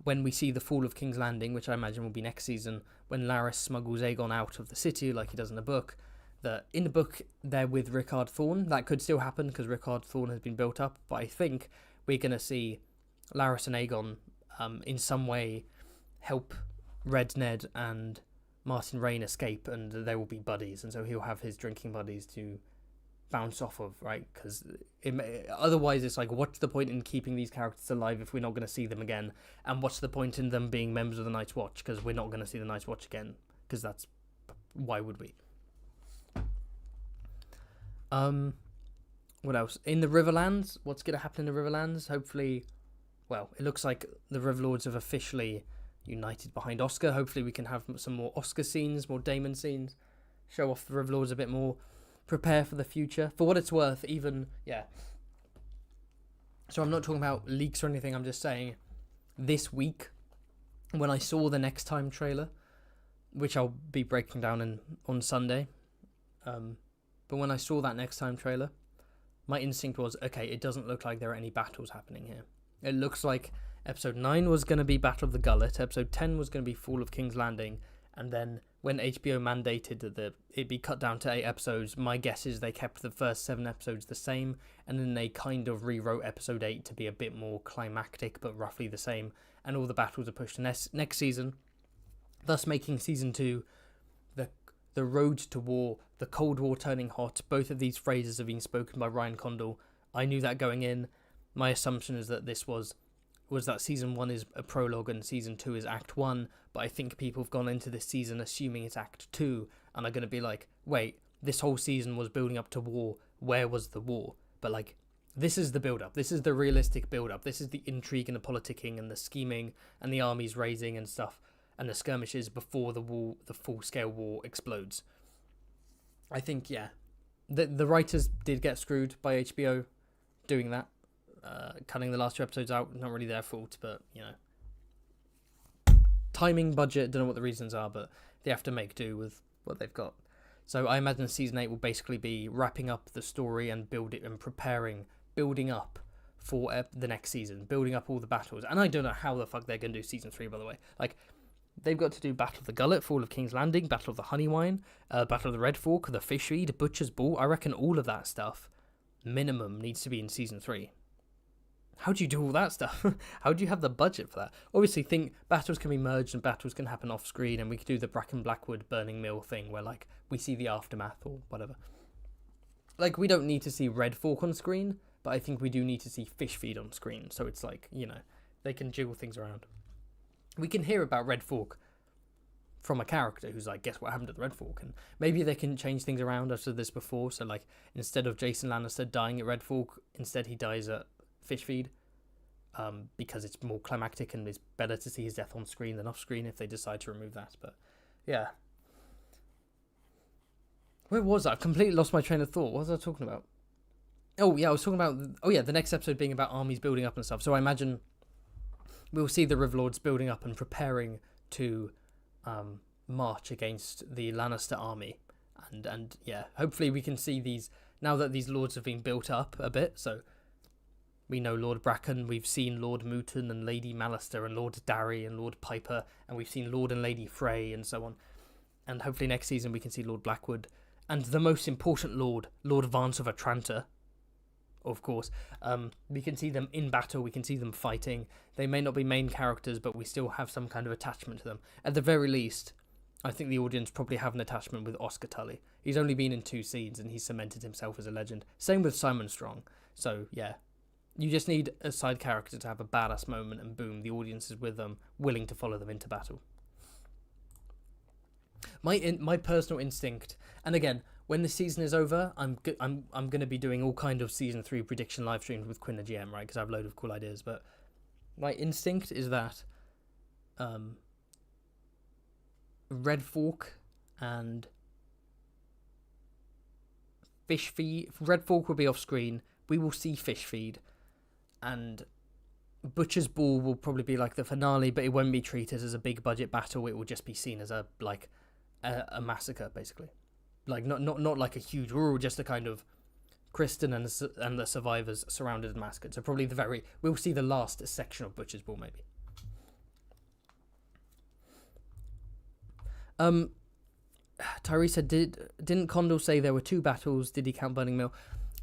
when we see the fall of King's Landing, which I imagine will be next season, when Larys smuggles Aegon out of the city like he does in the book, that in the book they're with Rickard Thorne. That could still happen because Rickard Thorne has been built up, but I think we're going to see Larys and Aegon in some way help Red Ned and Martin Rain escape, and they will be buddies, and so he'll have his drinking buddies to bounce off of, right? Because otherwise it's like, what's the point in keeping these characters alive if we're not going to see them again? And what's the point in them being members of the Night's Watch, because we're not going to see the Night's Watch again? Because that's... Why would we? What else? In the Riverlands, what's going to happen in the Riverlands? Hopefully, well, it looks like the Riverlords have officially united behind Oscar. Hopefully we can have some more Oscar scenes, more Daemon scenes, show off the Riverlords a bit more, prepare for the future. For what it's worth, even, yeah. So I'm not talking about leaks or anything, I'm just saying this week, when I saw the Next Time trailer, which I'll be breaking down on Sunday, but when I saw that Next Time trailer, my instinct was, okay, it doesn't look like there are any battles happening here. It looks like episode 9 was going to be Battle of the Gullet, episode 10 was going to be Fall of King's Landing, and then when HBO mandated that it be cut down to 8 episodes, my guess is they kept the first 7 episodes the same, and then they kind of rewrote episode 8 to be a bit more climactic, but roughly the same, and all the battles are pushed to next season, thus making season 2 the road to war, the Cold War turning hot. Both of these phrases have been spoken by Ryan Condal. I knew that going in. My assumption is that this was that season 1 is a prologue and season 2 is act 1, but I think people have gone into this season assuming it's act 2 and are going to be like, wait, this whole season was building up to war, where was the war? But like, this is the build-up, this is the realistic build-up, this is the intrigue and the politicking and the scheming and the armies raising and stuff, and the skirmishes before the war, the full-scale war explodes. I think, yeah, the writers did get screwed by HBO doing that. Cutting the last 2 episodes out, not really their fault, but, you know. Timing, budget, don't know what the reasons are, but they have to make do with what they've got. So I imagine season 8 will basically be wrapping up the story and building up for the next season, building up all the battles. And I don't know how the fuck they're going to do season 3, by the way. Like, they've got to do Battle of the Gullet, Fall of King's Landing, Battle of the Honeywine, Battle of the Red Fork, the Fish Feed, Butcher's Ball. I reckon all of that stuff, minimum, needs to be in season 3. How do you do all that stuff? How do you have the budget for that? Obviously, think battles can be merged and battles can happen off screen, and we could do the Bracken Blackwood Burning Mill thing where, like, we see the aftermath or whatever. Like, we don't need to see Red Fork on screen, but I think we do need to see Fish Feed on screen. So it's like, you know, they can jiggle things around. We can hear about Red Fork from a character who's like, guess what happened at the Red Fork? And maybe they can change things around. I've said this before. So, like, instead of Jason Lannister dying at Red Fork, instead he dies at Fish Feed, because it's more climactic and it's better to see his death on screen than off screen if they decide to remove that. But yeah, where was I? I've completely lost my train of thought. What was I talking about? Oh yeah, I was talking about the next episode being about armies building up and stuff. So I imagine we'll see the Riverlords building up and preparing to march against the Lannister army, And yeah, hopefully we can see these now that these lords have been built up a bit. So we know Lord Bracken, we've seen Lord Mooton and Lady Mallister and Lord Darry and Lord Piper, and we've seen Lord and Lady Frey and so on. And hopefully next season we can see Lord Blackwood and the most important Lord, Lord Vance of Atranta. Of course, we can see them in battle. We can see them fighting. They may not be main characters, but we still have some kind of attachment to them. At the very least, I think the audience probably have an attachment with Oscar Tully. He's only been in 2 scenes and he's cemented himself as a legend. Same with Simon Strong. So yeah, you just need a side character to have a badass moment, and boom, the audience is with them, willing to follow them into battle. My personal instinct, and again, when the season is over, I'm going to be doing all kind of season 3 prediction live streams with Quinn the GM, right? Because I have a load of cool ideas. But my instinct is that Red Fork and Fish Feed. Red Fork will be off screen. We will see Fish Feed, and Butcher's Ball will probably be like the finale, but it won't be treated as a big budget battle. It will just be seen as a massacre, basically. Like not like a huge war, just a kind of Kristen and the survivors surrounded and massacred. So probably we'll see the last section of Butcher's Ball, maybe. Tyrese said, didn't Condor say there were 2 battles? Did he count Burning Mill?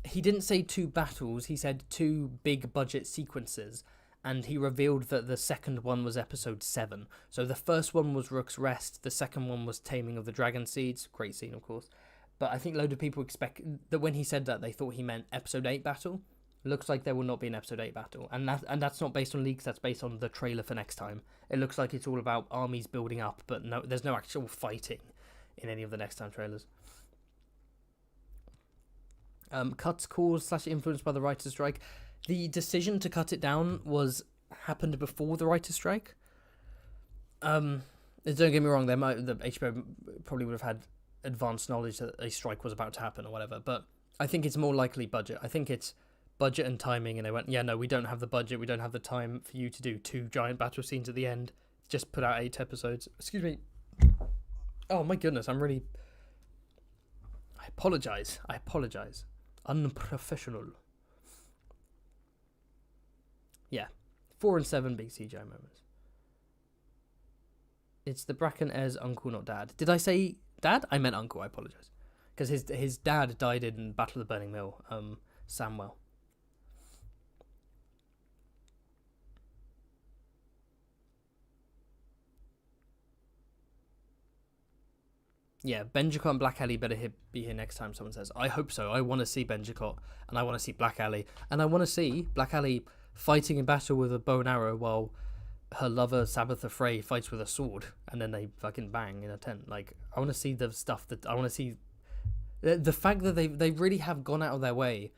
He didn't say 2 battles. He said 2 big budget sequences. And he revealed that the second one was episode 7. So the first one was Rook's Rest. The second one was Taming of the Dragon Seeds. Great scene, of course. But I think a load of people expect that when he said that, they thought he meant episode 8 battle. Looks like there will not be an episode 8 battle. And that's not based on leaks. That's based on the trailer for next time. It looks like it's all about armies building up. But no, there's no actual fighting in any of the next time trailers. Cuts caused / influenced by the writer's strike. The decision to cut it down happened before the writer's strike. Don't get me wrong, the HBO probably would have had advanced knowledge that a strike was about to happen or whatever, but I think it's more likely budget. I think it's budget and timing, and they went, yeah, no, we don't have the budget, we don't have the time for you to do 2 giant battle scenes at the end. Just put out 8 episodes. Excuse me. Oh my goodness, I apologize. Unprofessional. Yeah, 4 and 7 big CGI moments. It's the Bracken heirs uncle, not dad. Did I say dad? I meant uncle. I apologise. Because his dad died in Battle of the Burning Mill. Samwell. Yeah, Benjicott and Black Alley better be here next time, someone says. I hope so. I want to see Benjicott, and I want to see Black Alley, and I want to see Black Alley fighting in battle with a bow and arrow while her lover Sabbatha Frey fights with a sword, and then they fucking bang in a tent. Like, I want to see the stuff that I want to see. The fact that they really have gone out of their way,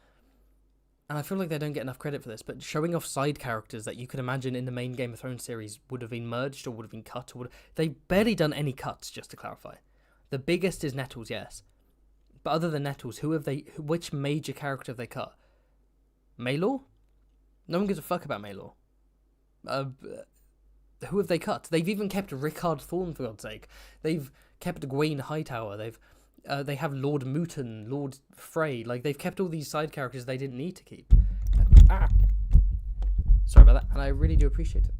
and I feel like they don't get enough credit for this, but showing off side characters that you could imagine in the main Game of Thrones series would have been merged or would have been cut. They've barely done any cuts, just to clarify. The biggest is Nettles, yes. But other than Nettles, which major character have they cut? Maelor? No one gives a fuck about Maelor. Who have they cut? They've even kept Rickard Thorne, for God's sake. They've kept Gwaine Hightower. They have Lord Mooton, Lord Frey. Like, they've kept all these side characters they didn't need to keep. Sorry about that, and I really do appreciate it.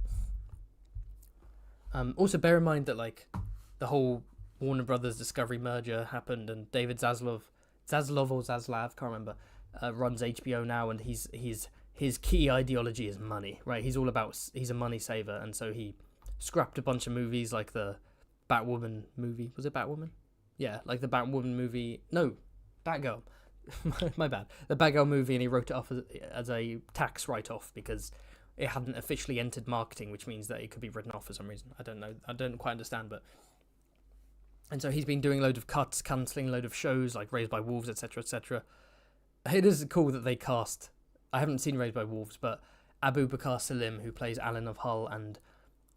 Also, bear in mind that, like, the whole Warner Brothers Discovery merger happened, and David Zaslav or Zaslav, can't remember, runs HBO now, and his key ideology is money, right? He's a money saver, and so he scrapped a bunch of movies like the Batwoman movie. Was it Batwoman? Yeah, like the Batwoman movie. No, Batgirl. My bad. The Batgirl movie, and he wrote it off as a tax write-off because it hadn't officially entered marketing, which means that it could be written off for some reason. I don't know. I don't quite understand, but... And so he's been doing a load of cuts, cancelling a load of shows like Raised by Wolves, etc., etc. It is cool that they cast... I haven't seen Raised by Wolves, but Abu Bakar Salim, who plays Alan of Hull, and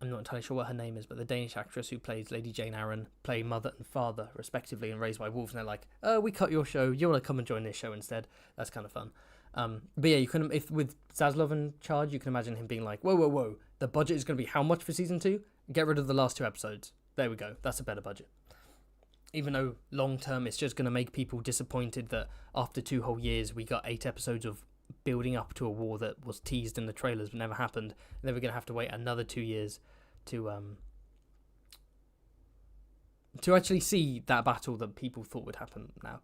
I'm not entirely sure what her name is, but the Danish actress who plays Lady Jane Arryn, play mother and father, respectively, in Raised by Wolves, and they're like, oh, we cut your show, you want to come and join this show instead? That's kind of fun. But yeah, if with Zaslav in charge, you can imagine him being like, whoa, the budget is going to be how much for season 2? Get rid of the last 2 episodes. There we go. That's a better budget. even though long term it's just going to make people disappointed that after 2 whole years we got 8 episodes of building up to a war that was teased in the trailers but never happened, and then we're going to have to wait another 2 years to actually see that battle that people thought would happen now.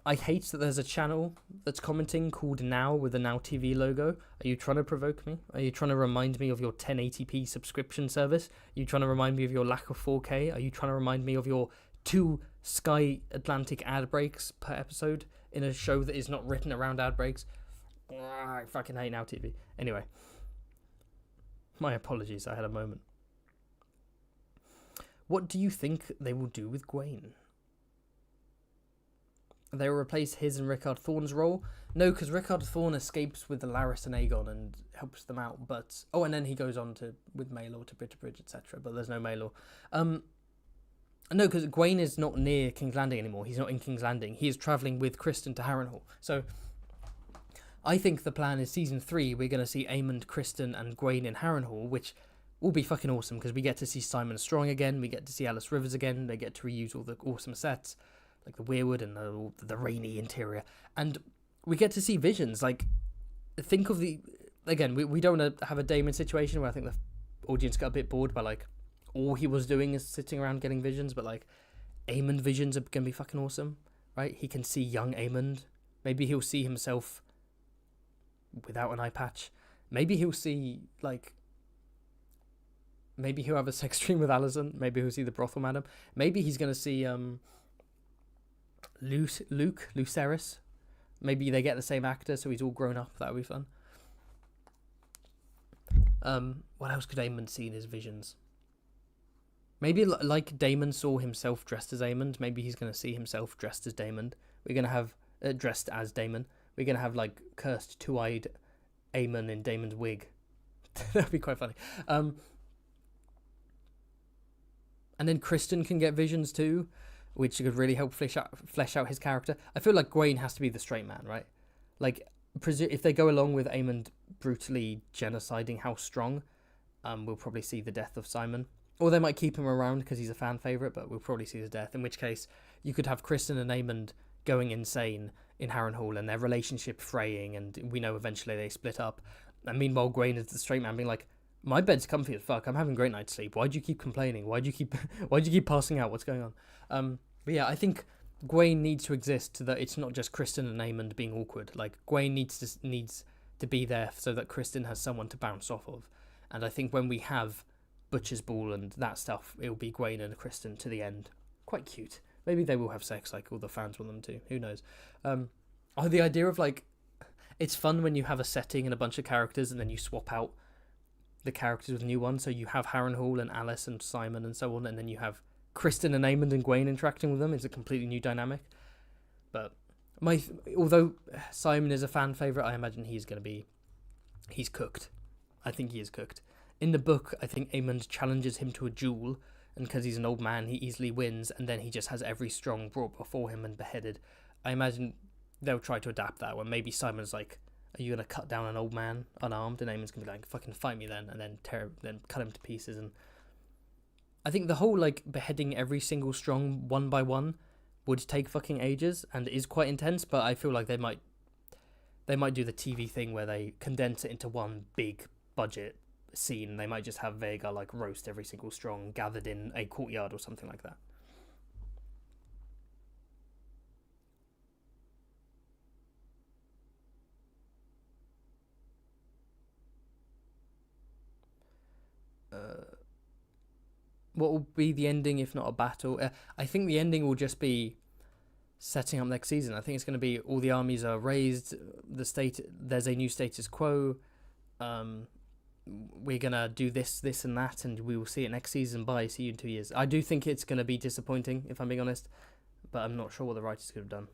I hate that there's a channel that's commenting called Now with the Now TV logo. Are you trying to provoke me? Are you trying to remind me of your 1080p subscription service? Are you trying to remind me of your lack of 4K? Are you trying to remind me of your 2 Sky Atlantic ad breaks per episode in a show that is not written around ad breaks? I fucking hate Now TV. Anyway, my apologies, I had a moment. What do you think they will do with Gwaine? They will replace his and Rickard Thorne's role? No, because Rickard Thorne escapes with the Larys and Aegon and helps them out. But and then he goes on with Maelor to Bitterbridge, etc. But there's no Maelor. No, because Gwaine is not near King's Landing anymore. He's not in King's Landing. He is travelling with Criston to Harrenhal. So I think the plan is season 3. We're going to see Aemond, Criston, and Gwaine in Harrenhal, which will be fucking awesome because we get to see Simon Strong again. We get to see Alice Rivers again. They get to reuse all the awesome sets, like the weirwood and the rainy interior, and we get to see visions. Like, think of we don't want to have a Daemon situation where I think the audience got a bit bored by like all he was doing is sitting around getting visions, but like Aemond visions are gonna be fucking awesome, right? He can see young Aemond. Maybe he'll see himself without an eye patch. Maybe he'll see maybe he'll have a sex dream with Alicent. Maybe he'll see the brothel madam. Maybe he's gonna see Lucerys. Maybe they get the same actor, so he's all grown up. That would be fun. What else could Aemond see in his visions? Maybe like Daemon saw himself dressed as Aemond, maybe he's going to see himself dressed as Daemon. We're going to have dressed as Daemon. We're going to have like cursed 2-eyed Aemon in Daemon's wig. That'd be quite funny. And then Criston can get visions too, which could really help flesh out his character. I feel like Gwaine has to be the straight man, right? Like, if they go along with Aemond brutally genociding House Strong, we'll probably see the death of Simon. Or they might keep him around because he's a fan favourite, but we'll probably see his death. In which case, you could have Criston and Aemond going insane in Harrenhal and their relationship fraying, and we know eventually they split up. And meanwhile, Gwaine is the straight man being like, my bed's comfy as fuck. I'm having a great night's sleep. Why do you keep complaining? Why do you keep passing out? What's going on? But yeah, I think Gwaine needs to exist so that it's not just Criston and Aemond being awkward. Like, Gwaine needs to be there so that Criston has someone to bounce off of. And I think when we have Butcher's Ball and that stuff, it'll be Gwaine and Criston to the end. Quite cute. Maybe they will have sex like all the fans want them to. Who knows? The idea of like, it's fun when you have a setting and a bunch of characters and then you swap out the characters with new ones. So you have Harrenhal and Alice and Simon and so on, and then you have Criston and Aemond and Gwaine interacting with them. It's a completely new dynamic. But although Simon is a fan favourite, I imagine he's cooked. I think he is cooked. In the book, I think Aemond challenges him to a duel, and because he's an old man, he easily wins, and then he just has every strong brought before him and beheaded. I imagine they'll try to adapt that, where maybe Simon's like, are you going to cut down an old man unarmed? And Aemond's going to be like, fucking fight me then, and then cut him to pieces. And I think the whole, like, beheading every single strong one by one would take fucking ages, and is quite intense, but I feel like they might do the TV thing where they condense it into one big budget scene. They might just have Vagar like roast every single strong gathered in a courtyard or something like that. What will be the ending if not a battle? I think the ending will just be setting up next season. I think it's going to be all the armies are raised, there's a new status quo, we're going to do this and that, and we will see it next season. Bye, see you in 2 years. I do think it's going to be disappointing, if I'm being honest, but I'm not sure what the writers could have done.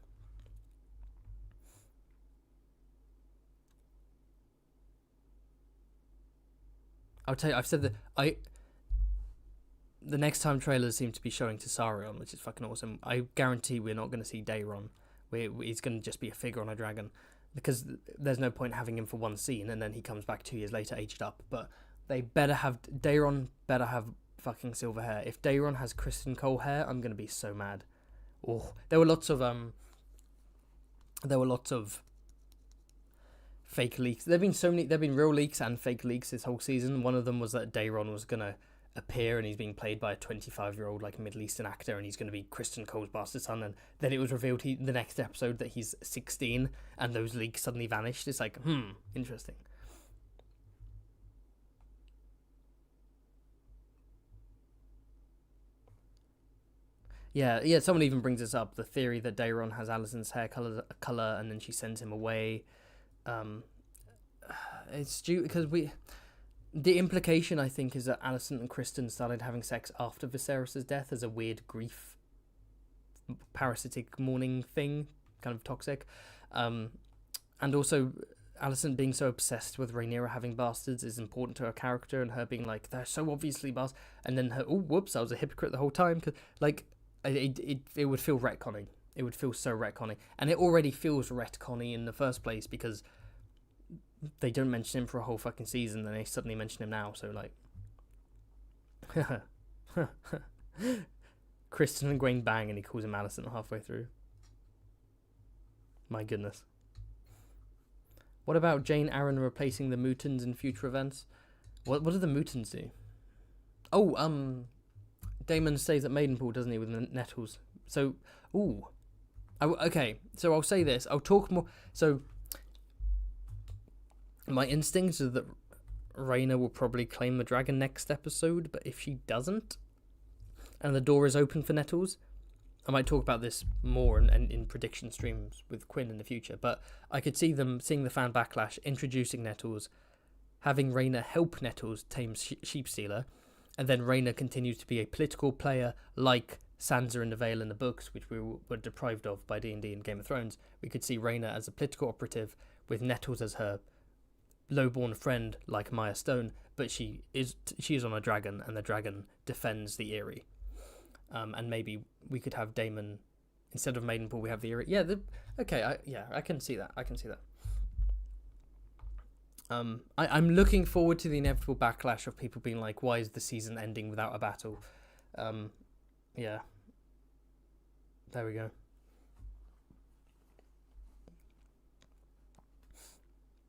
I'll tell you, I've said that the next time trailers seem to be showing Tessarion, which is fucking awesome. I guarantee we're not going to see Daeron. He's going to just be a figure on a dragon, because there's no point having him for one scene and then he comes back 2 years later aged up. But they better have Daeron, better have fucking silver hair. If Daeron has Kristen Cole hair, I'm gonna be so mad. Oh, there were lots of fake leaks. There've been real leaks and fake leaks this whole season. One of them was that Daeron was gonna appear and he's being played by a 25-year-old like Middle Eastern actor, and he's going to be Kristen Cole's bastard son. And then it was revealed the next episode that he's 16, and those leaks suddenly vanished. It's like, interesting. Yeah. Someone even brings this up: the theory that Daeron has Alicent's hair color, and then she sends him away. It's stupid because the implication, I think, is that Alicent and Kristen started having sex after Viserys' death as a weird grief, parasitic mourning thing, kind of toxic. And also, Alicent being so obsessed with Rhaenyra having bastards is important to her character, and her being like, they're so obviously bastards. And then her, oh, whoops, I was a hypocrite the whole time. Cause, like, it would feel retconning. It would feel so retconning. And it already feels retconning in the first place because they don't mention him for a whole fucking season, and they suddenly mention him now. So like, Kristen and Gwaine bang, and he calls him Alicent halfway through. My goodness. What about Jane Arryn replacing the Mutons in future events? What do the Mutons do? Oh, Daemon stays at Maidenpool, doesn't he, with the Nettles? So, okay. So I'll say this. I'll talk more. So my instincts are that Rhaena will probably claim the dragon next episode, but if she doesn't, and the door is open for Nettles, I might talk about this more in prediction streams with Quinn in the future, but I could see them seeing the fan backlash, introducing Nettles, having Rhaena help Nettles tame Sheepstealer, and then Rhaena continues to be a political player like Sansa and the Vale in the books, which we were deprived of by D&D and Game of Thrones. We could see Rhaena as a political operative with Nettles as her lowborn friend like Maya Stone, but she is on a dragon, and the dragon defends the Eyrie. And maybe we could have Daemon instead of Maidenpool. We have the Eyrie. Yeah, I can see that. I'm looking forward to the inevitable backlash of people being like, "Why is the season ending without a battle?" Yeah. There we go.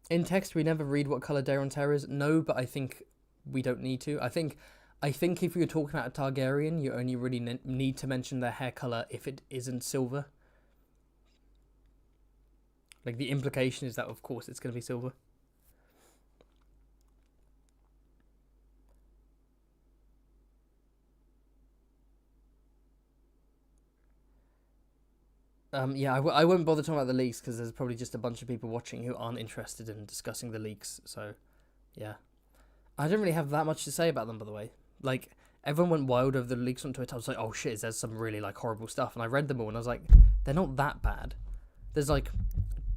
In text, we never read what color Daeron's hair is. No, but I think we don't need to. I think if you're talking about a Targaryen, you only really need to mention their hair color if it isn't silver. Like, the implication is that, of course, it's going to be silver. I won't bother talking about the leaks because there's probably just a bunch of people watching who aren't interested in discussing the leaks. So, yeah. I don't really have that much to say about them, by the way. Like, everyone went wild over the leaks on Twitter. I was like, oh shit, there's some really, like, horrible stuff. And I read them all and I was like, they're not that bad. There's, like,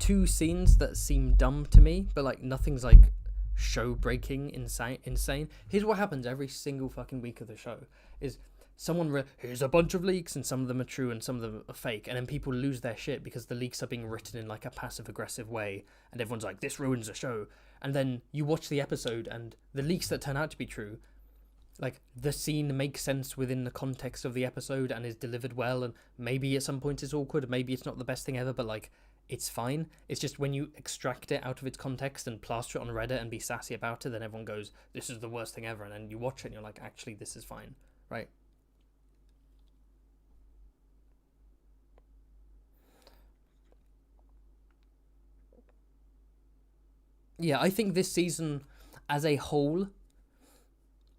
2 scenes that seem dumb to me, but, like, nothing's, like, show-breaking insane. Here's what happens every single fucking week of the show is here's a bunch of leaks, and some of them are true and some of them are fake, and then people lose their shit because the leaks are being written in like a passive aggressive way, and everyone's like, this ruins the show. And then you watch the episode and the leaks that turn out to be true, like, the scene makes sense within the context of the episode and is delivered well, and maybe at some point it's awkward, maybe it's not the best thing ever, but like, it's fine. It's just when you extract it out of its context and plaster it on Reddit and be sassy about it, then everyone goes, this is the worst thing ever, and then you watch it and you're like, actually this is fine, right? Yeah, I think this season as a whole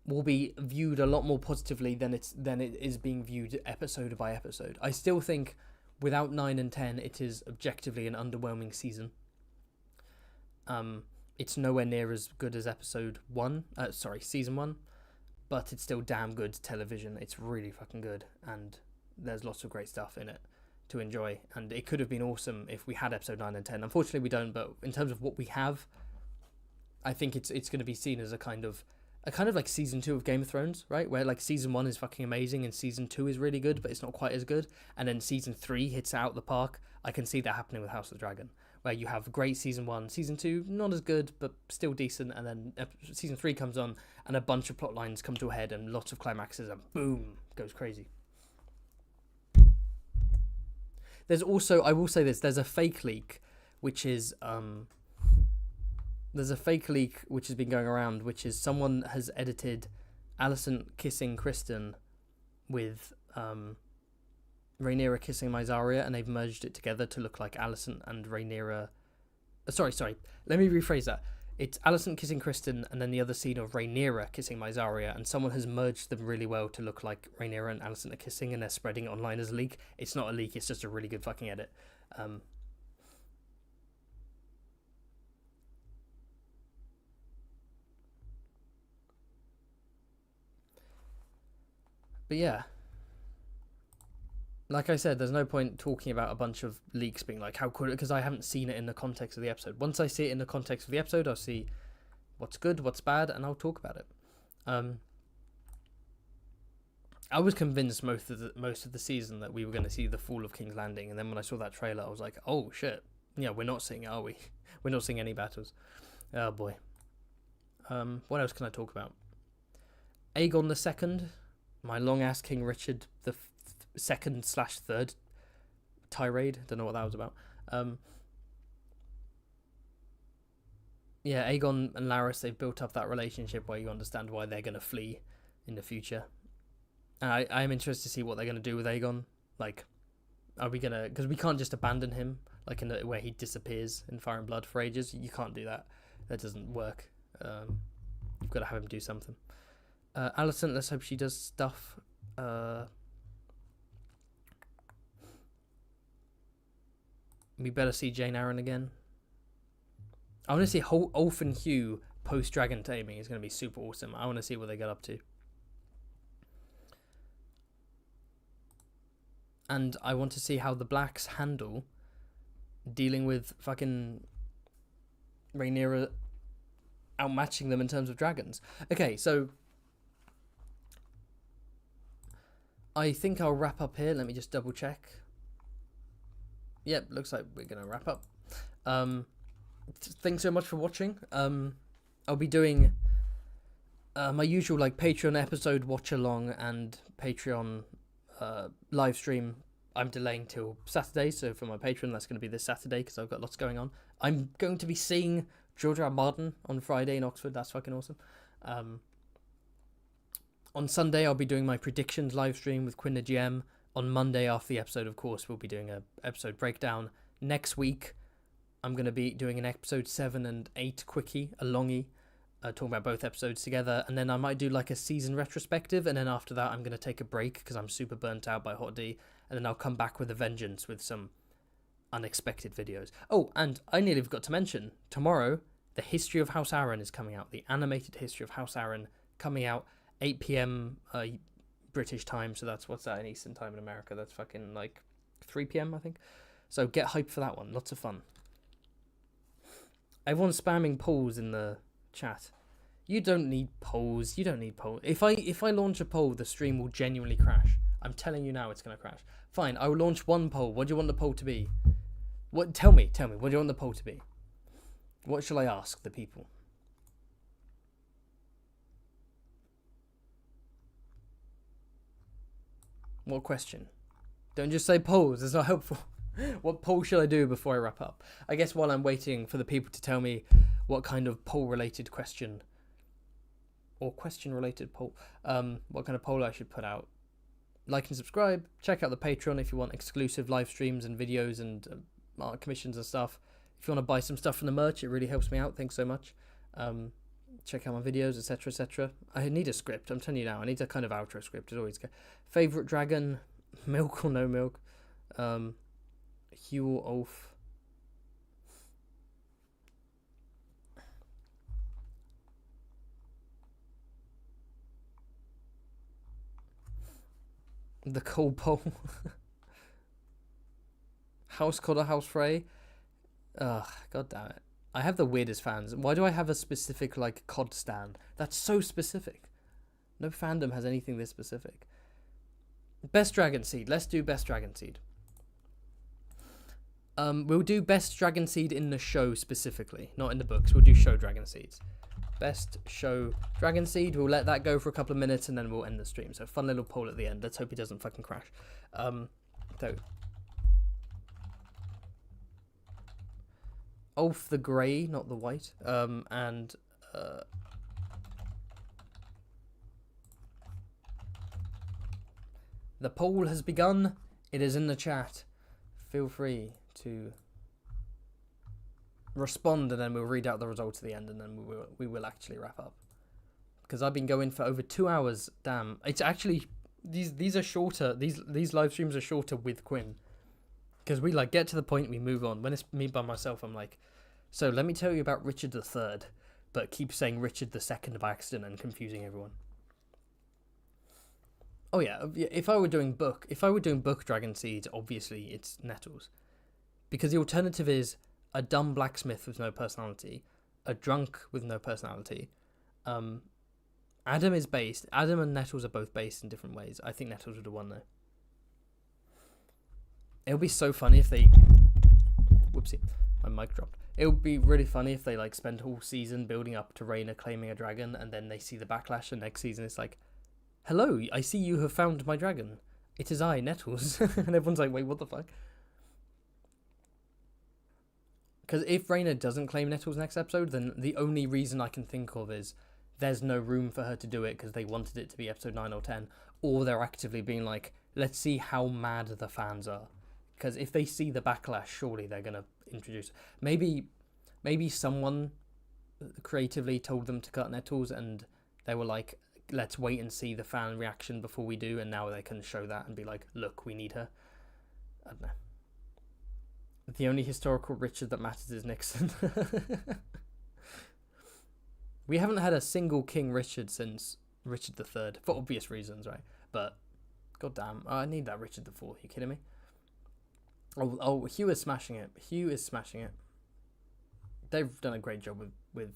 will be viewed a lot more positively than it is being viewed episode by episode. I still think without 9 and 10 it is objectively an underwhelming season. It's nowhere near as good as season 1, but it's still damn good television. It's really fucking good, and there's lots of great stuff in it to enjoy, and it could have been awesome if we had episode 9 and 10. Unfortunately we don't, but in terms of what we have, I think it's going to be seen as a kind of like season 2 of Game of Thrones, right? Where like season 1 is fucking amazing and season 2 is really good, but it's not quite as good. And then season 3 hits out the park. I can see that happening with House of the Dragon, where you have great season 1, season 2 not as good but still decent, and then season 3 comes on and a bunch of plot lines come to a head and lots of climaxes and boom, goes crazy. There's also, I will say this, there's a fake leak which has been going around, which is someone has edited Alicent kissing Kristen with Rhaenyra kissing Mysaria, and they've merged it together to look like Alicent and Rhaenyra. Sorry. Let me rephrase that. It's Alicent kissing Kristen, and then the other scene of Rhaenyra kissing Mysaria, and someone has merged them really well to look like Rhaenyra and Alicent are kissing, and they're spreading it online as a leak. It's not a leak, it's just a really good fucking edit. But yeah, like I said, there's no point talking about a bunch of leaks being like, how could it, because I haven't seen it in the context of the episode. Once I see it in the context of the episode, I'll see what's good, what's bad, and I'll talk about it. I was convinced most of the season that we were going to see the fall of King's Landing, and then when I saw that trailer, I was like, oh shit, yeah, we're not seeing it, are we? We're not seeing any battles. Oh boy. What else can I talk about? Aegon II, my long-ass King Richard the second/third tirade. Don't know what that was about. Yeah, Aegon and Larys, they've built up that relationship where you understand why they're going to flee in the future. And I'm interested to see what they're going to do with Aegon. Like, are we going to... Because we can't just abandon him, like in where he disappears in Fire and Blood for ages. You can't do that. That doesn't work. You've got to have him do something. Alicent, let's hope she does stuff. We better see Jane Arryn again. I want to see Ulf and Hugh post-dragon taming. It's going to be super awesome. I want to see what they get up to. And I want to see how the Blacks handle dealing with fucking Rhaenyra outmatching them in terms of dragons. Okay, so I think I'll wrap up here. Let me just double check. Yep, looks like we're going to wrap up. Thanks so much for watching. I'll be doing my usual like Patreon episode watch along and Patreon live stream. I'm delaying till Saturday, so for my Patreon that's going to be this Saturday because I've got lots going on. I'm going to be seeing George R. R. Martin on Friday in Oxford. That's fucking awesome. On Sunday I'll be doing my predictions live stream with Quinn the GM. On Monday after the episode, of course, we'll be doing a episode breakdown. Next week I'm going to be doing an episode 7 and 8 quickie, a longie, talking about both episodes together, and then I might do like a season retrospective, and then after that I'm going to take a break because I'm super burnt out by Hot D, and then I'll come back with a vengeance with some unexpected videos. Oh, and I nearly forgot to mention, tomorrow the History of House Aaron is coming out, the animated History of House Aaron coming out 8 p.m. British time, so that's, what's that in Eastern time in America? That's fucking like 3 p.m. I think. So get hyped for that one, lots of fun. Everyone's spamming polls in the chat. You don't need polls. You don't need polls. If I launch a poll, the stream will genuinely crash. I'm telling you now, it's gonna crash. Fine, I will launch one poll. What do you want the poll to be? What? Tell me. What do you want the poll to be? What shall I ask the people? What question? Don't just say polls. It's not helpful. What poll should I do before I wrap up? I guess while I'm waiting for the people to tell me what kind of poll-related question or question-related poll, what kind of poll I should put out. Like and subscribe. Check out the Patreon if you want exclusive live streams and videos and art commissions and stuff. If you want to buy some stuff from the merch, it really helps me out. Thanks so much. Check out my videos, etc., etc. I need a script. I'm telling you now. I need a kind of outro script. It's always good. Favorite dragon, milk or no milk? Hugh or Ulf? The cold poll. House Cod or House Frey? Ugh, god damn it. I have the weirdest fans. Why do I have a specific, like, COD stand? That's so specific. No fandom has anything this specific. Best Dragon Seed. Let's do Best Dragon Seed. We'll do best dragon seed in the show specifically, not in the books. We'll do show dragon seeds. Best show dragon seed. We'll let that go for a couple of minutes and then we'll end the stream. So fun little poll at the end. Let's hope he doesn't fucking crash. So Ulf the grey, not the white. The poll has begun. It is in the chat. Feel free to respond and then we'll read out the results at the end and then we will actually wrap up. Because I've been going for over 2 hours. Damn. It's actually these are shorter. These live streams are shorter with Quinn. Because we like get to the point, we move on. When it's me by myself, I'm like, so let me tell you about Richard III, but keep saying Richard II by accident and confusing everyone. Oh yeah, if I were doing book Dragon Seeds, obviously it's Nettles. Because the alternative is a dumb blacksmith with no personality, a drunk with no personality. Adam and Nettles are both based in different ways. I think Nettles would have won though. It'll be so funny if they... Whoopsie, my mic dropped. It would be really funny if they like spend whole season building up to Rhaena claiming a dragon and then they see the backlash and next season it's like, hello, I see you have found my dragon. It is I, Nettles. And everyone's like, wait, what the fuck? Because if Rhaena doesn't claim Nettles next episode, then the only reason I can think of is there's no room for her to do it because they wanted it to be episode 9 or 10. Or they're actively being like, let's see how mad the fans are. Because if they see the backlash, surely they're going to introduce... Maybe someone creatively told them to cut Nettles and they were like, let's wait and see the fan reaction before we do, and now they can show that and be like, look, we need her. I don't know. The only historical Richard that matters is Nixon. We haven't had a single King Richard since Richard III, for obvious reasons, right? But, goddamn, I need that Richard IV. Are you kidding me? Oh, Hugh is smashing it. Hugh is smashing it. They've done a great job with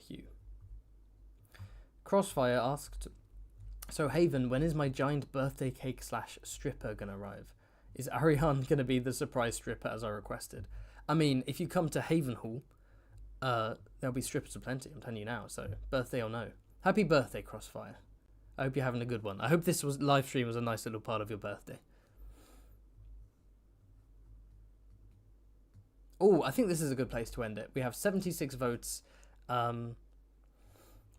Hugh. Crossfire asked, so Haven, when is my giant birthday cake / stripper gonna arrive? Is Ariane gonna be the surprise stripper as I requested? I mean, if you come to Haven Hall, there'll be strippers aplenty, I'm telling you now, so birthday or no. Happy birthday, Crossfire. I hope you're having a good one. I hope this live stream was a nice little part of your birthday. Oh, I think this is a good place to end it. We have 76 votes.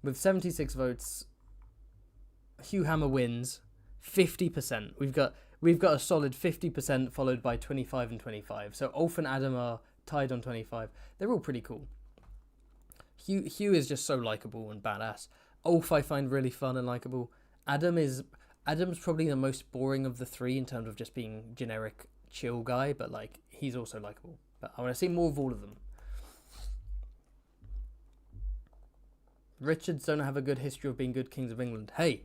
With 76 votes, Hugh Hammer wins 50%. We've got a solid 50% followed by 25 and 25. So Ulf and Adam are tied on 25. They're all pretty cool. Hugh is just so likable and badass. Ulf I find really fun and likable. Adam's probably the most boring of the three in terms of just being generic chill guy, but like he's also likable. But I want to see more of all of them. Richards don't have a good history of being good kings of England. Hey,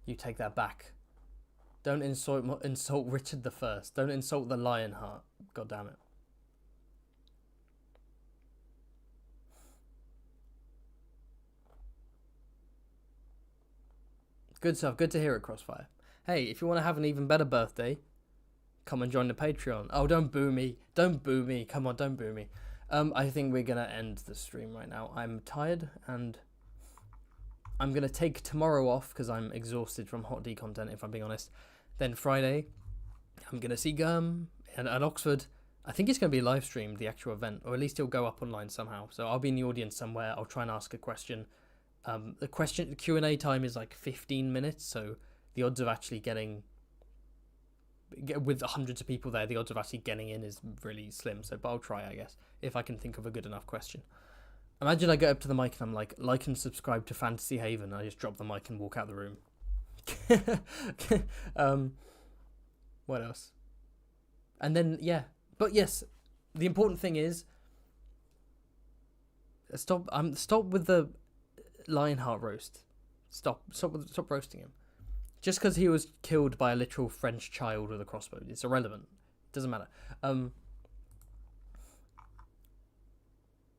you take that back. Don't insult Richard I. Don't insult the Lionheart. God damn it. Good stuff. Good to hear it, Crossfire. Hey, if you want to have an even better birthday, come and join the Patreon. Oh, don't boo me. Don't boo me. Come on, don't boo me. I think we're going to end the stream right now. I'm tired and I'm going to take tomorrow off because I'm exhausted from Hot D content, if I'm being honest. Then Friday, I'm going to see Gurm at Oxford. I think it's going to be live streamed, the actual event, or at least it'll go up online somehow. So I'll be in the audience somewhere. I'll try and ask a question. The Q&A time is like 15 minutes, so the odds of actually with hundreds of people there, the odds of actually getting in is really slim. So, but I'll try, I guess, if I can think of a good enough question. Imagine I get up to the mic and I'm like and subscribe to Fantasy Haven. I just drop the mic and walk out the room. What else? And then, yeah. But yes, the important thing is stop with the Lionheart roast. Stop roasting him. Just because he was killed by a literal French child with a crossbow. It's irrelevant. It doesn't matter.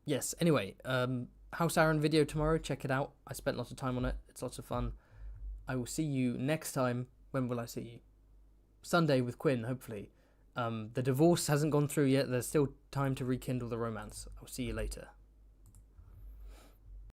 Yes, anyway. House Aaron video tomorrow. Check it out. I spent lots of time on it. It's lots of fun. I will see you next time. When will I see you? Sunday with Quinn, hopefully. The divorce hasn't gone through yet. There's still time to rekindle the romance. I'll see you later.